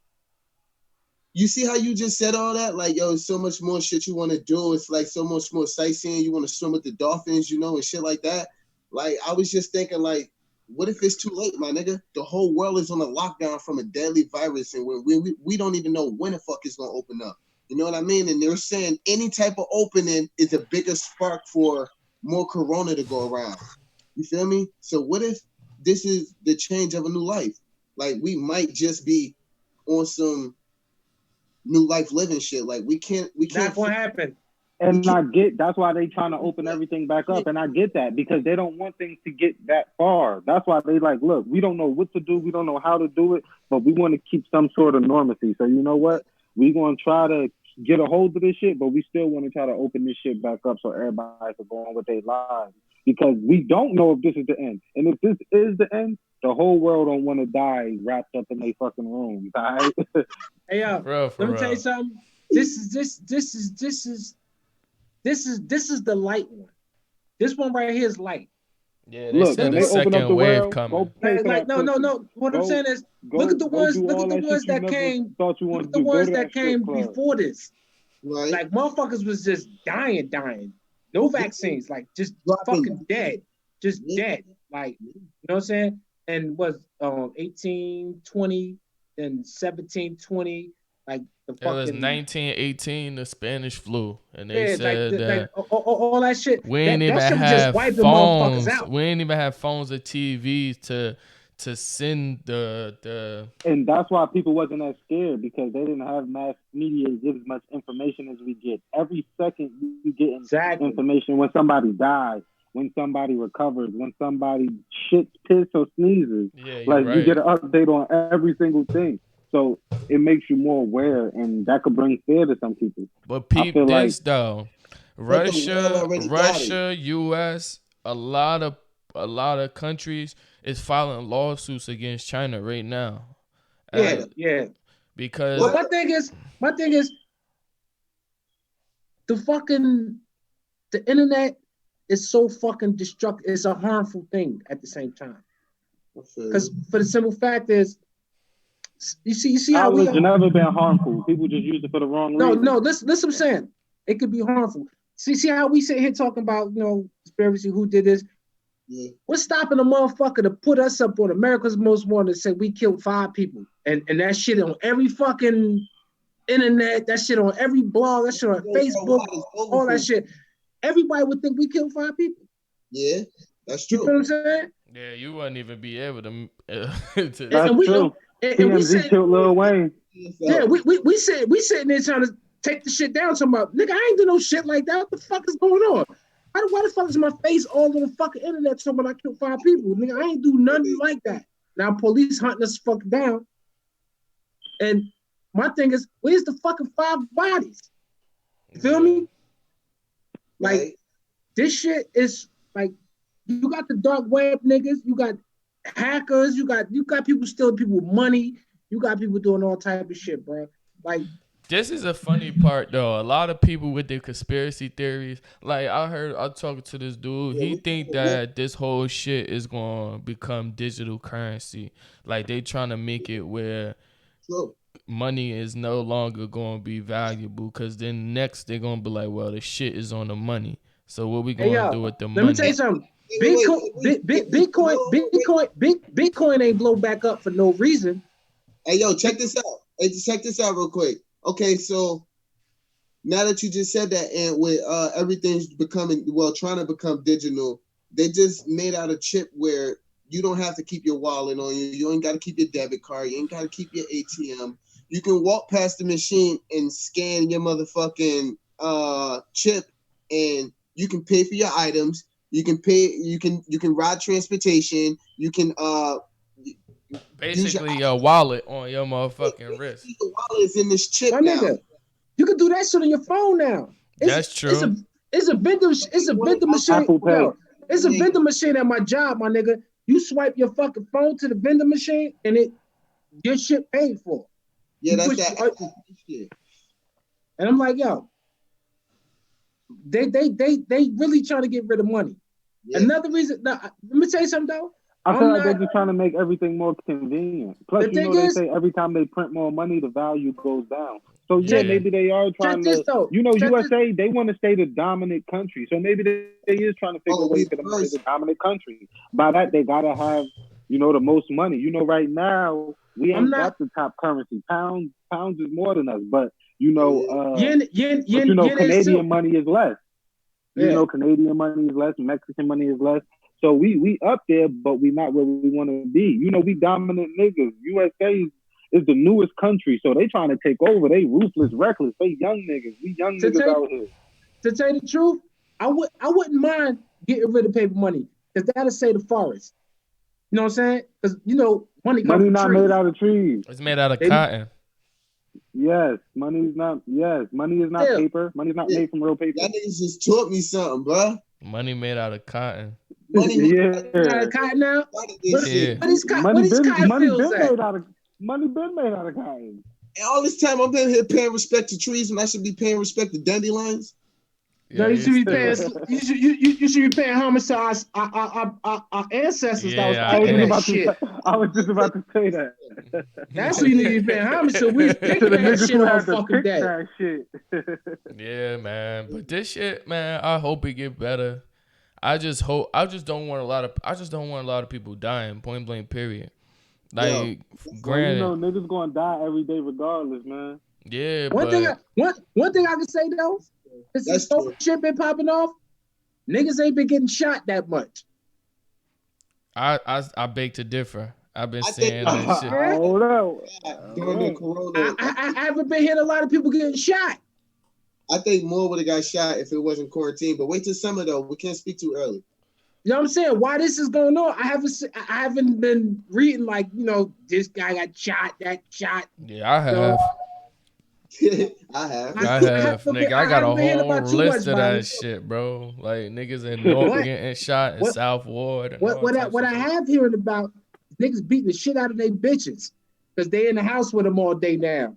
[SPEAKER 5] you see how you just said all that? Like, yo, so much more shit you want to do. It's like so much more sightseeing. You want to swim with the dolphins, and shit like that. Like, I was just thinking, like, what if it's too late, my nigga? The whole world is on a lockdown from a deadly virus, and we don't even know when the fuck it's gonna open up. You know what I mean? And they're saying any type of opening is a bigger spark for more corona to go around. You feel me? So what if this is the change of a new life? Like we might just be on some new life living shit. Like we can't
[SPEAKER 2] Not gonna happen.
[SPEAKER 3] And I get that's why they trying to open everything back up. And I get that because they don't want things to get that far. That's why they like, look, we don't know what to do. We don't know how to do it, but we want to keep some sort of normalcy. So you know what? We're going to try to get a hold of this shit, but we still want to try to open this shit back up so everybody can go on with their lives. Because we don't know if this is the end. And if this is the end, the whole world don't want to die wrapped up in their fucking rooms. All right?
[SPEAKER 2] Hey, yo, let me tell you something. This is the light one. This one right here is light.
[SPEAKER 1] Yeah, they
[SPEAKER 3] Look,
[SPEAKER 1] said
[SPEAKER 3] when
[SPEAKER 1] a
[SPEAKER 3] they open up
[SPEAKER 1] second
[SPEAKER 3] the
[SPEAKER 1] wave
[SPEAKER 3] world,
[SPEAKER 1] coming.
[SPEAKER 3] go pay for that
[SPEAKER 2] No.
[SPEAKER 3] pussy.
[SPEAKER 2] What I'm saying is,
[SPEAKER 3] Go,
[SPEAKER 2] look at the ones.
[SPEAKER 3] do
[SPEAKER 2] Look
[SPEAKER 3] all
[SPEAKER 2] at the
[SPEAKER 3] that
[SPEAKER 2] ones
[SPEAKER 3] shit you
[SPEAKER 2] that
[SPEAKER 3] never
[SPEAKER 2] came.
[SPEAKER 3] thought you
[SPEAKER 2] Look
[SPEAKER 3] wanted
[SPEAKER 2] at
[SPEAKER 3] to
[SPEAKER 2] the
[SPEAKER 3] do. Go
[SPEAKER 2] ones
[SPEAKER 3] to
[SPEAKER 2] that
[SPEAKER 3] strip
[SPEAKER 2] came
[SPEAKER 3] club.
[SPEAKER 2] before this.
[SPEAKER 5] right.
[SPEAKER 2] Like motherfuckers was just dying. No vaccines. Like just fucking dead. Just dead. Like you know what I'm saying? And was 18, 20, then 17, 20. Like the
[SPEAKER 1] It was
[SPEAKER 2] fucking
[SPEAKER 1] 1918, the Spanish flu, and they said
[SPEAKER 2] like all that shit.
[SPEAKER 1] we ain't
[SPEAKER 2] That
[SPEAKER 1] even
[SPEAKER 2] shit was just
[SPEAKER 1] have
[SPEAKER 2] wiping motherfuckers
[SPEAKER 1] phones.
[SPEAKER 2] out.
[SPEAKER 1] We ain't even have phones or TVs to send the.
[SPEAKER 3] And that's why people wasn't as scared because they didn't have mass media to give as much information as we get. Every second you get information when somebody dies, when somebody recovers, when somebody shits, piss, or sneezes.
[SPEAKER 1] Yeah, you're
[SPEAKER 3] like
[SPEAKER 1] right.
[SPEAKER 3] you get an update on every single thing. So it makes you more aware, and that could bring fear to some people.
[SPEAKER 1] But peep
[SPEAKER 3] feel
[SPEAKER 1] this
[SPEAKER 3] like-
[SPEAKER 1] though,
[SPEAKER 5] But the world already got
[SPEAKER 1] Russia, U.S., a lot of countries is filing lawsuits against China right now.
[SPEAKER 2] Yeah.
[SPEAKER 1] Because
[SPEAKER 2] Well, my thing is, the internet is so fucking destructive. It's a harmful thing at the same time. Because for the simple fact is, you see how we
[SPEAKER 3] knowledge never been harmful. People just use it for the wrong reason.
[SPEAKER 2] No, listen what I'm saying. It could be harmful. See how we sit here talking about, conspiracy, who did this.
[SPEAKER 5] Yeah.
[SPEAKER 2] What's stopping a motherfucker to put us up on America's Most Wanted and say we killed 5 people? And that shit on every fucking internet, that shit on every blog, that shit on Facebook, all that shit. Everybody would think we killed 5 people.
[SPEAKER 5] Yeah, that's true.
[SPEAKER 2] You know what I'm saying?
[SPEAKER 1] Yeah, you wouldn't even be able to.
[SPEAKER 3] That's true.
[SPEAKER 2] And we said,
[SPEAKER 3] killed Lil Wayne.
[SPEAKER 2] Yeah, we sitting there trying to take the shit down. Talking about, nigga, I ain't do no shit like that. What the fuck is going on? Why the fuck is my face all on the fucking internet talking about I killed 5 people? Nigga, I ain't do nothing like that. Now police hunting us fuck down. And my thing is, where's the fucking 5 bodies? You feel me? Like, this shit is like, you got the dark web niggas, you got hackers, you got people stealing people money, you got people doing all type of shit, bro. Like,
[SPEAKER 1] this is a funny part though. A lot of people with their conspiracy theories, like I talking to this dude, he think that this whole shit is gonna become digital currency. Like they trying to make it where money is no longer going to be valuable because then next they're going to be like, well, the shit is on the money. So what we going to do with the
[SPEAKER 2] let me tell you
[SPEAKER 1] money?
[SPEAKER 2] something.
[SPEAKER 5] Wait,
[SPEAKER 2] Bitcoin ain't blow back up for no reason.
[SPEAKER 5] Hey, yo, check this out. Hey, check this out real quick. Okay, so now that you just said that, and with everything's trying to become digital, they just made out a chip where you don't have to keep your wallet on you. You ain't got to keep your debit card. You ain't got to keep your ATM. You can walk past the machine and scan your motherfucking chip, and you can pay for your items. You can pay. You can ride transportation. You can
[SPEAKER 1] basically your wallet on your motherfucking wrist.
[SPEAKER 5] Your wallet is in this chip
[SPEAKER 2] My
[SPEAKER 5] now.
[SPEAKER 2] nigga, you can do that shit on your phone now.
[SPEAKER 1] That's true.
[SPEAKER 2] It's a vending machine.
[SPEAKER 3] Apple Pay.
[SPEAKER 2] Yo, it's a vending machine at my job, my nigga. You swipe your fucking phone to the vending machine and your shit paid for.
[SPEAKER 5] Yeah, that's that shit.
[SPEAKER 2] And I'm like, yo, they really trying to get rid of money. Yeah. Another reason. Now, let me tell you something though.
[SPEAKER 3] I feel like they're just trying to make everything more convenient. Plus, they say every time they print more money, the value goes down. So yeah, maybe they are trying to. USA, they want to stay the dominant country. So maybe they is trying to figure a way for them to stay the dominant country. By that, they gotta have, the most money. Right now we ain't got the top currency. Pounds is more than us, but Canadian money is less. Canadian money is less. Mexican money is less. So we up there, but we not where we want to be. We dominant niggas. USA is the newest country, so they trying to take over. They ruthless, reckless. They young niggas. We young niggas out here.
[SPEAKER 2] To tell you the truth, I wouldn't mind getting rid of paper money because that'll save the forest. You know what I'm saying? Because money
[SPEAKER 3] not made out of trees.
[SPEAKER 1] It's made out of cotton.
[SPEAKER 3] Yes, money is not paper. Money's not made from real paper.
[SPEAKER 5] That niggas just taught me something, bro.
[SPEAKER 1] Money made out of cotton.
[SPEAKER 2] Money made out of cotton now?
[SPEAKER 3] Money been made out of cotton.
[SPEAKER 5] And all this time I've been here paying respect to trees when I should be paying respect to dandelions.
[SPEAKER 2] No, you should be paying. You should be paying homage to our ancestors.
[SPEAKER 3] Yeah, I was just about to say that.
[SPEAKER 2] That's what you need to be paying homage to. We picking that shit all fucking day.
[SPEAKER 1] Yeah, man. But this shit, man, I hope it get better. I just don't want a lot of people dying. Point blank. Period. Like, granted,
[SPEAKER 3] niggas gonna die every day regardless, man.
[SPEAKER 1] Yeah,
[SPEAKER 2] one thing I can say though. This shit been popping off. Niggas ain't been getting shot that much.
[SPEAKER 1] I beg to differ. I've been saying that shit.
[SPEAKER 3] Hold on.
[SPEAKER 5] During the corona,
[SPEAKER 2] I haven't been hearing a lot of people getting shot.
[SPEAKER 5] I think more would have got shot if it wasn't quarantine. But wait till summer though. We can't speak too early.
[SPEAKER 2] You know what I'm saying? Why this is going on? I haven't been reading like this guy got shot, that shot.
[SPEAKER 1] Yeah, I have.
[SPEAKER 5] I have,
[SPEAKER 1] nigga. I got a whole list of that shit, bro. Like niggas in North getting shot in South Ward. And
[SPEAKER 2] what I have hearing about niggas beating the shit out of their bitches because they in the house with them all day now.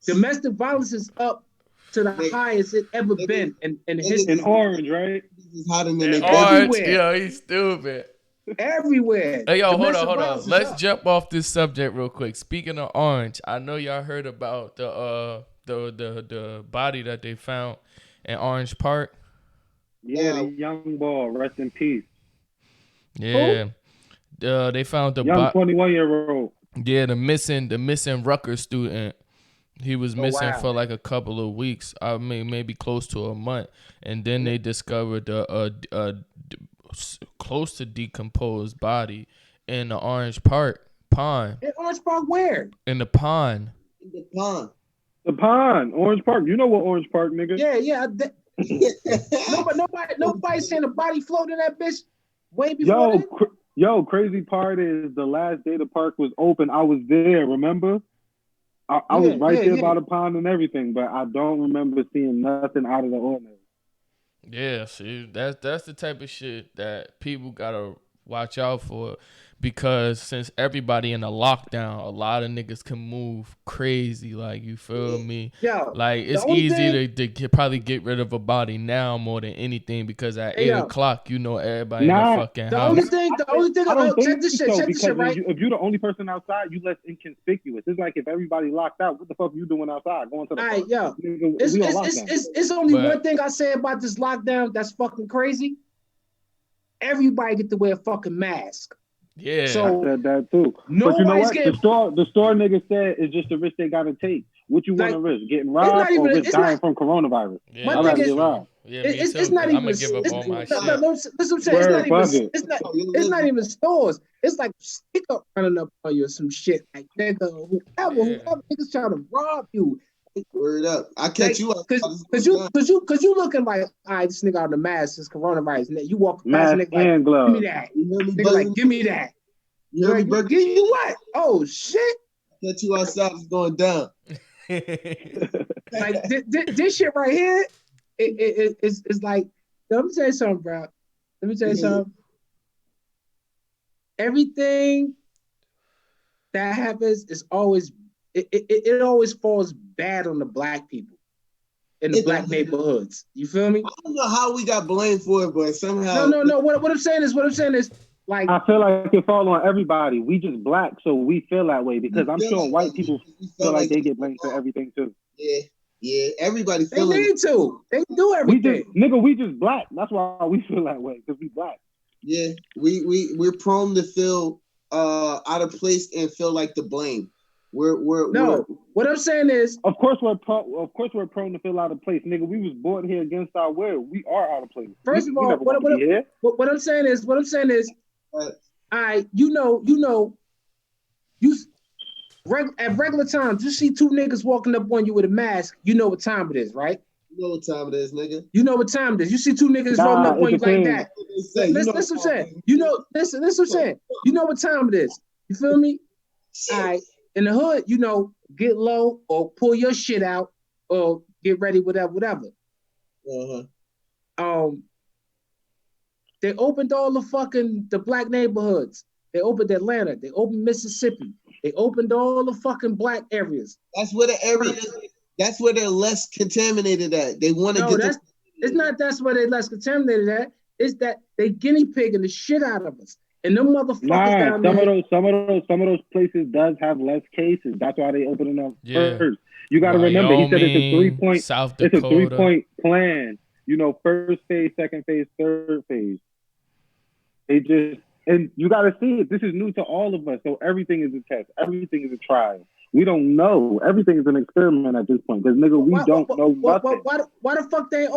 [SPEAKER 2] Domestic violence is up to the highest it ever been in history.
[SPEAKER 3] In Orange, right?
[SPEAKER 1] Orange, yo, he's stupid.
[SPEAKER 2] Everywhere.
[SPEAKER 1] Hey, yo, hold on. Let's jump off this subject real quick. Speaking of Orange, I know y'all heard about the body that they found in Orange Park.
[SPEAKER 3] Yeah, the young boy, rest in peace.
[SPEAKER 1] Yeah, they found the
[SPEAKER 3] young 21-year-old.
[SPEAKER 1] Yeah, the missing Rutgers student. He was missing for like a couple of weeks. Maybe close to a month, and then they discovered a close to decomposed body in the Orange Park pond.
[SPEAKER 2] In Orange Park, where?
[SPEAKER 1] In the pond.
[SPEAKER 5] In the pond.
[SPEAKER 3] The pond, Orange Park. You know what Orange Park, nigga?
[SPEAKER 2] Yeah. Nobody's saying a body floated in that bitch way before.
[SPEAKER 3] Yo, crazy part is the last day the park was open, I was there. Remember? I was right there by the pond and everything, but I don't remember seeing nothing out of the ordinary.
[SPEAKER 1] Yeah, see, that's the type of shit that people gotta watch out for. because since everybody in a lockdown, a lot of niggas can move crazy. Like, you feel me?
[SPEAKER 2] Yo,
[SPEAKER 1] Like, it's easy to probably get rid of a body now more than anything, because at 8 o'clock, you know everybody in the fucking
[SPEAKER 2] the
[SPEAKER 1] house.
[SPEAKER 2] only thing,
[SPEAKER 3] I don't think
[SPEAKER 2] check this shit, right?
[SPEAKER 3] If you're the only person outside, you less inconspicuous. It's like if everybody locked out, what the fuck are you doing outside? Going to the park?
[SPEAKER 2] Yo, it's only one thing I say about this lockdown that's fucking crazy. Everybody get to wear a fucking mask.
[SPEAKER 1] Yeah,
[SPEAKER 3] so, I said that too. But you know what? The store nigga said it's just the risk they gotta take. What you want to risk? Getting robbed or risk dying from coronavirus?
[SPEAKER 1] Yeah,
[SPEAKER 3] I'd rather get robbed.
[SPEAKER 1] Yeah,
[SPEAKER 2] it's not even.
[SPEAKER 1] I'm gonna give up all my shit.
[SPEAKER 2] It's not even stores. It's like stick up running up on you or some shit. Like nigga, whoever niggas trying to rob you.
[SPEAKER 5] Word up! I catch you up
[SPEAKER 2] because you looking like, all right, this nigga out of the mask is coronavirus. And you walk past
[SPEAKER 3] mask
[SPEAKER 2] nigga
[SPEAKER 3] and gloves.
[SPEAKER 2] Give me that. Nigga like, give me that.
[SPEAKER 5] You heard me,
[SPEAKER 2] give you what? Oh shit!
[SPEAKER 5] Catch you outside. It's going down.
[SPEAKER 2] Like this shit right here, it's like. Let me tell you something, bro. Let me tell you something. Everything that happens is always it always falls bad on the black people in the black neighborhoods. You feel me?
[SPEAKER 5] I don't know how we got blamed for it, but somehow.
[SPEAKER 2] No. What I'm saying is like,
[SPEAKER 3] I feel like it falls on everybody. We just black, so we feel that way, because I'm sure white people feel like they get blamed for everything too.
[SPEAKER 5] Yeah. Everybody
[SPEAKER 2] feel they need to. They do everything.
[SPEAKER 3] We just black. That's why we feel that way, because we black.
[SPEAKER 5] Yeah, we're prone to feel out of place and feel like the blame.
[SPEAKER 2] What I'm saying is,
[SPEAKER 3] of course we're prone to feel out of place, nigga. We was born here against our will. We are out of place.
[SPEAKER 2] First of all, what I'm saying is, at regular times, you see two niggas walking up on you with a mask, you know what time it is, right?
[SPEAKER 5] You know what time it is, nigga.
[SPEAKER 2] You know what time it is. You see two niggas rolling up on you like that. Listen what I'm saying. Listen what I'm saying. You know what time it is. You feel me? All right. In the hood, get low or pull your shit out or get ready, whatever. They opened all the black neighborhoods. They opened Atlanta. They opened Mississippi. They opened all the fucking black areas.
[SPEAKER 5] That's where the area. That's where they're less contaminated at. They want to get.
[SPEAKER 2] It's not. That's where they're less contaminated at. It's that they guinea pigging the shit out of us. And them motherfuckers down there.
[SPEAKER 3] Some of those places does have less cases. That's why they opening up first. You got to remember, he said it's a 3-point.
[SPEAKER 1] South Dakota.
[SPEAKER 3] It's a 3-point plan. First phase, second phase, third phase. And you got to see it. This is new to all of us. So everything is a test. Everything is a trial. We don't know. Everything is an experiment at this point. Because, nigga, we don't know nothing.
[SPEAKER 2] Why the fuck they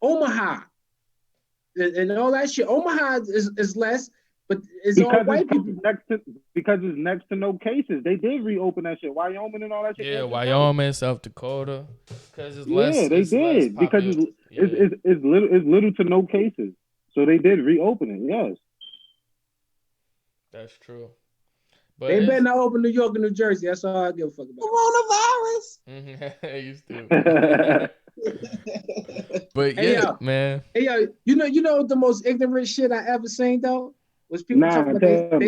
[SPEAKER 2] Omaha? And all that shit. Omaha is less, but it's all white people.
[SPEAKER 3] Because it's next to no cases. They did reopen that shit. Wyoming and all that shit.
[SPEAKER 1] Yeah, Wyoming, South Dakota. Because it's less.
[SPEAKER 3] Yeah, they did. Because it's little to no cases. So they did reopen it, yes.
[SPEAKER 1] That's true. But
[SPEAKER 2] they better not open New York and New Jersey. That's all I give a fuck about.
[SPEAKER 5] Coronavirus.
[SPEAKER 1] You stupid. But man.
[SPEAKER 2] Hey yo, you know the most ignorant shit I ever seen though was people talking about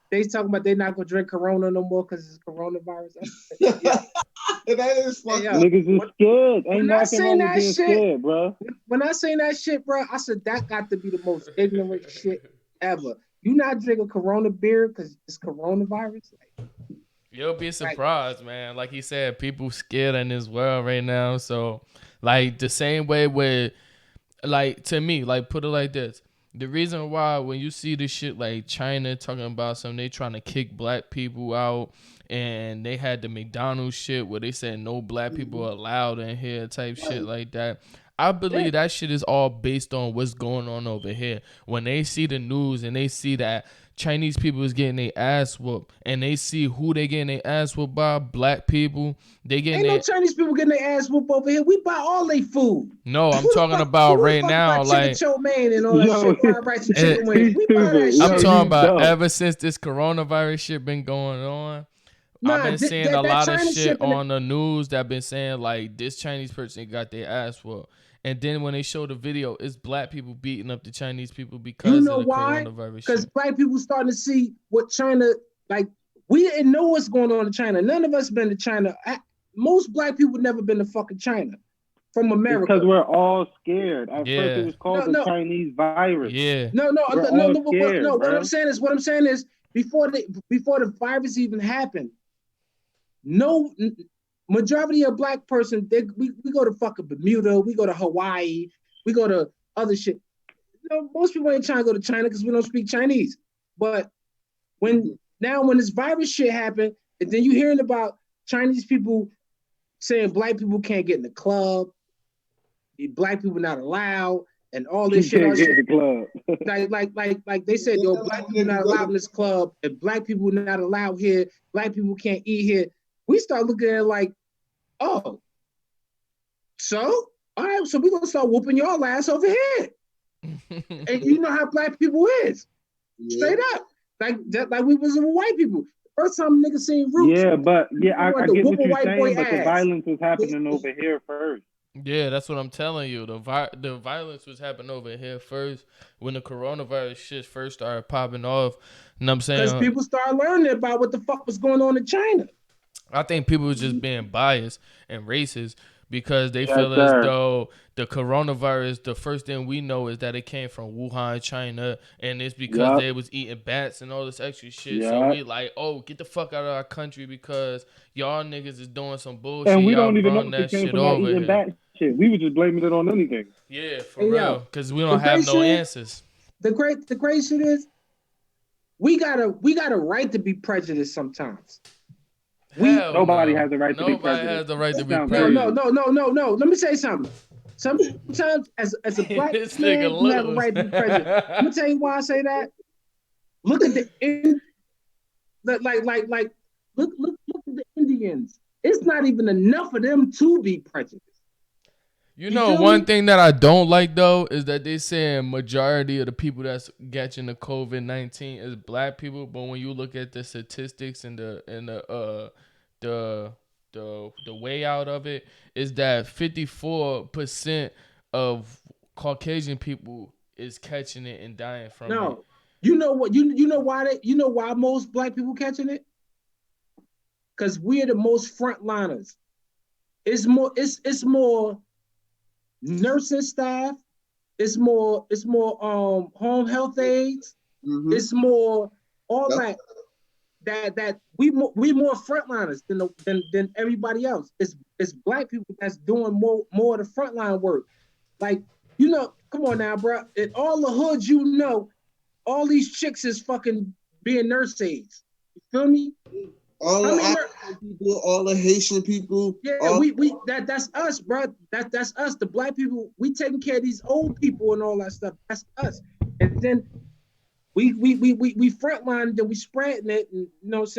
[SPEAKER 2] they talking about they not gonna drink Corona no more because it's coronavirus.
[SPEAKER 5] That is fucked up.
[SPEAKER 3] Niggas is scared. Ain't nothing wrong with being scared, bro.
[SPEAKER 2] When I seen that shit, bro, I said that got to be the most ignorant shit ever. You not drinking Corona beer because it's coronavirus?
[SPEAKER 1] You'll be surprised, man. Like he said, people scared in this world right now. So, like, the same way with, like, to me, like, put it like this. The reason why when you see this shit like China talking about something, they trying to kick black people out, and they had the McDonald's shit where they said no black people allowed in here type shit like that. I believe that shit is all based on what's going on over here. When they see the news and they see that Chinese people is getting their ass whooped, and they see who they getting their ass whooped by, black people, they getting
[SPEAKER 2] no Chinese people getting their ass whooped over here. We buy all their food.
[SPEAKER 1] No, I'm talking about right now, like
[SPEAKER 2] chow mein and all that shit.
[SPEAKER 1] I'm talking about ever since this coronavirus shit been going on. I've been seeing a lot of shit on the news that been saying like this Chinese person got their ass whooped. And then when they show the video, it's black people beating up the Chinese people because
[SPEAKER 2] You
[SPEAKER 1] of
[SPEAKER 2] know
[SPEAKER 1] the
[SPEAKER 2] why?
[SPEAKER 1] coronavirus
[SPEAKER 2] Because
[SPEAKER 1] shit.
[SPEAKER 2] black people starting to see what China, like, we didn't know what's going on in China. None of us been to China. Most black people never been to fucking China from America.
[SPEAKER 3] It's because we're all scared. At first, it
[SPEAKER 1] Yeah.
[SPEAKER 3] was called the Chinese virus.
[SPEAKER 1] Yeah.
[SPEAKER 3] We're all scared,
[SPEAKER 2] no.
[SPEAKER 3] bro.
[SPEAKER 2] What I'm saying is, before the virus even happened, no majority of black person, we go to fucking Bermuda, we go to Hawaii, we go to other shit. You know, most people ain't trying to go to China because we don't speak Chinese. But when this virus shit happened, and then you hearing about Chinese people saying black people can't get in the club, black people not allowed, and all this shit.
[SPEAKER 3] Can't get in the
[SPEAKER 2] club. like they said, yo, black people not allowed in this club, and black people not allowed here. Black people can't eat here. We start looking at it like, oh, so all right, so we're gonna start whooping y'all ass over here. And you know how black people is, straight up, like we was with white people. First time niggas seen Roots.
[SPEAKER 3] Yeah, but I get what you're saying, but the violence was happening over here first.
[SPEAKER 1] Yeah, that's what I'm telling you. The violence was happening over here first when the coronavirus shit first started popping off. And I'm saying
[SPEAKER 2] because people started learning about what the fuck was going on in China.
[SPEAKER 1] I think people were just being biased and racist because they feel as though the coronavirus, the first thing we know is that it came from Wuhan, China, and it's because they was eating bats and all this extra shit. So we like, oh, get the fuck out of our country because y'all niggas is doing some bullshit.
[SPEAKER 3] And we
[SPEAKER 1] y'all
[SPEAKER 3] don't even know
[SPEAKER 1] that
[SPEAKER 3] it came
[SPEAKER 1] shit
[SPEAKER 3] from
[SPEAKER 1] over
[SPEAKER 3] eating
[SPEAKER 1] here.
[SPEAKER 3] bat shit. We were just blaming it on anything.
[SPEAKER 1] Yeah, for real, because we don't have no answers.
[SPEAKER 2] The great shit is we got a right to be prejudiced sometimes.
[SPEAKER 3] Nobody has the right to be prejudiced.
[SPEAKER 1] Nobody has the right to be prejudiced.
[SPEAKER 2] No. Let me say something. Sometimes as a black man, you have a right to be prejudiced. Let me tell you why I say that. Look at the look at the Indians. It's not even enough of them to be prejudiced.
[SPEAKER 1] You know, one thing that I don't like though is that they saying majority of the people that's catching the COVID-19 is black people, but when you look at the statistics and the way out of it is that 54% of Caucasian people is catching it and dying from it.
[SPEAKER 2] You know what? You know why most black people catching it? Because we're the most frontliners. It's more nursing staff. It's more home health aides. Mm-hmm. It's more all that we more frontliners than everybody else. It's black people that's doing more of the frontline work. Like, you know, come on now, bro. In all the hoods, you know, all these chicks is fucking being nurse aides. You feel me?
[SPEAKER 5] All the Haitian people.
[SPEAKER 2] Yeah, that's us, bro. That's us. The black people, we taking care of these old people and all that stuff. That's us. And then we frontline, then we spreading it, and you know what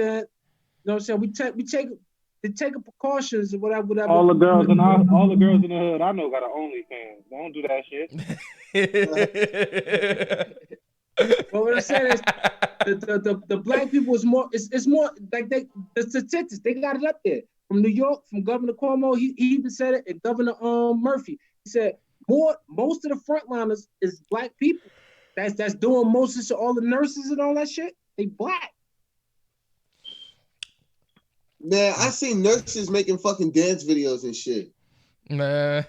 [SPEAKER 2] I'm saying? We take precautions or whatever.
[SPEAKER 3] All the girls in the hood I know got an OnlyFans. Don't do that
[SPEAKER 2] shit. Well, what I'm saying is the black people is more. It's more like the statistics. They got it up there from New York, from Governor Cuomo. He even said it, and Governor Murphy. He said most of the frontliners is black people. That's doing most of all the nurses and all that shit. They black.
[SPEAKER 5] Man, I seen nurses making fucking dance videos and shit.
[SPEAKER 1] Why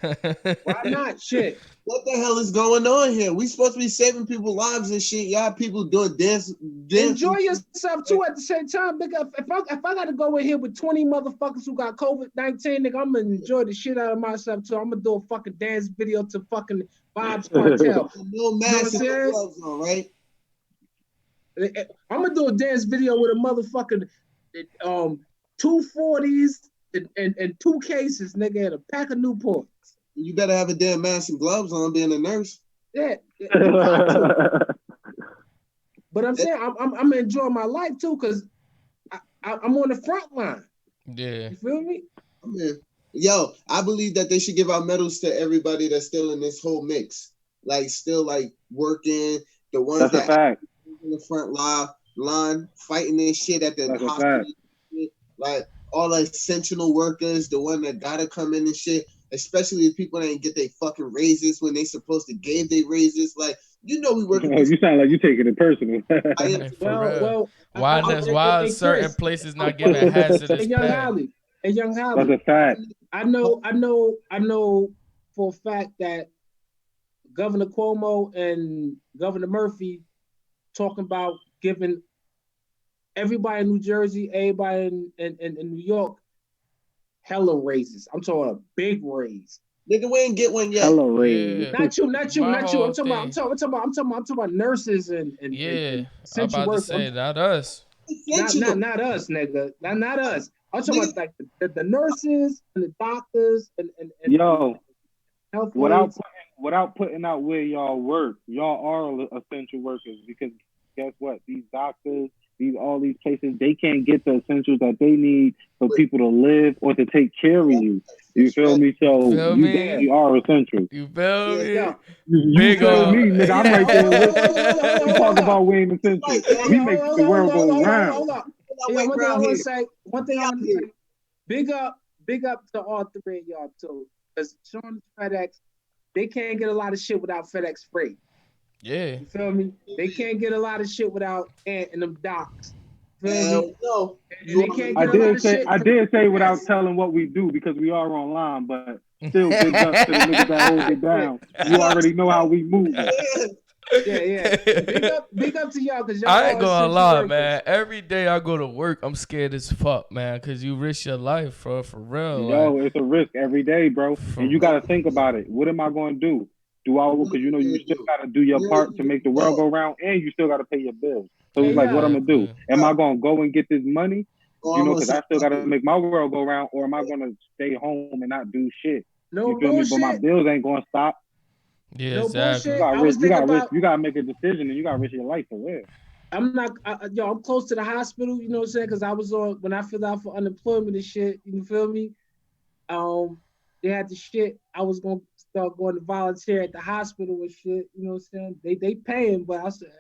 [SPEAKER 2] not? Shit.
[SPEAKER 5] What the hell is going on here? We supposed to be saving people's lives and shit. Y'all people doing dance.
[SPEAKER 2] Enjoy yourself too at the same time. Nigga, if I gotta go in here with 20 motherfuckers who got COVID-19, nigga, I'm gonna enjoy the shit out of myself too. I'm gonna do a fucking dance video to fucking Bob's Cartel.
[SPEAKER 5] No mask and no gloves on, right?
[SPEAKER 2] I'm gonna do a dance video with a motherfucking 240s and 2 cases, nigga, and a pack of Newports.
[SPEAKER 5] You better have a damn mask and gloves on being a nurse.
[SPEAKER 2] Yeah. But I'm saying I'm enjoying my life too, because I'm on the front line.
[SPEAKER 1] Yeah.
[SPEAKER 2] You feel me?
[SPEAKER 5] Yo, I believe that they should give out medals to everybody that's still in this whole mix. Like still like working, the ones that in the front line fighting this shit at the hospital. Like all the essential workers, the one that gotta come in and shit. especially if people ain't get their fucking raises when they supposed to give their raises. Like, you know, we working.
[SPEAKER 3] You sound like you taking it personal.
[SPEAKER 2] Well,
[SPEAKER 1] why certain
[SPEAKER 2] Chris,
[SPEAKER 1] places not giving hazardous pay?
[SPEAKER 2] Young Holly.
[SPEAKER 3] That's a fact.
[SPEAKER 2] I know for a fact that Governor Cuomo and Governor Murphy talking about giving everybody in New Jersey, everybody in New York, hella raises. I'm talking a big raise.
[SPEAKER 5] Nigga, we ain't get one yet.
[SPEAKER 3] Hella raise.
[SPEAKER 2] Not you. I'm talking about nurses and
[SPEAKER 1] essential workers.
[SPEAKER 2] Say,
[SPEAKER 1] not us.
[SPEAKER 2] Not us, nigga. Not us. I'm talking about like the nurses and the doctors and
[SPEAKER 3] yo.
[SPEAKER 2] Health
[SPEAKER 3] without putting out where y'all work, y'all are essential workers, because guess what? These doctors, all these places, they can't get the essentials that they need for people to live or to take care of you. You feel me? So you are essential.
[SPEAKER 1] You feel me?
[SPEAKER 2] Yeah.
[SPEAKER 3] You feel me, nigga? I'm right there with you. Talk about we ain't essential. We make the world go round.
[SPEAKER 2] One thing I want to say. Big up to all three of y'all too. Because Sean FedEx, they can't get a lot of shit without FedEx Freight.
[SPEAKER 1] Yeah.
[SPEAKER 2] You feel me? They can't get a lot of shit without Ant and them docs.
[SPEAKER 5] No.
[SPEAKER 3] I did say without telling what we do, because we are online, but still big up to the niggas that hold it down. You already know how we move.
[SPEAKER 2] Yeah. Big up to y'all, because y'all
[SPEAKER 1] I ain't gonna lie,
[SPEAKER 2] workers.
[SPEAKER 1] man. Every day I go to work, I'm scared as fuck, man, because you risk your life, for real.
[SPEAKER 3] Yo, it's a risk every day, bro. And you got to think about it. What am I going to do? Because you know you still got to do your part to make the world go round, and you still got to pay your bills. So it's like, what I'm going to do? Am I going to go and get this money? You know, because I still got to make my world go round, or am I going to stay home and not do shit? You feel me? But my bills ain't going to stop.
[SPEAKER 1] Yeah,
[SPEAKER 2] no
[SPEAKER 1] exactly.
[SPEAKER 3] You got to make a decision, and you got to risk your life for real.
[SPEAKER 2] I'm close to the hospital, you know what I'm saying? Because I was when I filled out for unemployment and shit, you feel me? They had the shit. I was going to start going to volunteer at the hospital and shit, you know what I'm saying? They paying, but I said,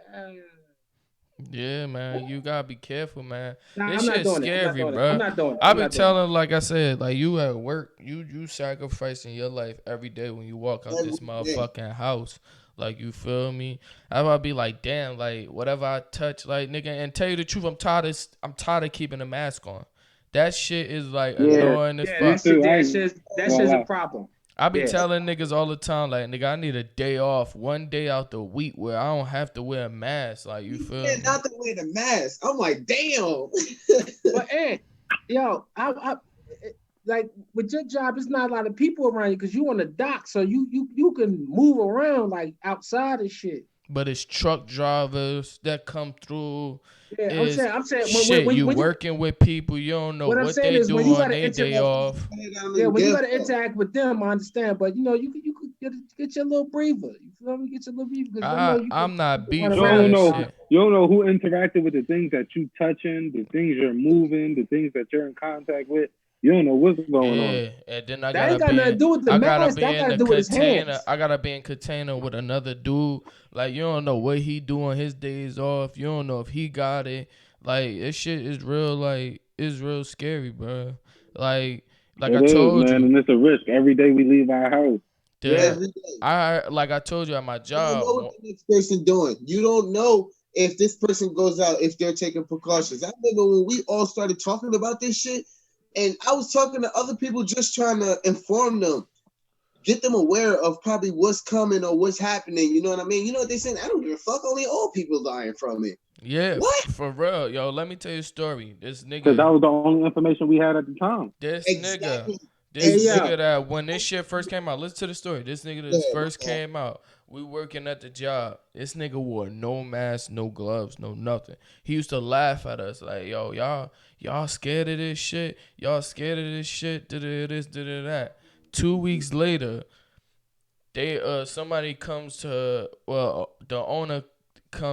[SPEAKER 1] yeah, man, you gotta be careful, man.
[SPEAKER 2] This
[SPEAKER 1] shit's scary, bro.
[SPEAKER 2] I'm not doing it.
[SPEAKER 1] I be telling, like I said, like you at work, you sacrificing your life every day when you walk out this motherfucking house. Like, you feel me? I would be like, damn, like whatever I touch, like nigga. And tell you the truth, I'm tired of keeping a mask on. That shit is like annoying as fuck.
[SPEAKER 2] That shit's a problem.
[SPEAKER 1] I be telling niggas all the time, like, nigga, I need a day off, one day out the week where I don't have to wear a mask. Like, you feel me?
[SPEAKER 5] Not to wear the mask. I'm like, damn.
[SPEAKER 2] But I like with your job, it's not a lot of people around you because you on the dock, so you can move around like outside and shit.
[SPEAKER 1] But it's truck drivers that come through.
[SPEAKER 2] Yeah, I'm saying
[SPEAKER 1] when you working with people, you don't know what they do on their day off.
[SPEAKER 2] Yeah, when you gotta interact with them, I understand. But you know, you could get your little breather. You feel me? Get your little breather.
[SPEAKER 1] I'm not beefing.
[SPEAKER 3] You don't know who interacted with the things that you touching, the things you're moving, the things that you're in contact with. You don't know what's going on.
[SPEAKER 1] Yeah, and then I
[SPEAKER 2] gotta be nothing to do with the mask. That gotta do with his hands.
[SPEAKER 1] I gotta be in container with another dude. Like, you don't know what he do on his days off. You don't know if he got it. Like, this shit is real. Like, it's real scary, bro. Like I told you,
[SPEAKER 3] and it's a risk every day we leave our house.
[SPEAKER 1] Yeah, I told you at my job.
[SPEAKER 5] You don't know what the next person doing. You don't know if this person goes out, if they're taking precautions. I remember when we all started talking about this shit. And I was talking to other people just trying to inform them, get them aware of probably what's coming or what's happening. You know what I mean? You know what they saying? I don't give a fuck. Only old people dying from it.
[SPEAKER 1] Yeah.
[SPEAKER 5] What?
[SPEAKER 1] For real. Yo, let me tell you a story. This nigga.
[SPEAKER 3] Because that was the only information we had at the time.
[SPEAKER 1] This nigga that when this shit first came out, listen to the story. This nigga that first came out, we working at the job. This nigga wore no mask, no gloves, no nothing. He used to laugh at us like, yo, y'all scared of this shit? Y'all scared of this shit? This, that. 2 weeks later, somebody comes to, the owner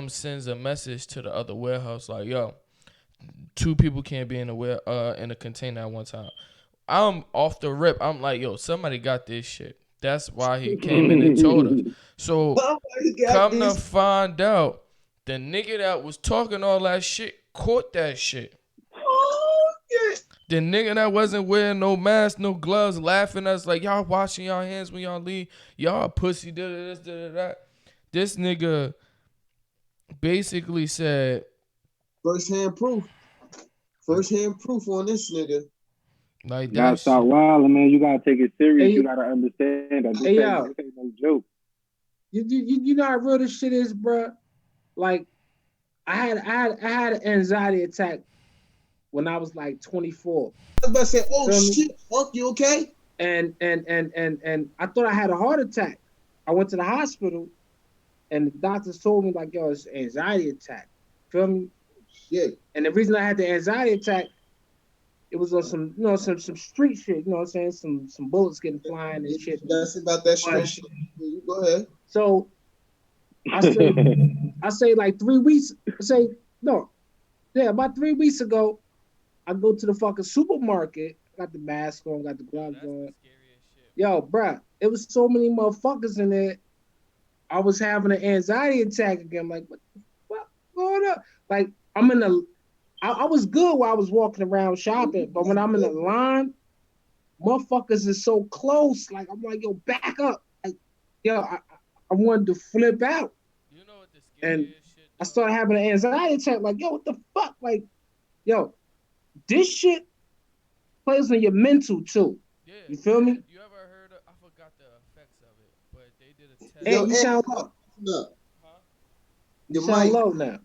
[SPEAKER 1] sends a message to the other warehouse like, yo, 2 people can't be in a container at one time. I'm off the rip. I'm like, yo, somebody got this shit. That's why he came in and told us. So come to find out, the nigga that was talking all that shit caught that shit.
[SPEAKER 5] Oh, yeah.
[SPEAKER 1] The nigga that wasn't wearing no mask, no gloves, laughing at us like, y'all washing y'all hands when y'all leave. Y'all pussy, this, that. This nigga basically said,
[SPEAKER 5] First-hand proof. First-hand proof on this nigga.
[SPEAKER 1] like,
[SPEAKER 3] You gotta
[SPEAKER 1] that
[SPEAKER 3] start
[SPEAKER 1] shit.
[SPEAKER 3] wilding, man. You gotta take it serious.
[SPEAKER 2] Hey,
[SPEAKER 3] You gotta understand that
[SPEAKER 2] hey, yo.
[SPEAKER 3] this ain't no joke.
[SPEAKER 2] You know how real this shit is, bro. Like I had an anxiety attack when I was like 24.
[SPEAKER 5] I was about to say, oh
[SPEAKER 2] Feel me?
[SPEAKER 5] shit, fuck, you okay?
[SPEAKER 2] And I thought I had a heart attack. I went to the hospital, and the doctors told me like, yo, it's an anxiety attack. Feel me?
[SPEAKER 5] Shit.
[SPEAKER 2] And the reason I had the anxiety attack, it was on some, you know, some street shit. You know what I'm saying? Some bullets getting flying and shit.
[SPEAKER 5] That's about that
[SPEAKER 2] But-
[SPEAKER 5] street shit. You go ahead.
[SPEAKER 2] So I say like 3 weeks. About 3 weeks ago, I go to the fucking supermarket. Got the mask on, got the gloves on. Yo, bruh, it was so many motherfuckers in there. I was having an anxiety attack again. Like, what the fuck going on? Like, I was good while I was walking around shopping, but when I'm in the line, motherfuckers is so close. Like, I'm like, yo, back up. Like, yo, I wanted to flip out.
[SPEAKER 1] You know what the
[SPEAKER 2] And
[SPEAKER 1] scariest shit,
[SPEAKER 2] I started having an anxiety attack. Like, yo, what the fuck? Like, yo, this shit plays on your mental too.
[SPEAKER 1] Yeah,
[SPEAKER 2] You feel me?
[SPEAKER 1] You ever heard of, I forgot the effects of it, but they did a test.
[SPEAKER 2] Hey,
[SPEAKER 5] Yo,
[SPEAKER 2] you sound low.
[SPEAKER 5] No.
[SPEAKER 2] You
[SPEAKER 5] Your
[SPEAKER 2] sound
[SPEAKER 5] mic.
[SPEAKER 2] low now.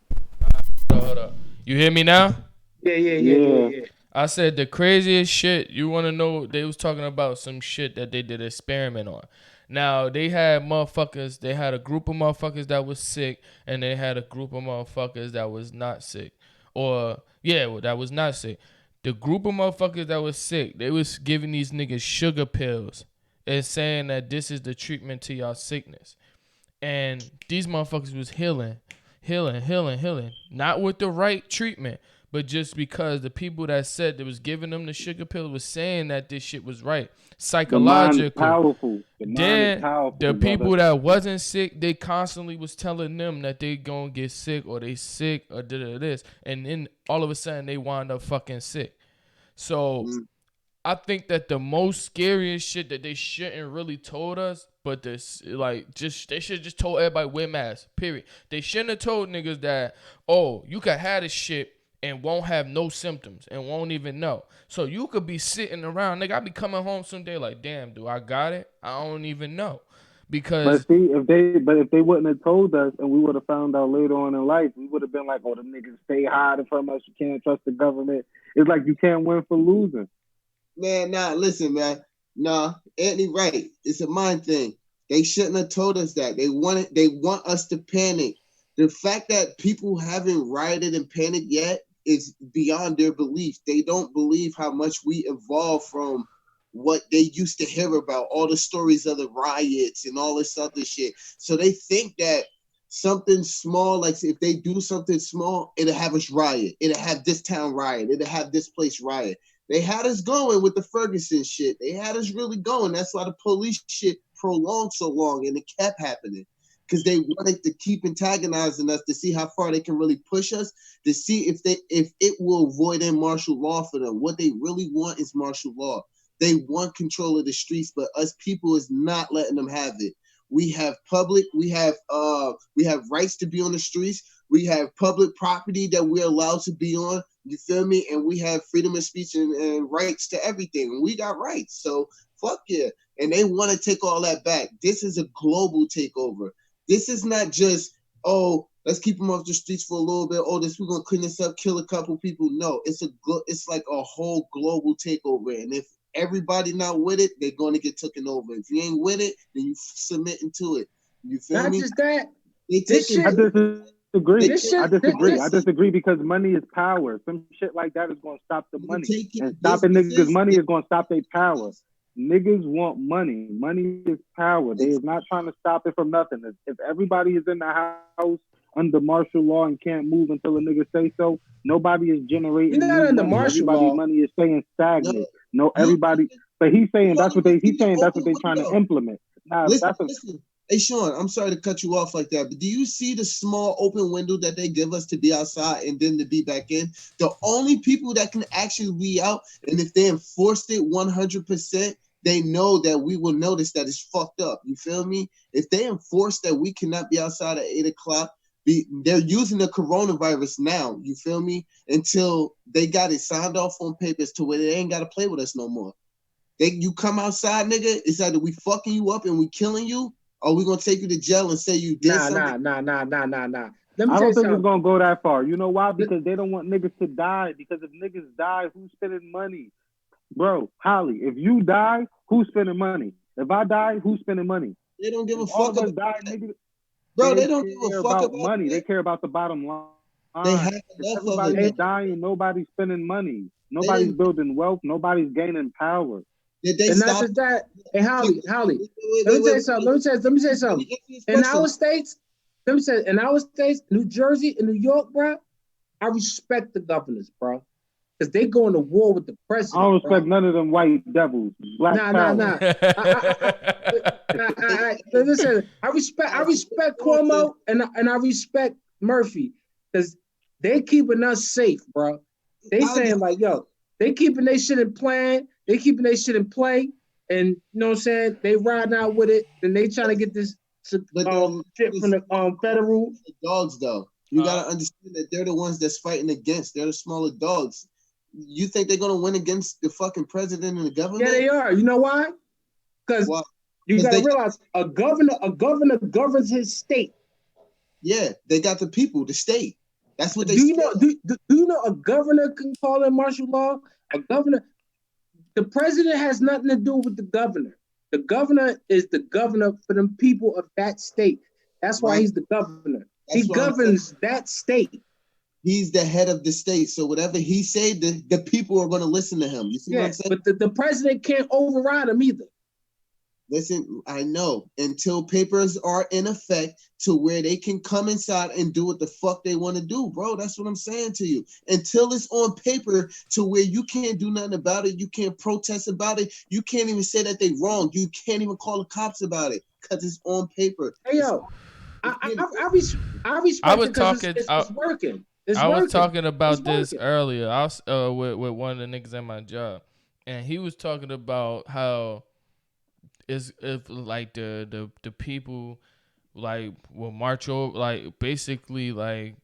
[SPEAKER 1] Hold up. You hear me now?
[SPEAKER 2] Yeah.
[SPEAKER 1] I said the craziest shit. You want to know? They was talking about some shit that they did an experiment on. Now they had motherfuckers. They had a group of motherfuckers that was sick, and they had a group of motherfuckers that was not sick, that was not sick. The group of motherfuckers that was sick, they was giving these niggas sugar pills and saying that this is the treatment to y'all sickness. And these motherfuckers was healing. Not with the right treatment, but just because the people that said they was giving them the sugar pill was saying that this shit was right.
[SPEAKER 3] The mind is
[SPEAKER 1] Psychological.
[SPEAKER 3] powerful. The mind
[SPEAKER 1] Then
[SPEAKER 3] is powerful.
[SPEAKER 1] the
[SPEAKER 3] brother.
[SPEAKER 1] people that wasn't sick, they constantly was telling them that they gonna get sick or they sick or this. And then all of a sudden they wind up fucking sick. So I think that the most scariest shit that they shouldn't really told us, but this they should just told everybody wear masks. Period. They shouldn't have told niggas that, oh, you could have this shit and won't have no symptoms and won't even know. So you could be sitting around, nigga. I be coming home someday like, damn, do I got it? I don't even know. Because
[SPEAKER 3] But see, if they wouldn't have told us and we would have found out later on in life, we would have been like, oh, them niggas stay hiding from us. You can't trust the government. It's like you can't win for losing.
[SPEAKER 5] Man, listen, man. Anthony right. It's a mind thing. They shouldn't have told us that. They want us to panic. The fact that people haven't rioted and panicked yet is beyond their belief. They don't believe how much we evolved from what they used to hear about, all the stories of the riots and all this other shit. So they think that something small, like if they do something small, it'll have us riot. It'll have this town riot. It'll have this place riot. They had us going with the Ferguson shit. They had us really going. That's why the police shit prolonged so long and it kept happening. Because they wanted to keep antagonizing us to see how far they can really push us, to see if it will avoid in martial law for them. What they really want is martial law. They want control of the streets, but us people is not letting them have it. We have rights to be on the streets. We have public property that we're allowed to be on. You feel me? And we have freedom of speech and rights to everything. We got rights. So fuck yeah. And they want to take all that back. This is a global takeover. This is not just, oh, let's keep them off the streets for a little bit. Oh, we're gonna clean this up, kill a couple people. No, it's like a whole global takeover. And if everybody not with it, they're gonna get taken over. If you ain't with it, then you submitting to it. You feel
[SPEAKER 2] Not
[SPEAKER 5] me?
[SPEAKER 2] just that.
[SPEAKER 3] I disagree because money is power. Some shit like that is going to stop the money. And stopping niggas' money is going to stop their power. Niggas want money. Money is power. They is not trying to stop it from nothing. If everybody is in the house under martial law and can't move until a nigga say so, nobody is generating
[SPEAKER 2] You're not under
[SPEAKER 3] money.
[SPEAKER 2] martial
[SPEAKER 3] Everybody's
[SPEAKER 2] law.
[SPEAKER 3] money is staying stagnant. But he's saying that's what they're trying to implement. Now,
[SPEAKER 5] listen. Hey Sean, I'm sorry to cut you off like that, but do you see the small open window that they give us to be outside and then to be back in? The only people that can actually be out, and if they enforced it 100%, they know that we will notice that it's fucked up. You feel me? If they enforce that we cannot be outside at 8 o'clock, they're using the coronavirus now. You feel me? Until they got it signed off on papers to where they ain't got to play with us no more. You come outside, nigga. It's either we fucking you up and we killing you, or we gonna take you to jail and say you did something.
[SPEAKER 2] Nah. Let me
[SPEAKER 3] I
[SPEAKER 2] tell
[SPEAKER 3] don't
[SPEAKER 2] you
[SPEAKER 3] think
[SPEAKER 2] something.
[SPEAKER 3] it's gonna go that far. You know why? Because they don't want niggas to die. Because if niggas die, who's spending money? Bro, Holly, if you die, who's spending money? If I die, who's spending money?
[SPEAKER 5] They don't give a
[SPEAKER 3] If all
[SPEAKER 5] fuck
[SPEAKER 3] of us
[SPEAKER 5] about
[SPEAKER 3] die,
[SPEAKER 5] that.
[SPEAKER 3] niggas,
[SPEAKER 5] Bro,
[SPEAKER 3] they
[SPEAKER 5] they don't give a
[SPEAKER 3] care
[SPEAKER 5] fuck
[SPEAKER 3] about
[SPEAKER 5] about
[SPEAKER 3] money.
[SPEAKER 5] that.
[SPEAKER 3] They care about the bottom line.
[SPEAKER 5] They have
[SPEAKER 3] If
[SPEAKER 5] enough of
[SPEAKER 3] everybody's
[SPEAKER 5] it.
[SPEAKER 3] dying, nobody's spending money. Nobody's building wealth. Nobody's gaining power.
[SPEAKER 5] Did they
[SPEAKER 2] And not
[SPEAKER 5] stop?
[SPEAKER 2] just that. Hey, Holly,
[SPEAKER 5] Wait,
[SPEAKER 2] let me tell you something. Let me tell you something. In our states, New Jersey and New York, bro, I respect the governors, bro, because they going to war with the
[SPEAKER 3] I
[SPEAKER 2] president.
[SPEAKER 3] don't respect
[SPEAKER 2] bro.
[SPEAKER 3] none of them white devils. Black power.
[SPEAKER 2] Nah. Listen, I respect Cuomo and I respect Murphy because they keeping us safe, bro. They saying like, yo, they keeping their shit in plan, they keeping their shit in play, and you know what I'm saying? They riding out with it, and they trying to get this shit from the federal.
[SPEAKER 5] The dogs, though, you gotta understand that they're the ones that's fighting against. They're the smaller dogs. You think they're gonna win against the fucking president and the government?
[SPEAKER 2] Yeah, they are. You know why? Because you gotta realize a governor governs his state.
[SPEAKER 5] Yeah, they got the people, the state. That's what they.
[SPEAKER 2] Do you know a governor can call in martial law? A governor, the president has nothing to do with the governor. The governor is the governor for the people of that state. That's why he's the governor. He governs that state.
[SPEAKER 5] He's the head of the state, so whatever he say, the people are going to listen to him. You see what I'm saying?
[SPEAKER 2] But the president can't override him either.
[SPEAKER 5] Listen, I know until papers are in effect to where they can come inside and do what the fuck they want to do, bro. That's what I'm saying to you. Until it's on paper to where you can't do nothing about it, you can't protest about it, you can't even say that they wrong, you can't even call the cops about it because it's on paper.
[SPEAKER 2] Hey yo, I respect it because it's working.
[SPEAKER 1] I was talking about this earlier. I was with one of the niggas at my job, and he was talking about how if like the people like will march over, like basically like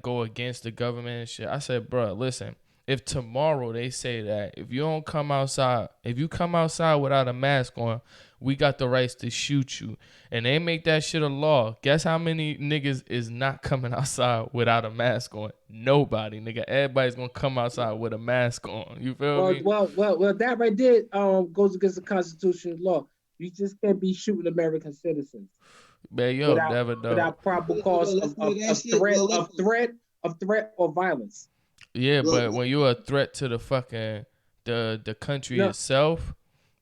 [SPEAKER 1] go against the government and shit. I said, bro, listen, if tomorrow they say that if you don't come outside, if you come outside without a mask on, we got the rights to shoot you, and they make that shit a law, guess how many niggas is not coming outside without a mask on? Nobody, nigga. Everybody's gonna come outside with a mask on. You feel me?
[SPEAKER 2] Well, that right there goes against the Constitution law. You just can't be shooting American citizens.
[SPEAKER 1] Man, you'll never know.
[SPEAKER 2] Without probable cause of threat or violence.
[SPEAKER 1] Yeah, but when you're a threat to the fucking the country itself,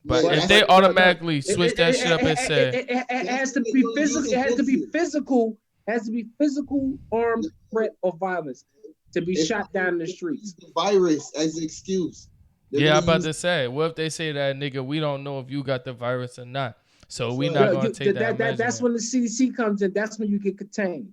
[SPEAKER 1] but if they automatically switch that shit up and say
[SPEAKER 2] it has to be physical, it has to be physical armed threat or violence to be shot down in the streets.
[SPEAKER 5] The virus as an excuse.
[SPEAKER 1] I'm about to say, what if they say that, nigga, we don't know if you got the virus or not, so we not gonna take that measurement.
[SPEAKER 2] That's when the CDC comes in. That's when you get contained.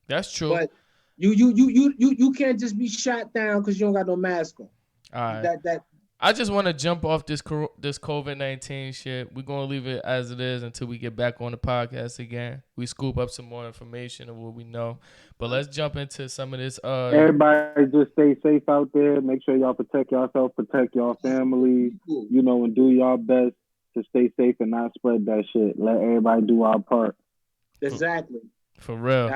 [SPEAKER 1] That's true.
[SPEAKER 2] But you can't just be shot down because you don't got no mask on.
[SPEAKER 1] All right. I just want to jump off this COVID-19 shit. We're going to leave it as it is until we get back on the podcast again. We scoop up some more information of what we know. But let's jump into some of this.
[SPEAKER 3] Everybody just stay safe out there. Make sure y'all protect yourself, protect your family, and do y'all best to stay safe and not spread that shit. Let everybody do our part.
[SPEAKER 2] Exactly.
[SPEAKER 1] For real.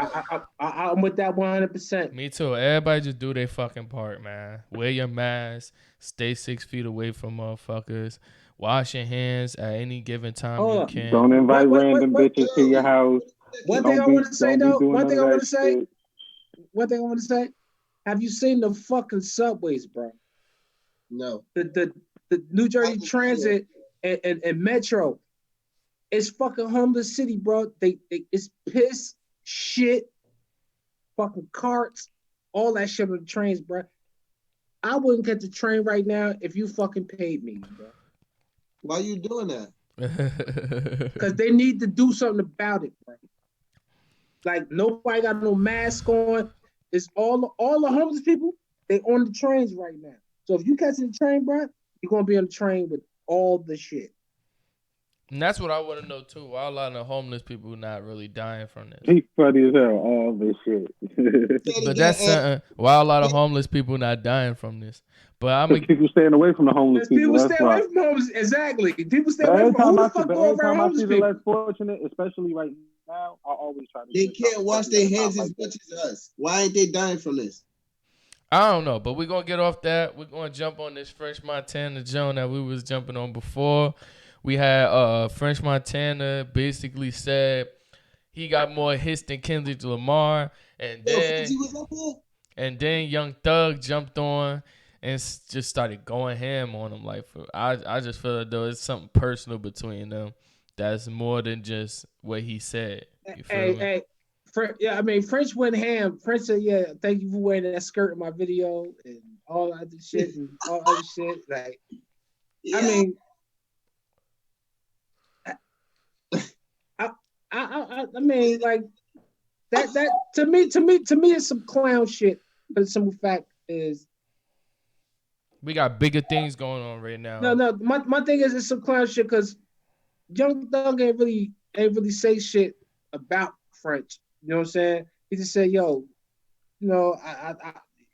[SPEAKER 2] I'm with that 100%.
[SPEAKER 1] Me too. Everybody just do their fucking part, man. Wear your mask. Stay 6 feet away from motherfuckers. Wash your hands at any given time you can.
[SPEAKER 3] Don't invite random bitches to your house.
[SPEAKER 2] One thing I want to say, though. One thing I want to say. Have you seen the fucking subways, bro?
[SPEAKER 5] No.
[SPEAKER 2] The New Jersey Transit and Metro. It's fucking homeless city, bro. It's piss, shit, fucking carts, all that shit on the trains, bro. I wouldn't get the train right now if you fucking paid me, bro.
[SPEAKER 5] Why are you doing that?
[SPEAKER 2] Because they need to do something about it, bro. Like nobody got no mask on. It's all the homeless people. They on the trains right now. So if you catching the train, bro, you're gonna be on the train with all the shit.
[SPEAKER 1] And that's what I want to know too. Why a lot of homeless people not really dying from this?
[SPEAKER 3] He's funny as hell. All this shit.
[SPEAKER 1] But that's why a lot of homeless people not dying from this. But I'm a,
[SPEAKER 3] People staying away from the homeless
[SPEAKER 2] Because people
[SPEAKER 3] people.
[SPEAKER 2] stay away from homeless. Exactly. People stay
[SPEAKER 3] But
[SPEAKER 2] away
[SPEAKER 3] every
[SPEAKER 2] from
[SPEAKER 3] time
[SPEAKER 2] who
[SPEAKER 3] I
[SPEAKER 2] the
[SPEAKER 3] see,
[SPEAKER 2] fuck
[SPEAKER 3] but
[SPEAKER 2] go
[SPEAKER 3] every
[SPEAKER 2] around
[SPEAKER 3] time I
[SPEAKER 2] homeless
[SPEAKER 3] see the
[SPEAKER 2] people.
[SPEAKER 3] less fortunate, especially right now, I always try to.
[SPEAKER 5] They
[SPEAKER 3] do
[SPEAKER 5] can't
[SPEAKER 3] something
[SPEAKER 5] wash
[SPEAKER 3] every
[SPEAKER 5] their hands
[SPEAKER 3] time
[SPEAKER 5] as
[SPEAKER 3] like
[SPEAKER 5] much
[SPEAKER 3] that.
[SPEAKER 5] as us. Why ain't they dying from this?
[SPEAKER 1] I don't know, but we're gonna get off that. We're gonna jump on this French Montana Joan that we was jumping on before. We had French Montana basically said he got more hits than Kendrick Lamar, and
[SPEAKER 5] Yo,
[SPEAKER 1] then
[SPEAKER 5] Fizzy was up here?
[SPEAKER 1] Young Thug jumped on and just started going ham on him. Like I just feel like though it's something personal between them that's more than just what he said. You feel me?
[SPEAKER 2] Hey, I mean, French went ham. French said, "Yeah, thank you for wearing that skirt in my video and all other shit and all other shit." Like,
[SPEAKER 5] Yeah.
[SPEAKER 2] I mean, I mean, like that to me, it's some clown shit. But the simple fact is,
[SPEAKER 1] We got bigger things going on right now.
[SPEAKER 2] no. My thing is, it's some clown shit because Young Thug ain't really say shit about French. You know what I'm saying? He just said, "Yo, you know, I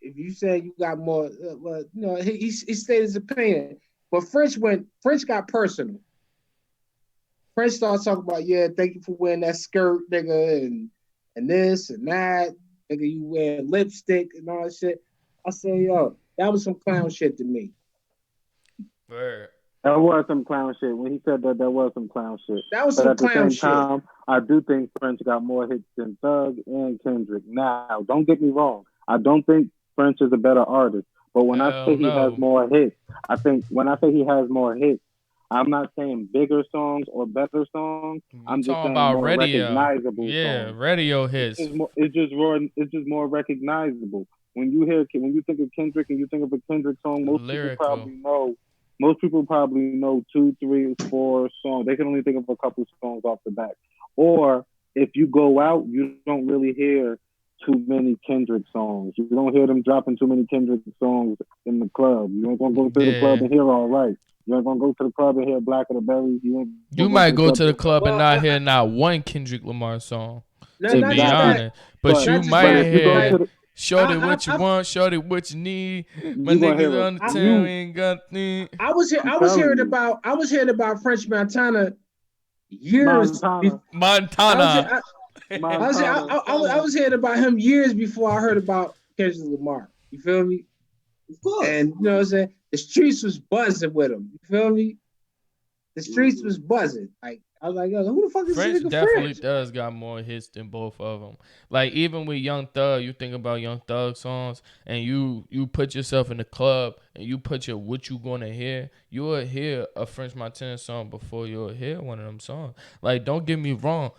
[SPEAKER 2] if you say you got more, well, you know, he stated his opinion." But French got personal. French started talking about, "Yeah, thank you for wearing that skirt, nigga, and this and that, nigga, you wear lipstick and all that shit." I said, "Yo, that was some clown shit to me."
[SPEAKER 1] Word.
[SPEAKER 3] That was some clown shit. When he said that, that was some clown shit.
[SPEAKER 2] That was
[SPEAKER 3] But
[SPEAKER 2] some
[SPEAKER 3] at the
[SPEAKER 2] clown
[SPEAKER 3] same
[SPEAKER 2] shit.
[SPEAKER 3] time, I do think French got more hits than Thug and Kendrick. Now, don't get me wrong. I don't think French is a better artist. But when I say he has more hits, I think when I say he has more hits, I'm not saying bigger songs or better songs. I'm just saying
[SPEAKER 1] about
[SPEAKER 3] more
[SPEAKER 1] radio.
[SPEAKER 3] recognizable
[SPEAKER 1] Yeah,
[SPEAKER 3] songs.
[SPEAKER 1] radio hits.
[SPEAKER 3] It's just more recognizable. When you think of Kendrick and you think of a Kendrick song, most people probably know 2, 3, 4 songs. They can only think of a couple songs off the bat. Or if you go out, you don't really hear too many Kendrick songs. You don't hear them dropping too many Kendrick songs in the club. You ain't gonna go to the club and hear All Right. You ain't gonna go to the club and hear Black of the Berries.
[SPEAKER 1] You might go to the club and not hear not one Kendrick Lamar song. To be honest, but you might hear "Shorty What You Want," "Shorty What You Need." My niggas on the town ain't got nothing.
[SPEAKER 2] I was hearing about French Montana years.
[SPEAKER 1] Montana.
[SPEAKER 2] I was hearing about him years before I heard about Kendrick Lamar. You feel me?
[SPEAKER 5] Of course.
[SPEAKER 2] And you know what I'm saying? The streets was buzzing with him. You feel me? The streets was buzzing. Like I was like, yo, who the fuck is
[SPEAKER 1] French?
[SPEAKER 2] this nigga
[SPEAKER 1] Definitely
[SPEAKER 2] French?
[SPEAKER 1] does got more hits than both of them. Like even with Young Thug, you think about Young Thug songs, and you put yourself in the club, and you put your what you gonna hear. You will hear a French Montana song before you'll hear one of them songs. Like don't get me wrong,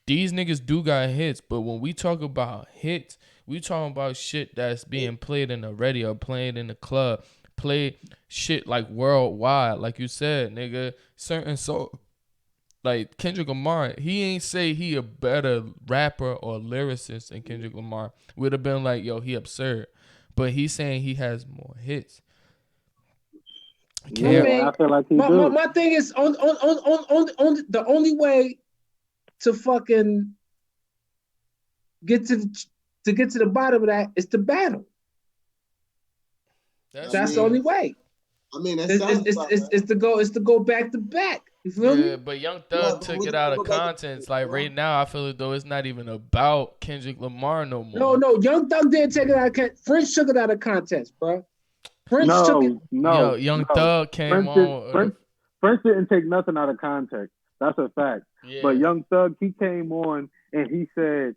[SPEAKER 1] these niggas do got hits, but when we talk about hits, we talking about shit that's being played in the radio, played in the club, played shit like worldwide. Like you said, nigga, certain so. Like Kendrick Lamar, he ain't say he a better rapper or lyricist than Kendrick Lamar. Would have been like, yo, he absurd. But he's saying he has more hits.
[SPEAKER 3] I feel like he do.
[SPEAKER 2] My thing is on the only way to fucking get to the bottom of that is to battle. That's the only way.
[SPEAKER 5] I mean,
[SPEAKER 2] it's to go back to back. You feel me?
[SPEAKER 1] Yeah, but Young Thug took it out of context. Like right now, I feel as though it's not even about Kendrick Lamar no more.
[SPEAKER 2] No, Young Thug didn't take it out of context. French took it out of context, bro. French took it.
[SPEAKER 1] No, Young Thug came on.
[SPEAKER 3] French didn't take nothing out of context. That's a fact.
[SPEAKER 1] Yeah.
[SPEAKER 3] But Young Thug, he came on and he said,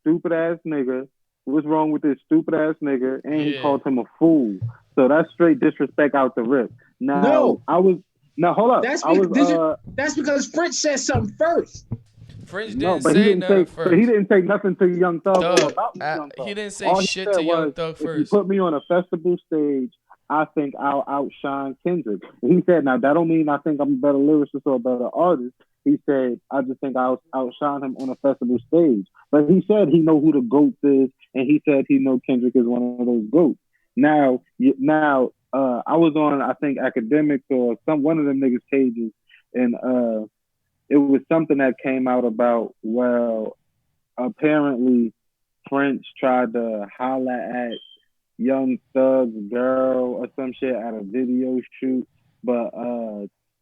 [SPEAKER 3] stupid ass nigga. What's wrong with this stupid ass nigga? And he called him a fool. So that's straight disrespect out the rip. Now, hold up.
[SPEAKER 2] That's because French said something first.
[SPEAKER 1] French didn't say nothing first.
[SPEAKER 3] But he didn't say nothing to Young Thug about Young Thug.
[SPEAKER 1] He didn't say shit to Young Thug first.
[SPEAKER 3] If you put me on a festival stage, I think I'll outshine Kendrick. And he said, now that don't mean I think I'm a better lyricist or a better artist. He said, I just think I'll outshine him on a festival stage. But he said he know who the GOAT is, and he said he know Kendrick is one of those GOATs. Now, I was on, I think, Academics or one of them niggas' pages, and it was something that came out about, well, apparently French tried to holler at Young Thug's girl or some shit at a video shoot, but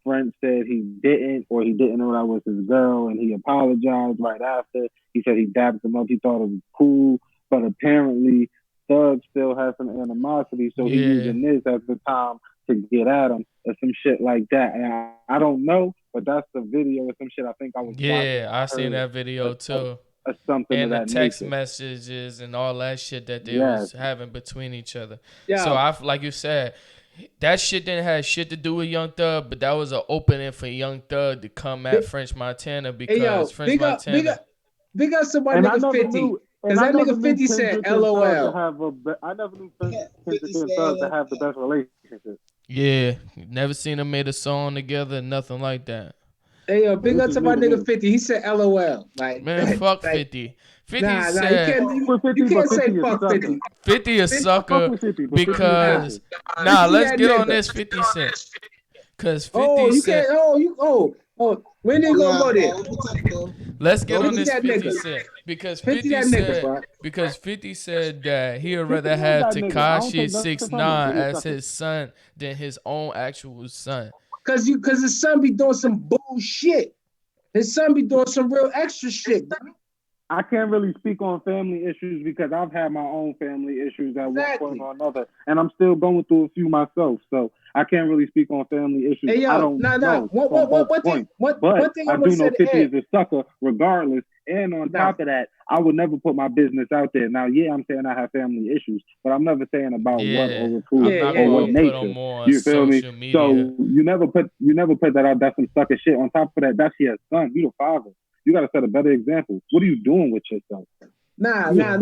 [SPEAKER 3] French said he didn't, or he didn't know that was his girl, and he apologized right after. He said he dabbed him up, he thought it was cool, but apparently Thug still has some animosity, so he's using this as the time to get at him or some shit like that. And I don't know, but that's the video or some shit I think I was watching.
[SPEAKER 1] I seen that video too.
[SPEAKER 3] Or something
[SPEAKER 1] and
[SPEAKER 3] of
[SPEAKER 1] the
[SPEAKER 3] that
[SPEAKER 1] text
[SPEAKER 3] nature.
[SPEAKER 1] messages and all that shit that they was having between each other.
[SPEAKER 2] Yeah.
[SPEAKER 1] So like you said, that shit didn't have shit to do with Young Thug, but that was an opening for Young Thug to come at French Montana because French Montana.
[SPEAKER 2] Big up somebody nigga 50. Because that nigga 50 said LOL.
[SPEAKER 3] I never knew Kendrick and Thug to have the best relationship.
[SPEAKER 1] Yeah. Never seen them made a song together, nothing like that.
[SPEAKER 2] Hey, yo, big up to my nigga 50. He said LOL. Like,
[SPEAKER 1] man, fuck 50. 50
[SPEAKER 2] said, you can't say fuck 50.
[SPEAKER 1] 50 a sucker because, let's get on this 50 Cent. Because 50 Cent.
[SPEAKER 2] When they gonna go there?
[SPEAKER 1] Let's get on this 50 Cent. Because 50 said that he would rather have Tekashi 6ix9ine as his son than his own actual son.
[SPEAKER 2] Cause his son be doing some bullshit. His son be doing some real extra shit.
[SPEAKER 3] I can't really speak on family issues because I've had my own family issues at one point or another, and I'm still going through a few myself. So I can't really speak on family issues.
[SPEAKER 2] Hey, yo,
[SPEAKER 3] I don't know. One thing I do know 50 is a sucker regardless. And on top of that, I would never put my business out there. Now, I'm saying I have family issues, but I'm never saying about what or who or what nature. You feel me? Media. So you never put that out. That's some sucker shit. On top of that, that's your son. You the father. You gotta set a better example. What are you doing with yourself?
[SPEAKER 2] Nah. One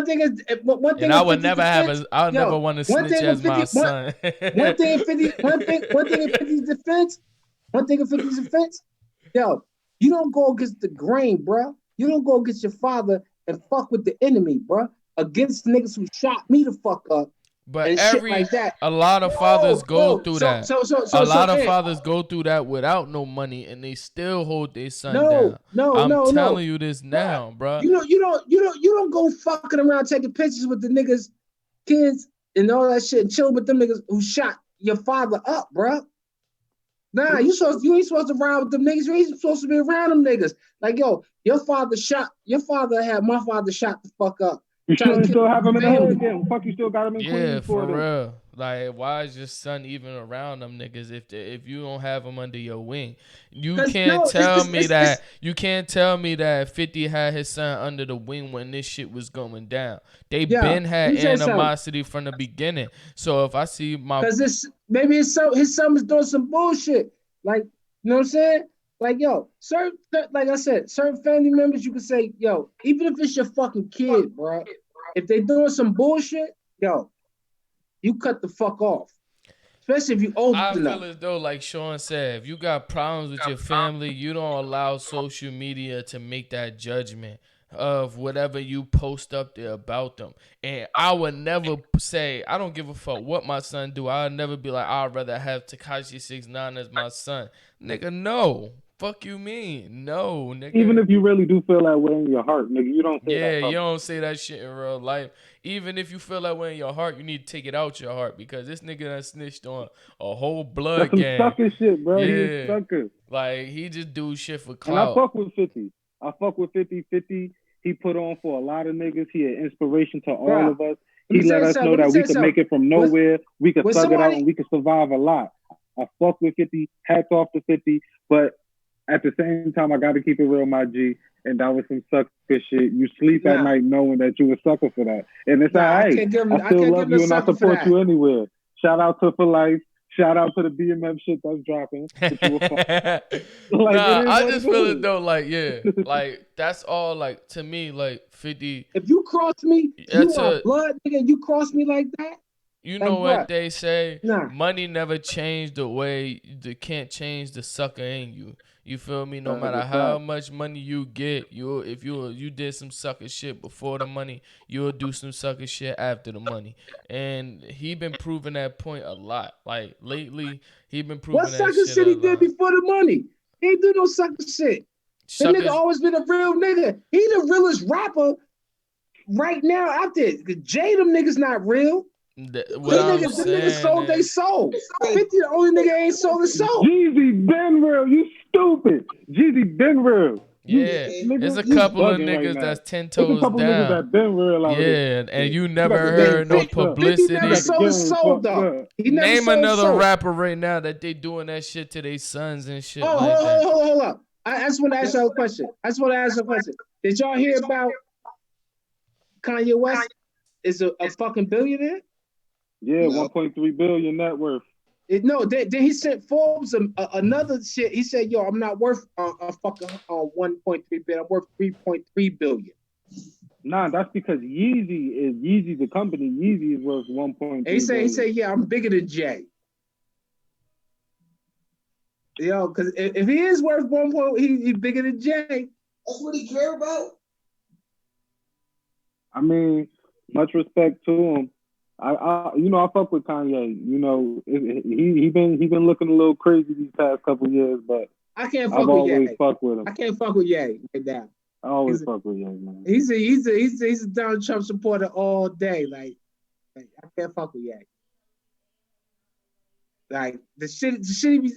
[SPEAKER 2] thing is,
[SPEAKER 1] and I would never I would never want to snitch as my son.
[SPEAKER 2] One thing in 50's defense, yo, you don't go against the grain, bro. You don't go against your father and fuck with the enemy, bro. Against niggas who shot me the fuck up.
[SPEAKER 1] But a lot of fathers go through that. A lot of fathers go through that without no money, and they still hold their son down. I'm telling you this now, bro.
[SPEAKER 2] You don't go fucking around taking pictures with the niggas, kids, and all that shit, and chill with them niggas who shot your father up, bro. Nah, you ain't supposed to ride with them niggas. You ain't supposed to be around them niggas. Like, yo, your father had my father shot the fuck up.
[SPEAKER 3] You should still have him in the hood again. Fuck, you still got him in Queens.
[SPEAKER 1] Yeah, for real. Like, why is your son even around them niggas if you don't have them under your wing? You can't tell me that 50 had his son under the wing when this shit was going down. They been had animosity from the beginning. So if I see
[SPEAKER 2] maybe his son was doing some bullshit. Like, you know what I'm saying? Like, yo, like I said, certain family members, you can say, yo, even if it's your fucking kid, bro, if they doing some bullshit, yo, you cut the fuck off. Especially if you old enough.
[SPEAKER 1] I feel as though, like Sean said, if you got problems with your family, you don't allow social media to make that judgment of whatever you post up there about them. And I would never say, I don't give a fuck what my son do. I would never be like, I'd rather have Tekashi 6ix9ine as my son. Nigga, no. Fuck you mean? No, nigga.
[SPEAKER 3] Even if you really do feel that way in your heart, nigga, you don't say that.
[SPEAKER 1] Yeah, you don't say that shit in real life. Even if you feel that way in your heart, you need to take it out your heart because this nigga done snitched on a whole blood gang.
[SPEAKER 3] That's some sucker shit, bro. Yeah. He's sucker.
[SPEAKER 1] Like, he just do shit for clout.
[SPEAKER 3] And I fuck with 50. 50. He put on for a lot of niggas. He an inspiration to all of us. He let us know that we could make it from nowhere. We could thug it out and we could survive a lot. I fuck with 50. Hats off to 50. But at the same time, I got to keep it real, my G. And that was some sucker shit. You sleep at night knowing that you a sucker for that. And it's all right. I still love you and I support you anywhere. Shout out to For Life. Shout out to the BMF shit that's dropping.
[SPEAKER 1] I just feel it though, like, like, that's all, like, to me, like, 50.
[SPEAKER 2] If you cross me, you are blood, nigga, you cross me like that,
[SPEAKER 1] You
[SPEAKER 2] Like
[SPEAKER 1] know what
[SPEAKER 2] what?
[SPEAKER 1] they say?
[SPEAKER 2] Nah.
[SPEAKER 1] Money never changed the way they can't change the sucker in you. You feel me? No
[SPEAKER 3] That's a
[SPEAKER 1] matter how
[SPEAKER 3] fact.
[SPEAKER 1] much money you get, if you did some sucker shit before the money, you'll do some sucker shit after the money. And he been proving that point a lot. Like lately, he been
[SPEAKER 2] What
[SPEAKER 1] proving that
[SPEAKER 2] sucker
[SPEAKER 1] shit
[SPEAKER 2] shit
[SPEAKER 1] a
[SPEAKER 2] he did
[SPEAKER 1] lot.
[SPEAKER 2] before the money? He ain't do no sucker shit. The nigga
[SPEAKER 1] Suckers,
[SPEAKER 2] always been a real nigga. He the realest rapper right now out there. Jay, them niggas not real.
[SPEAKER 1] what
[SPEAKER 2] Them
[SPEAKER 1] I'm
[SPEAKER 2] niggas, them niggas
[SPEAKER 1] saying
[SPEAKER 2] sold they
[SPEAKER 1] is,
[SPEAKER 2] soul. 50 the only nigga ain't sold his soul.
[SPEAKER 3] Jeezy been real. You stupid. Jeezy been real. You
[SPEAKER 1] yeah, it's
[SPEAKER 3] nigga,
[SPEAKER 1] a
[SPEAKER 3] you
[SPEAKER 1] couple of
[SPEAKER 3] bugging right
[SPEAKER 1] nggers
[SPEAKER 3] now.
[SPEAKER 1] that's 10
[SPEAKER 3] There's a
[SPEAKER 1] toes
[SPEAKER 3] couple niggas
[SPEAKER 1] down.
[SPEAKER 3] that been real out here.
[SPEAKER 1] Yeah, and you
[SPEAKER 3] You
[SPEAKER 1] never
[SPEAKER 3] got the
[SPEAKER 1] heard
[SPEAKER 3] game
[SPEAKER 1] no
[SPEAKER 2] 50
[SPEAKER 3] fucked up. You
[SPEAKER 2] never
[SPEAKER 3] got the
[SPEAKER 1] publicity.
[SPEAKER 2] sold his
[SPEAKER 3] game
[SPEAKER 2] soul
[SPEAKER 3] fucked
[SPEAKER 2] though.
[SPEAKER 3] up.
[SPEAKER 2] He never
[SPEAKER 1] Name
[SPEAKER 2] sold his
[SPEAKER 1] another
[SPEAKER 2] soul.
[SPEAKER 1] rapper right now that they doing that shit to their sons and shit
[SPEAKER 2] Oh,
[SPEAKER 1] like that.
[SPEAKER 2] hold up. I just want to ask y'all a question. Did y'all hear about Kanye West is a fucking billionaire?
[SPEAKER 3] Yeah,
[SPEAKER 5] No.
[SPEAKER 3] 1.3 billion net worth.
[SPEAKER 2] No, then he sent Forbes another shit. He said, "Yo, I'm not worth a fucking 1.3 billion. I'm worth 3.3 billion."
[SPEAKER 3] Nah, that's because Yeezy the company. Yeezy is worth 1.3
[SPEAKER 2] And he
[SPEAKER 3] billion.
[SPEAKER 2] said, "Yeah, I'm bigger than Jay." Yo, because if he is worth 1 point, he's bigger than Jay.
[SPEAKER 5] That's what he care about.
[SPEAKER 3] I mean, much respect to him. I fuck with Kanye. He been looking a little crazy these past couple years, but
[SPEAKER 2] I can't
[SPEAKER 3] I've
[SPEAKER 2] fuck with
[SPEAKER 3] always
[SPEAKER 2] Ye.
[SPEAKER 3] fucked with him.
[SPEAKER 2] I can't fuck with Ye right now.
[SPEAKER 3] I always
[SPEAKER 2] He's
[SPEAKER 3] fuck with him, man.
[SPEAKER 2] he's a Donald Trump supporter all day. Like I can't fuck with Ye. Like the shit he be,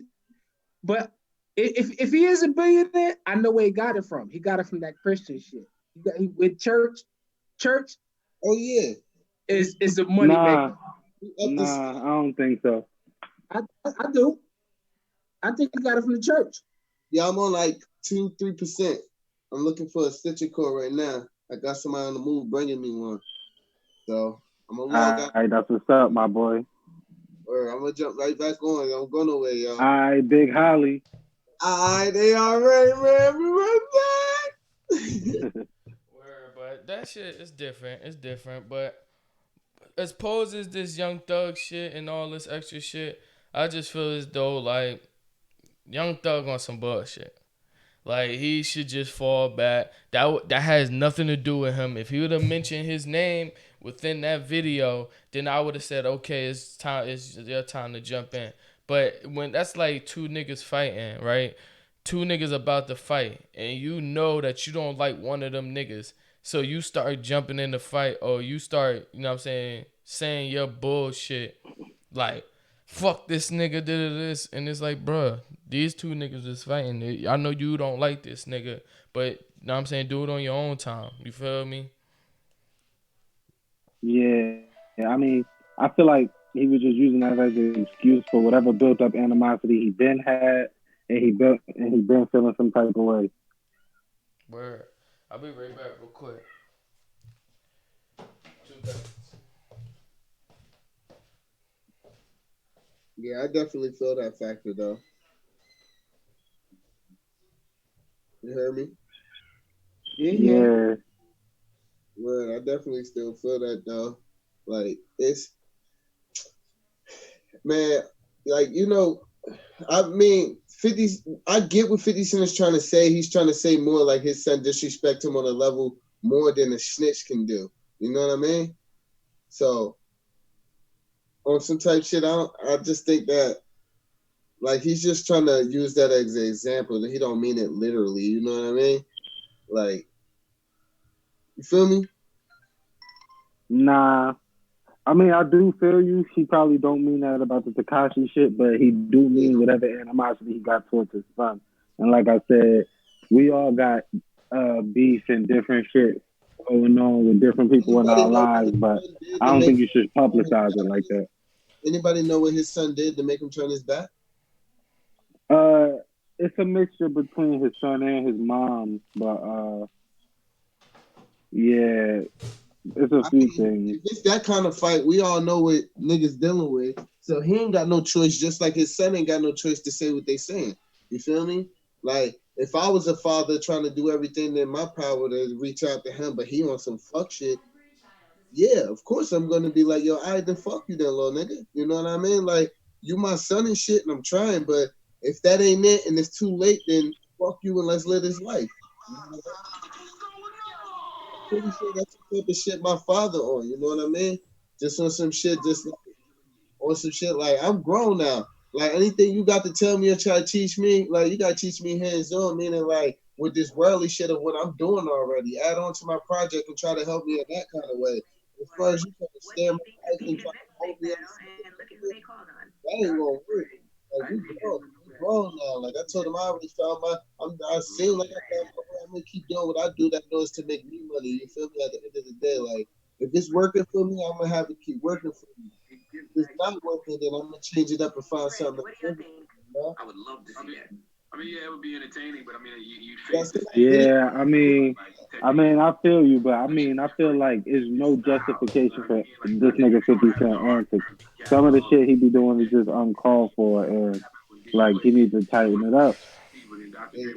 [SPEAKER 2] but if he is a billionaire, I know where he got it from. He got it from that Christian shit. He with church
[SPEAKER 5] Oh yeah.
[SPEAKER 2] is a money
[SPEAKER 3] Nah,
[SPEAKER 2] maker.
[SPEAKER 3] I don't think so.
[SPEAKER 2] I do. I think he got it from the church.
[SPEAKER 5] Yeah, I'm on like 2-3%. I'm looking for a stitcher cord right now. I got somebody on the move bringing me one. So I'm gonna log out.
[SPEAKER 3] All right, that's what's up, my boy.
[SPEAKER 5] Or I'm gonna jump right back on. Don't go nowhere, y'all.
[SPEAKER 3] All right, Big Holly.
[SPEAKER 5] Alright, they already ran me right back.
[SPEAKER 1] Word, but that shit is different. It's different. But as opposed as this Young Thug shit and all this extra shit, I just feel as though like Young Thug on some bullshit. Like he should just fall back. That has nothing to do with him. If he would have mentioned his name within that video, then I would have said, okay, it's time. It's your time to jump in. But when that's like two niggas fighting, right? Two niggas about to fight, and you know that you don't like one of them niggas, so you start jumping in the fight, or you start, you know what I'm saying your bullshit, like fuck this nigga did this, and it's like, bruh, these two niggas is fighting. I know you don't like this nigga, but you know what I'm saying, do it on your own time. You feel me?
[SPEAKER 3] Yeah, I mean, I feel like he was just using that as an excuse for whatever built up animosity he been had, and he been feeling some type of way.
[SPEAKER 1] Word. I'll be right back real quick. 2 seconds.
[SPEAKER 5] Yeah, I definitely feel that factor though. You heard me?
[SPEAKER 2] Yeah.
[SPEAKER 3] Yeah,
[SPEAKER 5] Word, I definitely still feel that though. Like it's man, like I mean, 50. I get what 50 Cent is trying to say. He's trying to say more like his son disrespect him on a level more than a snitch can do. You know what I mean? So on some type shit, I just think that like he's just trying to use that as an example. That he don't mean it literally. You know what I mean? Like, you feel me?
[SPEAKER 3] nah. I mean, I do feel you. He probably don't mean that about the Takashi shit, but he do mean whatever animosity he got towards his son. And like I said, we all got beef and different shit going on with different people in
[SPEAKER 5] Anybody
[SPEAKER 3] our
[SPEAKER 5] know what
[SPEAKER 3] lives,
[SPEAKER 5] his
[SPEAKER 3] but
[SPEAKER 5] son did
[SPEAKER 3] I
[SPEAKER 5] to
[SPEAKER 3] don't
[SPEAKER 5] make
[SPEAKER 3] think you should publicize it like that.
[SPEAKER 5] Anybody know what his son did to make him turn his back?
[SPEAKER 3] It's a mixture between his son and his mom, but yeah, it's a
[SPEAKER 5] I
[SPEAKER 3] few
[SPEAKER 5] mean,
[SPEAKER 3] things.
[SPEAKER 5] if it's that kind of fight, we all know what niggas dealing with. So he ain't got no choice, just like his son ain't got no choice to say what they saying. You feel me? Like, if I was a father trying to do everything in my power to reach out to him, but he on some fuck shit, yeah, of course I'm gonna be like, yo, all right, then fuck you then, little nigga. You know what I mean? Like, you my son and shit, and I'm trying, but if that ain't it and it's too late, then fuck you and let's live this life. You know, I'm pretty sure that's the type of shit my father on. You know what I mean? Just on some shit, just like, on some shit like I'm grown now. Like anything you got to tell me or try to teach me, like you gotta teach me hands on, meaning like with this worldly shit of what I'm doing already. Add on to my project and try to help me in that kind of way. As far as you trying to stare my life and try to hold me up, that ain't gonna work. Like we grown now. Like I told him, I already found my. I seem like I found my way. I'm gonna keep doing what I do. That knows to make me money. You feel me? At the end of the day, like if it's working for me, I'm gonna have it keep working for me. If it's not working, then I'm gonna change it up and find something. You know?
[SPEAKER 6] I would love to see that. I mean, yeah, it would be entertaining, but I mean, you
[SPEAKER 5] That's
[SPEAKER 6] face this.
[SPEAKER 3] Yeah, I feel you, but I feel like there's no justification for this nigga 50 Cent antics. Some of the shit he be doing is just uncalled for, and like he needs to tighten it up.
[SPEAKER 5] Yeah,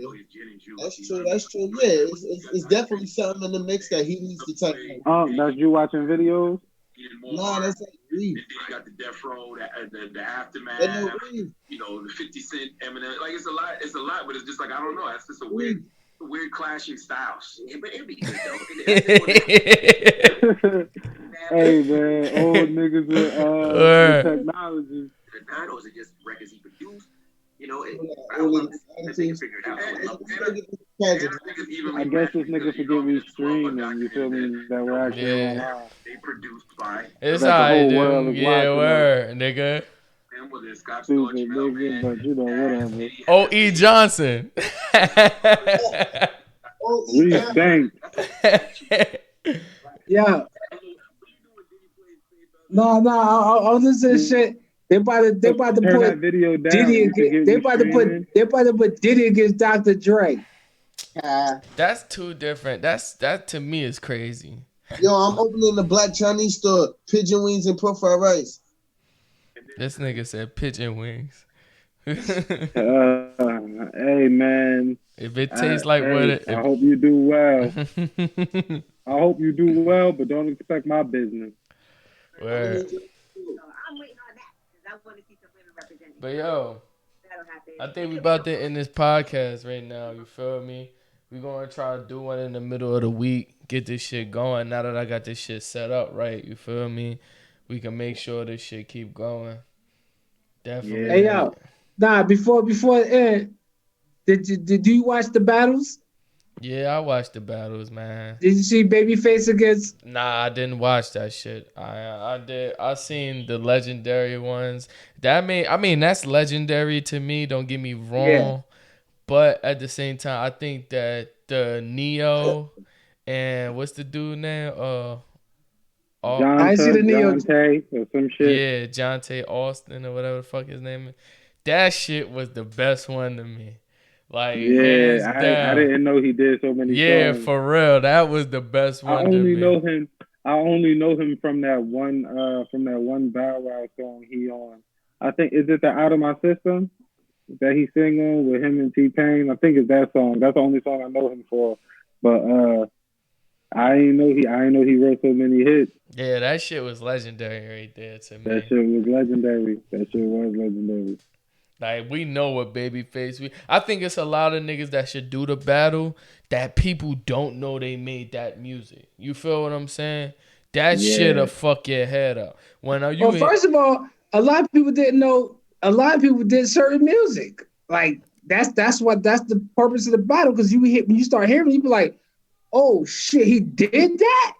[SPEAKER 5] that's true. That's true. Yeah, it's definitely something in the mix that he needs to type out.
[SPEAKER 3] That's you watching videos?
[SPEAKER 5] Nah, that's like Reef.
[SPEAKER 6] And then you got the Death Row, the aftermath.
[SPEAKER 5] They know Reef.
[SPEAKER 6] You know, the 50 Cent, Eminem. Like it's a lot. It's a lot, but it's just like I don't know. It's just a weird clashing styles. Yeah, but it'd be good though.
[SPEAKER 3] Hey man, old niggas with technology.
[SPEAKER 6] Or is it just records he produced? You know,
[SPEAKER 5] Figure it out.
[SPEAKER 3] I guess this nigga forget we streaming. You feel me? That we're actually online.
[SPEAKER 6] They produced by.
[SPEAKER 1] It's
[SPEAKER 3] that the whole
[SPEAKER 1] alright,
[SPEAKER 3] world
[SPEAKER 1] dude.
[SPEAKER 3] is
[SPEAKER 1] Yeah,
[SPEAKER 3] watching
[SPEAKER 1] word, nigga.
[SPEAKER 3] Stupid nigga, but you know whatever.
[SPEAKER 1] O.E. Johnson.
[SPEAKER 3] We stank.
[SPEAKER 2] Yeah. No, I was listening to shit. They about to
[SPEAKER 3] Turn that
[SPEAKER 2] put
[SPEAKER 3] video down.
[SPEAKER 2] Diddy against, they about to put Diddy against Dr. Dre.
[SPEAKER 1] That's too different. That to me is crazy.
[SPEAKER 5] Yo, I'm opening the Black Chinese store, pigeon wings and profile rice.
[SPEAKER 1] This nigga said pigeon wings.
[SPEAKER 3] Hey man.
[SPEAKER 1] If it tastes like what it.
[SPEAKER 3] I hope you do well. I hope you do well, but don't expect my business.
[SPEAKER 1] Word.
[SPEAKER 7] I'm waiting on that because I want to see some women representing.
[SPEAKER 1] But yo, I think we about to end this podcast right now. You feel me? We gonna try to do one in the middle of the week. Get this shit going. Now that I got this shit set up right, you feel me? We can make sure this shit keep going. Definitely.
[SPEAKER 2] Hey yo, before it end, did you watch the battles?
[SPEAKER 1] Yeah, I watched the battles, man.
[SPEAKER 2] Did you see Babyface against?
[SPEAKER 1] Nah, I didn't watch that shit. I did. I seen the legendary ones. That's legendary to me. Don't get me wrong,
[SPEAKER 2] Yeah.
[SPEAKER 1] But at the same time, I think that the Neo and what's the dude name?
[SPEAKER 2] I see the Neo.
[SPEAKER 3] Jonte or some shit.
[SPEAKER 1] Yeah, Jonte Austin or whatever the fuck his name is. That shit was the best one to me. Like, hands down.
[SPEAKER 3] I didn't know he did so many songs.
[SPEAKER 1] For real. That was the best one.
[SPEAKER 3] I only know him from that one Bow Wow song he on. I think is it the Out of My System that he sing on with him and T-Pain? I think it's that song. That's the only song I know him for. But I didn't know he wrote so many hits.
[SPEAKER 1] Yeah, that shit was legendary right there to me.
[SPEAKER 3] That shit was legendary.
[SPEAKER 1] Like, we know what Babyface. I think it's a lot of niggas that should do the battle that people don't know they made that music. You feel what I'm saying? That shit'll fuck your head up.
[SPEAKER 2] First of all, a lot of people didn't know. A lot of people did certain music. Like that's the purpose of the battle. Because when you start hearing, you be like, "Oh shit, he did that!"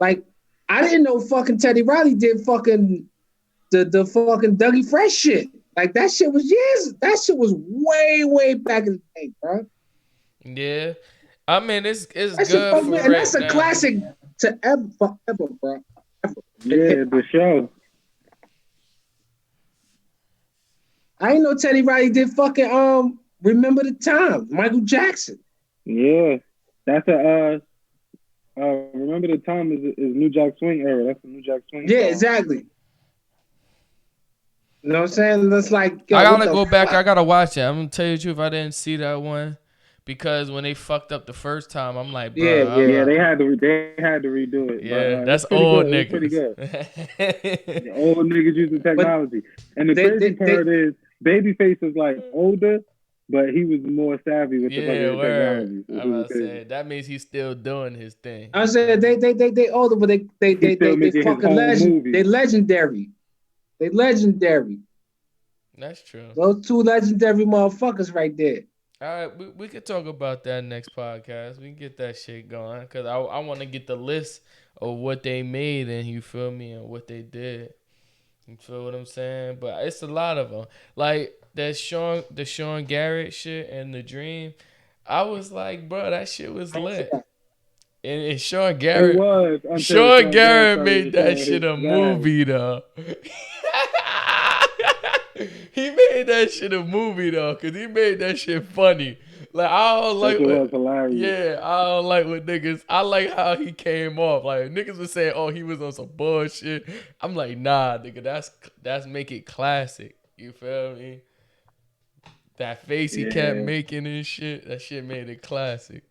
[SPEAKER 2] Like I didn't know fucking Teddy Riley did fucking the fucking Dougie Fresh shit. Like that shit was years. That shit was way back in the day, bro.
[SPEAKER 1] Yeah, I mean it's good
[SPEAKER 2] for
[SPEAKER 1] and
[SPEAKER 2] right that's a classic to ever, bro. Ever.
[SPEAKER 3] Yeah, the show.
[SPEAKER 2] I didn't know Teddy Riley did fucking Remember the Time, Michael Jackson.
[SPEAKER 3] Yeah, that's a Remember the Time is New Jack Swing era. That's the New Jack Swing.
[SPEAKER 2] Yeah,
[SPEAKER 3] song.
[SPEAKER 2] exactly. You know what I'm saying? That's like
[SPEAKER 1] I gotta go back. I gotta watch it. I'm gonna tell you the truth. I didn't see that one, because when they fucked up the first time, I'm like, bro,
[SPEAKER 2] Yeah.
[SPEAKER 3] They had to redo it.
[SPEAKER 1] yeah,
[SPEAKER 3] But
[SPEAKER 1] that's
[SPEAKER 3] it's pretty
[SPEAKER 1] old
[SPEAKER 3] good. It's pretty
[SPEAKER 1] niggas.
[SPEAKER 3] good. The old niggas using technology. And the crazy part is Babyface is like older, but he was more savvy with the
[SPEAKER 1] Yeah,
[SPEAKER 3] fucking
[SPEAKER 1] word.
[SPEAKER 3] technology.
[SPEAKER 1] I'm about to say that means he's still doing his thing.
[SPEAKER 2] I said they older, but they fucking legend. They legendary. They legendary.
[SPEAKER 1] That's true.
[SPEAKER 2] Those two legendary motherfuckers right there.
[SPEAKER 1] All right, we could talk about that next podcast. We can get that shit going because I want to get the list of what they made and you feel me and what they did. You feel what I'm saying? But it's a lot of them. Like the Sean Garrett shit and the Dream. I was like, bro, that shit was lit. And Sean Garrett, Sean Garrett made that shit a movie though. He made that shit a movie though, cause he made that shit funny. Like I don't like
[SPEAKER 3] was hilarious.
[SPEAKER 1] Yeah, I don't like what niggas. I like how he came off. Like niggas was saying, oh, he was on some bullshit. I'm like, nah, nigga, that's make it classic. You feel me? That face he kept making and shit, that shit made it classic.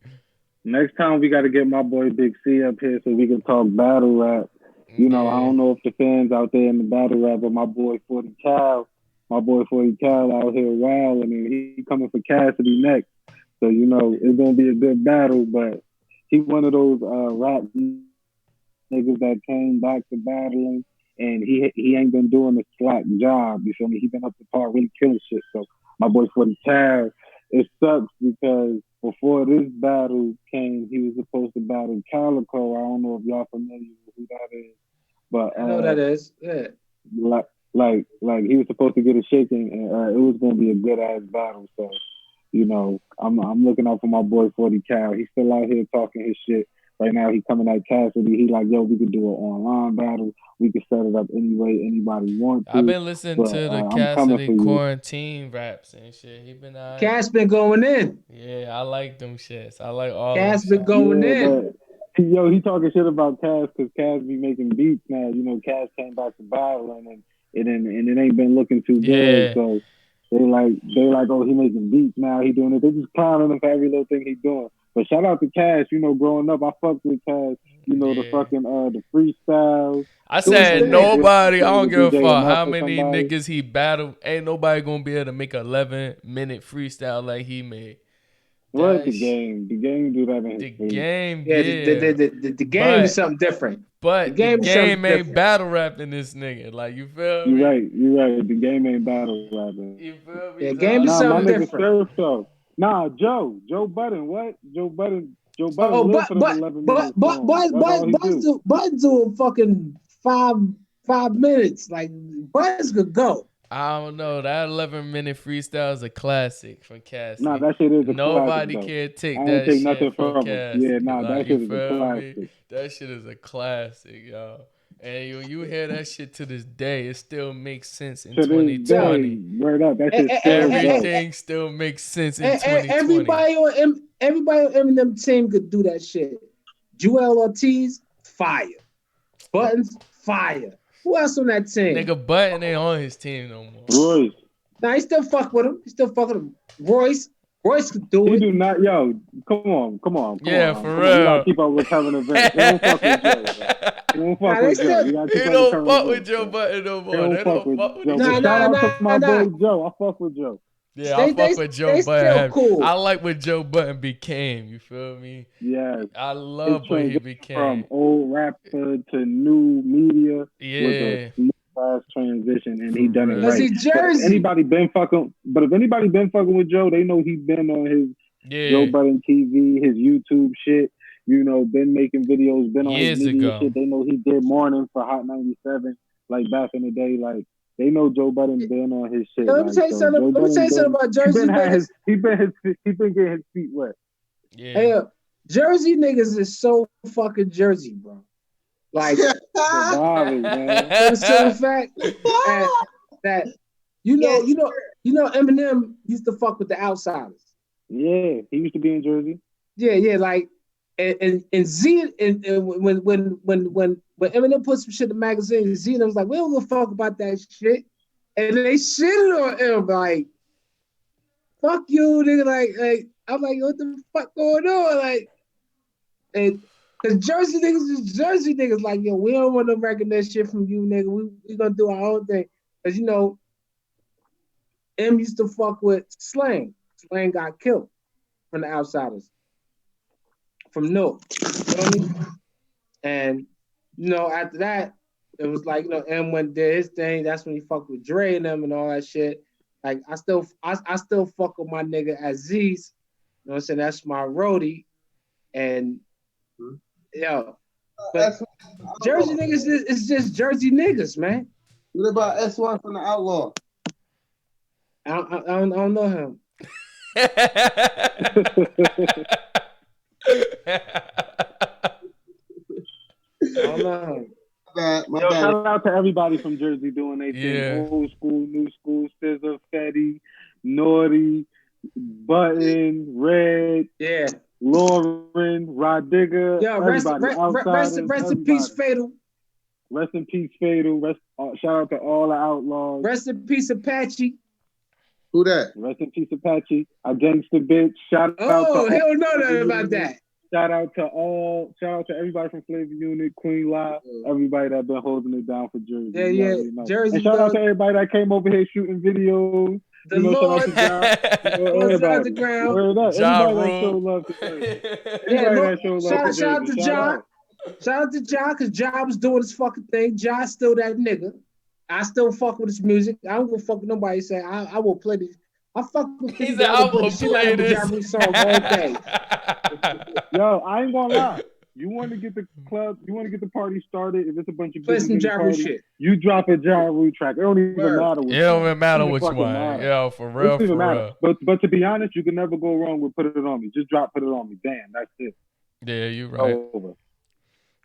[SPEAKER 3] Next time we got to get my boy Big C up here so we can talk battle rap. You know, I don't know if the fans out there in the battle rap, but my boy 40 Cal out here wilding, and he coming for Cassidy next. So, you know, it's going to be a good battle, but he one of those rap niggas that came back to battling, and he ain't been doing a slack job. You feel me? He been up to par, really killing shit. So my boy 40 Cal, it sucks because before this battle came, he was supposed to battle Calico. I don't know if y'all familiar with who that is, but
[SPEAKER 2] I know that is. Yeah.
[SPEAKER 3] Like he was supposed to get a shaking, and it was gonna be a good ass battle. So, you know, I'm looking out for my boy 40 Cal. He's still out here talking his shit. Right now, he coming at Cassidy. He like, yo, we could do an online battle. We could set it up any way anybody wants to.
[SPEAKER 1] I've been listening to the Cassidy quarantine raps and shit. He been
[SPEAKER 2] Cass been going in.
[SPEAKER 1] Yeah, I like them shits. I like all
[SPEAKER 2] Cass been going in.
[SPEAKER 3] Yo, he talking shit about Cass because Cass be making beats now. You know, Cass came back to battling and it ain't been looking too good. So they like, oh, he making beats now. He doing it. They just clowning him for every little thing he doing. But shout out to Cass. You know, growing up, I fucked with Cass. You know, the fucking the freestyles.
[SPEAKER 1] I said nobody. I don't give a fuck how many niggas he battled. Ain't nobody gonna be able to make an 11-minute freestyle like he made.
[SPEAKER 3] What the game? The game do that in his
[SPEAKER 1] The game,
[SPEAKER 2] yeah. The game is something different.
[SPEAKER 1] But the game ain't battle rapping this nigga. Like, you feel me?
[SPEAKER 3] You right. The game ain't battle rapping.
[SPEAKER 1] You feel me?
[SPEAKER 2] Yeah, game is something different.
[SPEAKER 3] Nah, Joe Budden. What? Joe Budden.
[SPEAKER 2] Oh, Budden do fucking 5 minutes. Like, Budden's could go.
[SPEAKER 1] I don't know. That 11-minute freestyle is a classic from Cassidy.
[SPEAKER 3] Nah, that shit is a
[SPEAKER 1] Nobody
[SPEAKER 3] classic.
[SPEAKER 1] can take that shit
[SPEAKER 3] nothing
[SPEAKER 1] from Cassidy.
[SPEAKER 3] Yeah, nah, that shit is a classic.
[SPEAKER 1] Me? That shit is a classic, yo. And you hear that shit to this day, it still makes sense in 2020.
[SPEAKER 3] Word up, that shit
[SPEAKER 1] everything still makes sense in 2020.
[SPEAKER 2] Everybody on Eminem team could do that shit. Joel Ortiz, fire. Buttons, fire. Who else on that team?
[SPEAKER 1] Nigga, Button ain't on his team no more.
[SPEAKER 3] Royce.
[SPEAKER 2] Nah, he still fuck with him. Royce could do it.
[SPEAKER 3] He do not. Yo, come on.
[SPEAKER 1] Yeah, for real.
[SPEAKER 3] You gotta keep up with Kevin Event. They don't fuck with Joe. They don't fuck with Joe. You gotta keep
[SPEAKER 1] up don't fuck with Joe Button no more. They don't fuck with Joe.
[SPEAKER 3] Shout out to my boy Joe. I fuck with Joe.
[SPEAKER 1] Yeah, I fuck with Joe Button. Cool. I like what Joe Button became. You feel me?
[SPEAKER 3] Yeah.
[SPEAKER 1] I love what he became.
[SPEAKER 3] From old rapper to new media.
[SPEAKER 1] Yeah.
[SPEAKER 3] With a smooth ass transition, and he done it
[SPEAKER 2] right.
[SPEAKER 3] He Jersey. If anybody been fucking with Joe, they know he been on his Joe Button TV, his YouTube shit. You know, been making videos, been on his media shit. They know he did morning for Hot 97, like back in the day, like. They know Joe Budden been on his shit.
[SPEAKER 2] Let me tell you something about Jersey.
[SPEAKER 3] He been getting his feet wet.
[SPEAKER 1] Yeah.
[SPEAKER 2] Hey, Jersey niggas is so fucking Jersey, bro. Like, the fact that you know Eminem used to fuck with the outsiders.
[SPEAKER 3] Yeah, he used to be in Jersey.
[SPEAKER 2] Yeah, like and Z and when Eminem put some shit in the magazine, Z was like, we don't give a fuck about that shit. And then they shitted on him like, fuck you, nigga. Like I'm like, what the fuck going on? Like, and cause Jersey niggas is Jersey niggas. Like, yo, we don't want to recognize shit from you, nigga. We gonna do our own thing. Cause you know, M used to fuck with Slang. Slang got killed from the Outsiders, from No. You feel me? And you know, after that, it was like, you know, M went did his thing. That's when he fucked with Dre and them and all that shit. Like I still fuck with my nigga Aziz. You know what I'm saying? That's my roadie. And yo, but Jersey niggas is just Jersey niggas, man.
[SPEAKER 5] What about S1 from the Outlaw?
[SPEAKER 2] I don't know him. I don't know him.
[SPEAKER 5] My
[SPEAKER 3] Yo,
[SPEAKER 5] bad.
[SPEAKER 3] shout out to everybody from Jersey doing their
[SPEAKER 1] Yeah.
[SPEAKER 3] thing. Old school, new school, Scissor, Fetty, Naughty, Button, Red,
[SPEAKER 2] Yeah.
[SPEAKER 3] Lauren, Rod Digger,
[SPEAKER 2] Yo,
[SPEAKER 3] everybody. Outsiders,
[SPEAKER 2] rest in peace,
[SPEAKER 3] everybody.
[SPEAKER 2] Fatal.
[SPEAKER 3] Rest in peace, Fatal. Shout out to all the outlaws.
[SPEAKER 2] Rest in peace, Apache.
[SPEAKER 5] Who that?
[SPEAKER 3] Rest in peace, Apache. A gangster bitch. Shout out
[SPEAKER 2] Oh,
[SPEAKER 3] to
[SPEAKER 2] he don't know
[SPEAKER 3] all
[SPEAKER 2] nothing about that.
[SPEAKER 3] Shout out to everybody from Flavor Unit, Queen La, everybody that been holding it down for Jersey.
[SPEAKER 2] Yeah,
[SPEAKER 3] You
[SPEAKER 2] yeah.
[SPEAKER 3] already know.
[SPEAKER 2] Jersey,
[SPEAKER 3] and shout out
[SPEAKER 2] though.
[SPEAKER 3] to everybody that came over here shooting videos.
[SPEAKER 2] The Lord,
[SPEAKER 3] shout out to
[SPEAKER 2] Lord's
[SPEAKER 3] everybody.
[SPEAKER 2] Underground.
[SPEAKER 3] Word up.
[SPEAKER 1] Ja
[SPEAKER 3] Everybody that
[SPEAKER 1] Rule.
[SPEAKER 3] showed love to Jersey.
[SPEAKER 2] Yeah,
[SPEAKER 3] Everybody
[SPEAKER 2] look,
[SPEAKER 3] that showed love to
[SPEAKER 2] shout out
[SPEAKER 3] Jersey.
[SPEAKER 2] to
[SPEAKER 3] Shout
[SPEAKER 2] Ja.
[SPEAKER 3] out.
[SPEAKER 2] Shout out to Ja, because Ja was doing his fucking thing. Ja's still that nigga. I still fuck with his music. I don't give a fuck what nobody say. I will play this. I fuck with 50.
[SPEAKER 1] He said,
[SPEAKER 2] I will put the shit out of the Ja Rule song all day.
[SPEAKER 3] Yo, I ain't gonna lie. You want to get the club, you want to get the party started. If it's a bunch of
[SPEAKER 2] Play
[SPEAKER 3] bitches
[SPEAKER 2] some
[SPEAKER 3] in the
[SPEAKER 2] Ja Rule
[SPEAKER 3] party,
[SPEAKER 2] shit.
[SPEAKER 3] you drop a Ja Rule track. It don't even
[SPEAKER 2] Word.
[SPEAKER 3] matter which
[SPEAKER 1] It don't
[SPEAKER 3] one.
[SPEAKER 1] even matter
[SPEAKER 3] It
[SPEAKER 1] which
[SPEAKER 3] fucking
[SPEAKER 1] one.
[SPEAKER 3] matter.
[SPEAKER 1] Yo, for
[SPEAKER 3] It
[SPEAKER 1] real,
[SPEAKER 3] doesn't even
[SPEAKER 1] for
[SPEAKER 3] matter.
[SPEAKER 1] real.
[SPEAKER 3] But to be honest, you can never go wrong with Put It On Me. Just drop Put It On Me. Damn, that's it.
[SPEAKER 1] Yeah, you're right.
[SPEAKER 3] Over.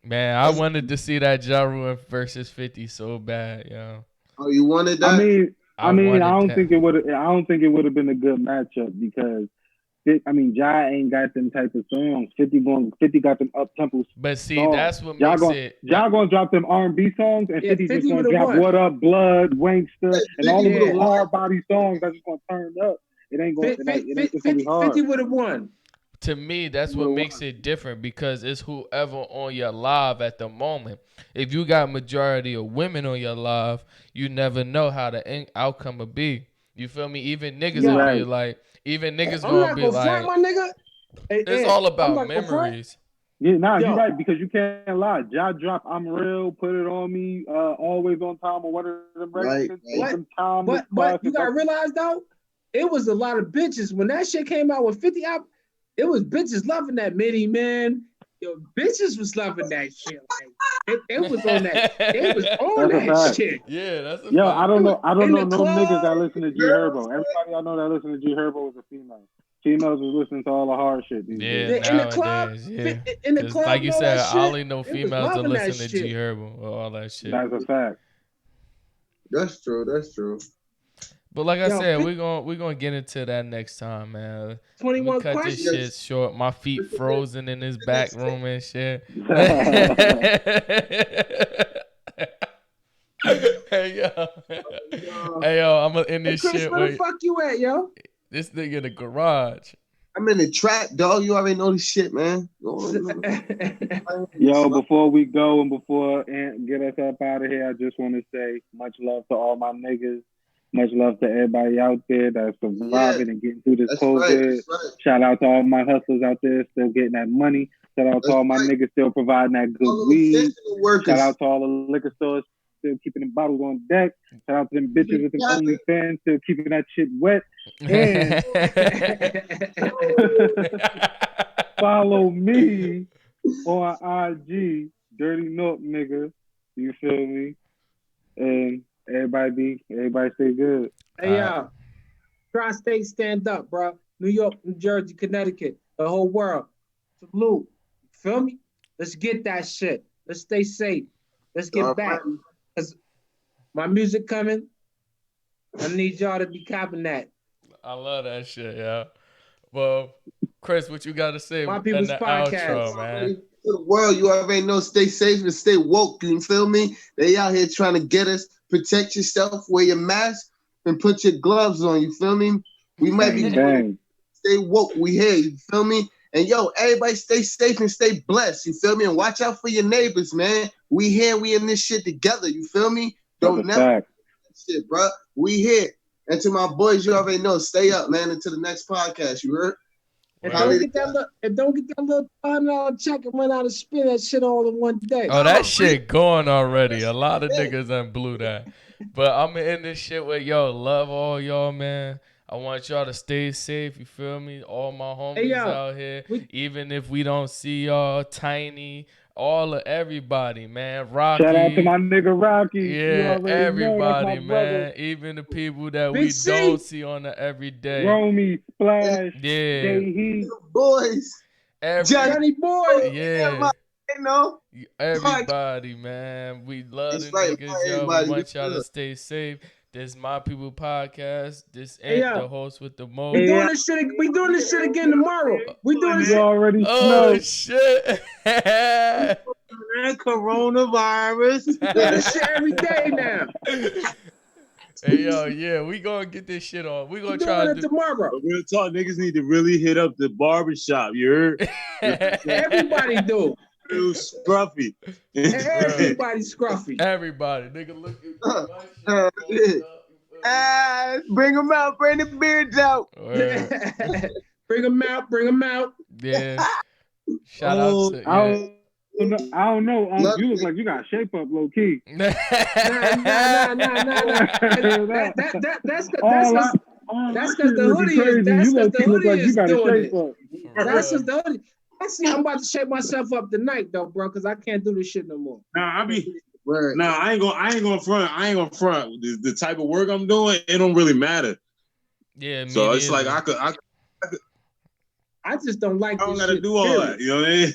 [SPEAKER 1] Man, I wanted to see that Ja Rule versus 50 so bad, yo.
[SPEAKER 5] Oh, you wanted that?
[SPEAKER 3] I don't
[SPEAKER 1] wanted
[SPEAKER 3] think it would. I don't think it would have been a good matchup because Ja ain't got them type of songs. 50 got them up tempo.
[SPEAKER 1] But see,
[SPEAKER 3] songs.
[SPEAKER 1] that's what makes it.
[SPEAKER 3] Ja gonna drop them R&B songs, and
[SPEAKER 2] Yeah,
[SPEAKER 3] 50 just
[SPEAKER 2] 50
[SPEAKER 3] gonna
[SPEAKER 2] would've
[SPEAKER 3] drop
[SPEAKER 2] won.
[SPEAKER 3] What Up, Blood, Wankster, and all
[SPEAKER 5] 50
[SPEAKER 3] these
[SPEAKER 2] would've
[SPEAKER 5] won.
[SPEAKER 3] hard body songs that's just gonna turn up. It ain't gonna. It's gonna be hard.
[SPEAKER 2] 50 would have won.
[SPEAKER 1] To me, that's what makes it different because it's whoever on your live at the moment. If you got majority of women on your live, you never know how the outcome will be. You feel me? Even niggas
[SPEAKER 2] Yeah.
[SPEAKER 1] will be like, even niggas
[SPEAKER 2] I'm
[SPEAKER 1] gonna
[SPEAKER 2] not
[SPEAKER 1] be
[SPEAKER 2] gonna
[SPEAKER 1] like,
[SPEAKER 2] front, my nigga. Hey,
[SPEAKER 1] it's
[SPEAKER 2] Ed,
[SPEAKER 1] all
[SPEAKER 2] I'm
[SPEAKER 1] about
[SPEAKER 2] not gonna front.
[SPEAKER 1] memories.
[SPEAKER 3] Yeah,
[SPEAKER 2] Yo.
[SPEAKER 3] you're right because you can't lie. Ja drop I'm Real, Put It On Me, Always On Time, or one of them
[SPEAKER 5] Right,
[SPEAKER 3] records.
[SPEAKER 5] right.
[SPEAKER 3] Them timeless
[SPEAKER 2] But you
[SPEAKER 3] classics.
[SPEAKER 2] gotta realize though, it was a lot of bitches when that shit came out with 50 out. It was bitches loving that mini man. Yo, bitches was loving that shit. Like, it was on that. It was on
[SPEAKER 3] That's a
[SPEAKER 2] that
[SPEAKER 3] fact.
[SPEAKER 2] shit.
[SPEAKER 1] Yeah, that's a
[SPEAKER 3] Yo,
[SPEAKER 1] fact.
[SPEAKER 3] I don't know
[SPEAKER 2] In the
[SPEAKER 3] no
[SPEAKER 2] club,
[SPEAKER 3] niggas that listen to G
[SPEAKER 5] girls,
[SPEAKER 3] Herbo. Everybody I know that listen to G Herbo is a female. Females is listening to all the hard shit these
[SPEAKER 1] Yeah,
[SPEAKER 3] days.
[SPEAKER 2] in the club,
[SPEAKER 1] nowadays, yeah.
[SPEAKER 2] in the
[SPEAKER 1] 'Cause
[SPEAKER 2] club,
[SPEAKER 1] like you
[SPEAKER 2] and all
[SPEAKER 1] said,
[SPEAKER 2] that
[SPEAKER 1] I
[SPEAKER 2] shit,
[SPEAKER 1] only know
[SPEAKER 2] they was
[SPEAKER 1] females that
[SPEAKER 2] loving that
[SPEAKER 1] listen to G
[SPEAKER 2] shit.
[SPEAKER 1] Herbo or all that shit.
[SPEAKER 3] That's a fact.
[SPEAKER 5] That's true. That's true.
[SPEAKER 1] But like I
[SPEAKER 2] Yo,
[SPEAKER 1] said, we're gonna get into that next time, man. Let
[SPEAKER 2] 21
[SPEAKER 1] me cut this
[SPEAKER 2] questions.
[SPEAKER 1] shit short. My feet frozen in this back room and shit. Hey yo, hey yo, I'm gonna end
[SPEAKER 2] Hey,
[SPEAKER 1] this
[SPEAKER 2] Chris,
[SPEAKER 1] shit
[SPEAKER 2] where the
[SPEAKER 1] with
[SPEAKER 2] fuck you at, yo?
[SPEAKER 1] this nigga in the garage.
[SPEAKER 5] I'm in the trap, dog. You already know this shit, man.
[SPEAKER 3] Yo, before we go and before Ant get us up out of here, I just want to say much love to all my niggas. Much love to everybody out there that's surviving and getting through this
[SPEAKER 5] That's
[SPEAKER 3] COVID.
[SPEAKER 5] right. That's right.
[SPEAKER 3] Shout out to all my hustlers out there still getting that money. Shout out to all my niggas still providing that
[SPEAKER 5] All
[SPEAKER 3] good
[SPEAKER 5] of
[SPEAKER 3] weed.
[SPEAKER 5] the essential workers.
[SPEAKER 3] Shout out to all the liquor stores still keeping the bottles on deck. Shout out to them bitches with them OnlyFans still keeping that shit wet. And follow me on IG, Dirty Note nigga. You feel me? And everybody stay good.
[SPEAKER 2] Hey, Tri-State stand up, bro. New York, New Jersey, Connecticut, the whole world. Salute. Feel me? Let's get that shit. Let's stay safe. Let's get back. Because my music coming. I need y'all to be copping that.
[SPEAKER 1] I love that shit, yeah. Well, Chris, what you got to say
[SPEAKER 2] My
[SPEAKER 1] in
[SPEAKER 2] People's
[SPEAKER 1] the
[SPEAKER 2] Podcast.
[SPEAKER 1] outro, man?
[SPEAKER 5] To the world, you already know, stay safe and stay woke. You feel me? They out here trying to get us. Protect yourself, wear your mask, and put your gloves on. You feel me? We might be
[SPEAKER 3] Bang.
[SPEAKER 5] stay woke. We here. You feel me? And yo, everybody stay safe and stay blessed. You feel me? And watch out for your neighbors, man. We here. We in this shit together. You feel me? Don't never shit, bro. We here. And to my boys, you already know. Stay up, man. Until the next podcast. You heard?
[SPEAKER 2] And don't get that little $5 check and run out and spend that shit all in one day.
[SPEAKER 1] Oh, that shit going already. A lot of niggas done blew that. But I'm gonna end this shit with, yo, love all y'all, man. I want y'all to stay safe, you feel me? All my homies out here. Even if we don't see y'all, Tiny, all of everybody, man. Rocky.
[SPEAKER 3] Shout out to my nigga Rocky.
[SPEAKER 1] Yeah, everybody, man. Even the people that we don't see on the everyday.
[SPEAKER 3] Romy, Splash,
[SPEAKER 1] yeah.
[SPEAKER 3] Heat.
[SPEAKER 5] Boys.
[SPEAKER 2] Johnny Boy.
[SPEAKER 1] Yeah.
[SPEAKER 5] You know?
[SPEAKER 1] Everybody, man. We love the niggas, yo. We want y'all to stay safe. This My People Podcast. This ain't the host with the most.
[SPEAKER 2] We doing this shit again tomorrow. We doing this.
[SPEAKER 3] You already
[SPEAKER 1] know. Shit.
[SPEAKER 5] Coronavirus.
[SPEAKER 2] We doing this shit every day now.
[SPEAKER 1] Hey, yo, yeah, we gonna get this shit on. We gonna try to do
[SPEAKER 2] tomorrow.
[SPEAKER 8] But real talk, niggas need to really hit up the barbershop. You heard?
[SPEAKER 2] Everybody do.
[SPEAKER 8] Scruffy.
[SPEAKER 2] Everybody scruffy.
[SPEAKER 1] Everybody. Nigga, look at
[SPEAKER 5] bring them out. Bring the beards out.
[SPEAKER 2] Bring them out. Bring them out.
[SPEAKER 1] Yeah. Shout out to...
[SPEAKER 3] I don't know. You look like you got shape up low key.
[SPEAKER 2] Nah. That's because the hoodie is. That's because the hoodie is doing it. That's because the hoodie. Actually, I'm about to shape myself up tonight though, bro, because I can't do this shit no more.
[SPEAKER 8] I ain't gonna front. The type of work I'm doing, it don't really matter.
[SPEAKER 1] Yeah.
[SPEAKER 8] So it's like I could.
[SPEAKER 2] I just don't like.
[SPEAKER 8] I don't gotta do all that. You know what I mean?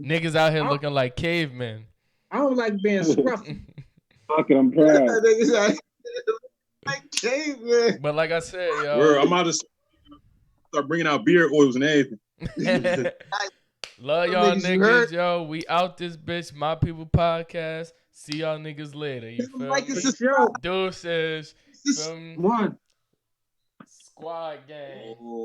[SPEAKER 1] Niggas out here looking like cavemen.
[SPEAKER 2] I don't like being scruffy.
[SPEAKER 3] Fuck it, I'm proud.
[SPEAKER 5] Like cavemen.
[SPEAKER 1] But like I said, yo,
[SPEAKER 8] I'm about to start bringing out beard oils and everything.
[SPEAKER 1] Love y'all niggas, yo. We out this bitch. My People Podcast. See y'all niggas later. You feel me? Deuces from
[SPEAKER 2] One
[SPEAKER 1] Squad Gang.